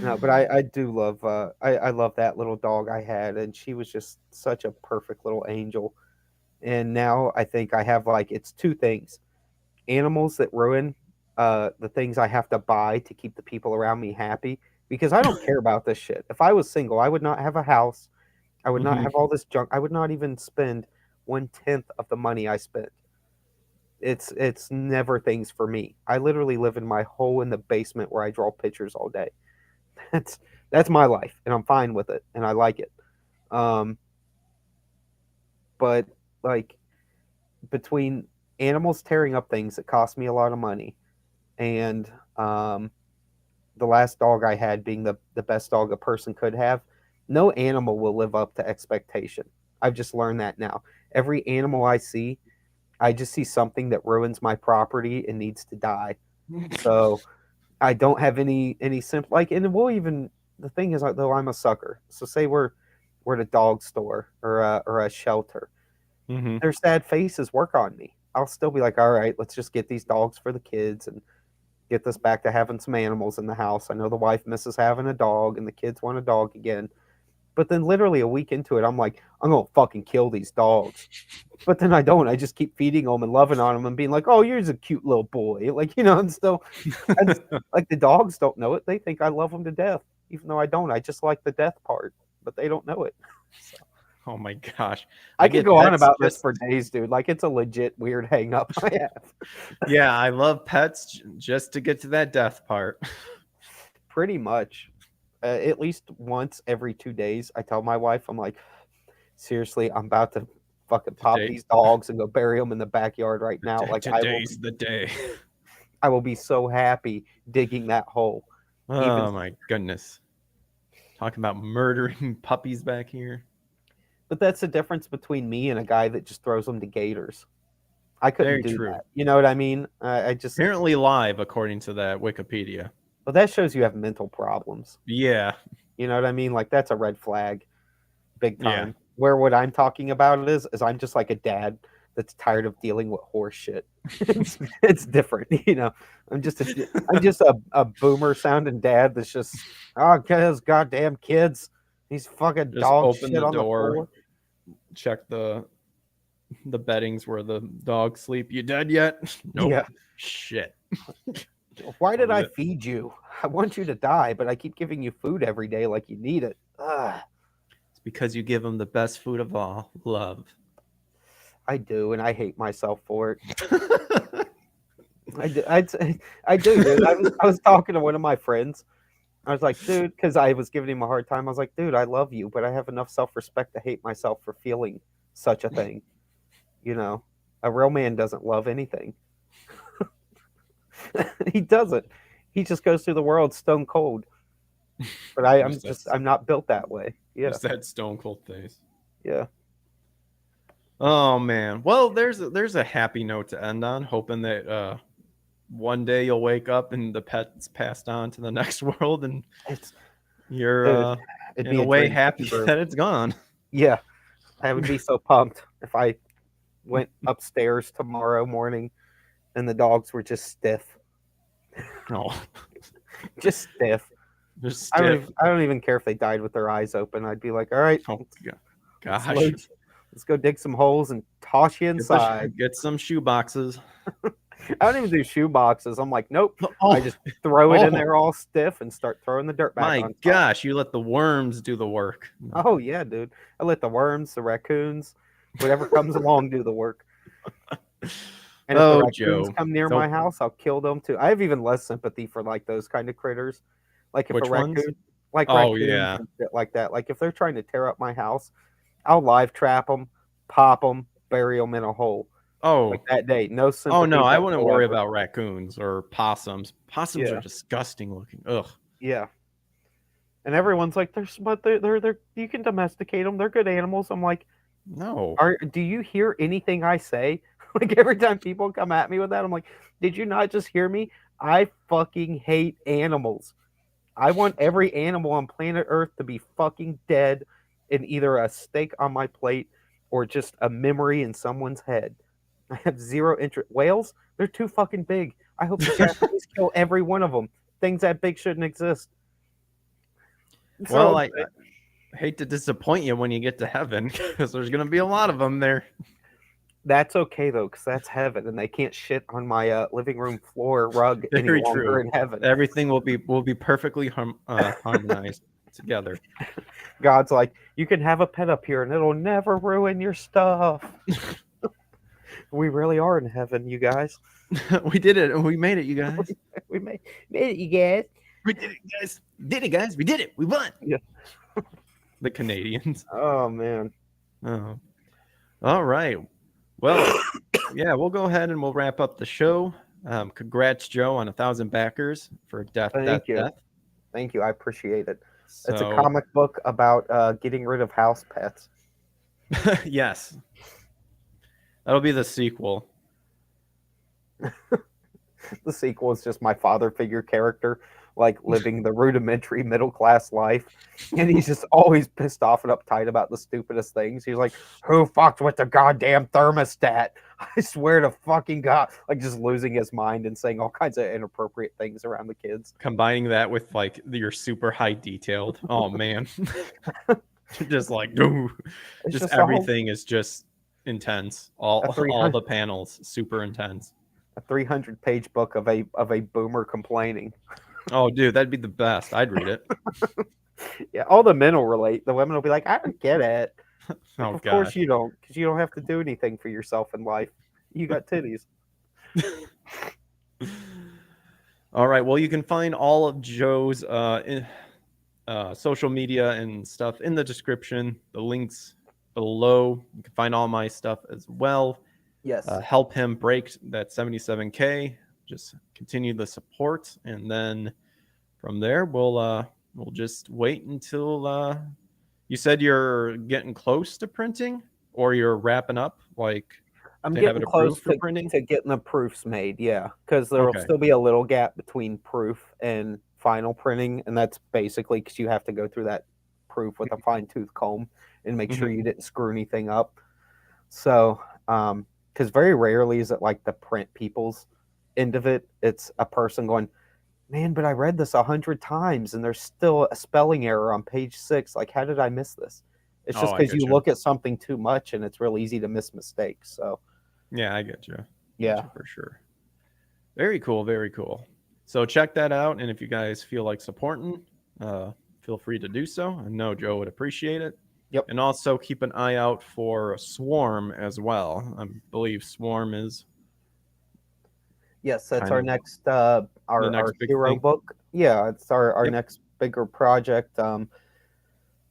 No, but I do love I love that little dog I had, and she was just such a perfect little angel. And now I think I have, like, it's two things: animals that ruin the things I have to buy to keep the people around me happy, because I don't care about this shit. If I was single, I would not have a house. I would not have all this junk. I would not even spend 1/10 of the money I spent. It's never things for me. I literally live in my hole in the basement where I draw pictures all day. That's my life, and I'm fine with it, and I like it. But, like, between animals tearing up things that cost me a lot of money, and the last dog I had being the best dog a person could have, no animal will live up to expectation. I've just learned that now. Every animal I see, I just see something that ruins my property and needs to die. So I don't have any simple, like, and we'll even, the thing is, like, though, I'm a sucker. So say we're at a dog store or a shelter. Their sad faces work on me. I'll still be like, all right, let's just get these dogs for the kids and get this back to having some animals in the house. I know the wife misses having a dog and the kids want a dog again. But then literally a week into it, I'm like, I'm going to fucking kill these dogs. But then I don't. I just keep feeding them and loving on them and being like, oh, you're just a cute little boy. Like, and still, like, the dogs don't know it. They think I love them to death, even though I don't. I just like the death part, but they don't know it. So. Oh my gosh. I could get go on pets about this just- for days, dude. Like it's a legit weird hang up I have. Yeah, I love pets just to get to that death part. Pretty much. At least once every 2 days, I tell my wife, I'm like, seriously, I'm about to fucking pop Today- these dogs and go bury them in the backyard right now. Like Today's the day. I will be so happy digging that hole. Oh my goodness. Talking about murdering puppies back here. But that's the difference between me and a guy that just throws them to gators. I couldn't Very do true. that. You know what I mean? I just Apparently live, according to that Wikipedia. well, that shows you have mental problems. Yeah. You know what I mean? Like that's a red flag, big Yeah. time. Where what I'm talking about is I'm just like a dad that's tired of dealing with horse shit. It's different, you know. I'm just a boomer sounding dad that's just those goddamn kids, these fucking Just dog open shit the on door. the floor. Check the beddings where the dogs sleep. You dead yet? Nope. Yeah. Shit. Why did I Yeah. feed you? I want you to die, but I keep giving you food every day like you need it. It's because you give them the best food of all, love. I do, and I hate myself for it. I do, dude. I was talking to one of my friends. I was like, dude, because I was giving him a hard time. I was like, dude, I love you, but I have enough self-respect to hate myself for feeling such a thing. You know, a real man doesn't love anything. He doesn't. He just goes through the world stone cold. But I'm not built that way. Yeah, Just that stone cold face. yeah. Oh man. Well, there's a happy note to end on, hoping that one day you'll wake up and the pet's passed on to the next world and It's you're Dude, it'd in be a way dream happy come true. that it's gone. Yeah, I would be so pumped if I went upstairs tomorrow morning and the dogs were just stiff, No. just stiff. Just I stiff. don't even care if they died with their eyes open. I'd be like, all right, Oh gosh. let's go dig some holes and toss you inside. Get some shoe boxes. I don't even do shoe boxes. I'm like, nope. Oh, I just throw it in Oh. there all stiff and start throwing the dirt back my on top. gosh, you let the worms do the work. Oh yeah, dude. I let the worms, the raccoons, whatever comes along do the work. And if Oh, the raccoons Joe. come near Don't- my house, I'll kill them too. I have even less sympathy for like those kind of critters. Like if Which a raccoon, ones? like Oh, raccoons yeah. and shit like that. Like if they're trying to tear up my house, I'll live trap them, pop them, bury them in a hole. Oh, Like that day, no sympathy. oh no, I wouldn't worry whatsoever. about raccoons or possums. Possums Yeah. are disgusting looking. Ugh. Yeah. And everyone's like, they're you can domesticate them. They're good animals. I'm like, No. do you hear anything I say? Like every time people come at me with that, I'm like, did you not just hear me? I fucking hate animals. I want every animal on planet Earth to be fucking dead and either a steak on my plate or just a memory in someone's head. I have zero interest. Whales, they're too fucking big. I hope the Japanese kill every one of them. Things that big shouldn't exist. Well, So, I hate to disappoint you when you get to heaven because there's going to be a lot of them there. that's okay though, because that's heaven, and they can't shit on my living room floor rug any Very longer true. in heaven. Everything will be perfectly harmonized together. God's like, you can have a pet up here, and it'll never ruin your stuff. We really are in heaven, you guys. We did it. We made it, you guys. We made it, you guys. We did it, guys. Did it, guys. We did it. We won. Yeah. The Canadians. Oh man. Oh. All right. Well, yeah, we'll go ahead and we'll wrap up the show. Congrats, Joe, on 1,000 backers for Death, Thank you. Death. Thank you. I appreciate it. So, It's a comic book about getting rid of house pets. yes. That'll be the sequel. The sequel is just my father figure character, like living the rudimentary middle class life. And he's just always pissed off and uptight about the stupidest things. He's like, who fucked with the goddamn thermostat? I swear to fucking God. Like just losing his mind and saying all kinds of inappropriate things around the kids. Combining that with like your super high detailed. Oh man. Just like no. It's Just just a whole- everything is just intense. All A 300 the panels super intense. A 300-page book of a boomer complaining. Oh dude, that'd be the best. I'd read it. Yeah, all the men will relate. The women will be like, I don't get it. Oh Of course gosh. you don't, because you don't have to do anything for yourself in life. You got titties. All right. Well, you can find all of Joe's social media and stuff in the description. The links below. You can find all my stuff as well. Yes. Help him break that 77K. Just continue the support, and then from there we'll just wait until you said you're getting close to printing, or you're wrapping up, like I'm to have it getting close approved for printing. to getting the proofs made, yeah, because there will Okay. still be a little gap between proof and final printing, and that's basically because you have to go through that proof with a fine tooth comb and make sure Mhm. you didn't screw anything up. So, because very rarely is it like the print people's end of it. It's a person going, man, but I read this 100 times and there's still a spelling error on page 6. Like, how did I miss this? It's Oh, just I because get you you. look at something too much and it's real easy to miss mistakes. So, Yeah, I get you. yeah. For sure. Very cool. Very cool. So check that out, and if you guys feel like supporting, feel free to do so. I know Joe would appreciate it. Yep. And also keep an eye out for Swarm as well. I believe Swarm is Yes, that's kind our of next the our next big hero thing. book. Yeah, it's our Yep. next bigger project.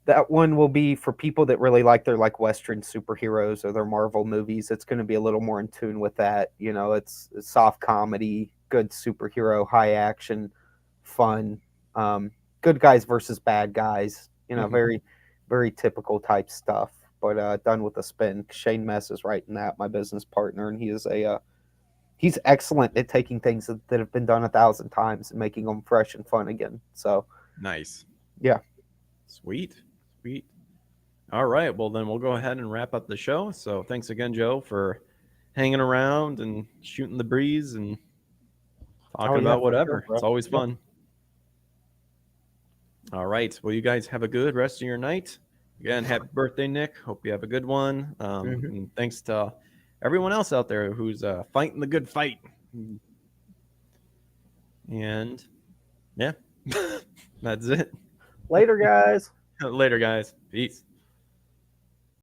That one will be for people that really like their like Western superheroes or their Marvel movies. It's going to be a little more in tune with that. You know, it's soft comedy, good superhero, high action, fun, good guys versus bad guys. You know, Mhm. very typical type stuff, but done with a spin. Shane Mess is writing that, my business partner, and he is he's excellent at taking things that have been done 1,000 times and making them fresh and fun again. So Nice. yeah. Sweet. Sweet. All right. Well, then we'll go ahead and wrap up the show. So thanks again, Joe, for hanging around and shooting the breeze and Oh talking yeah, about for sure, whatever. It's bro. always Yep. fun. All right. Well, you guys have a good rest of your night. Again, happy birthday, Nick. Hope you have a good one. Mhm. And thanks to everyone else out there who's fighting the good fight. And yeah, that's it. Later, guys. Later, guys. Peace.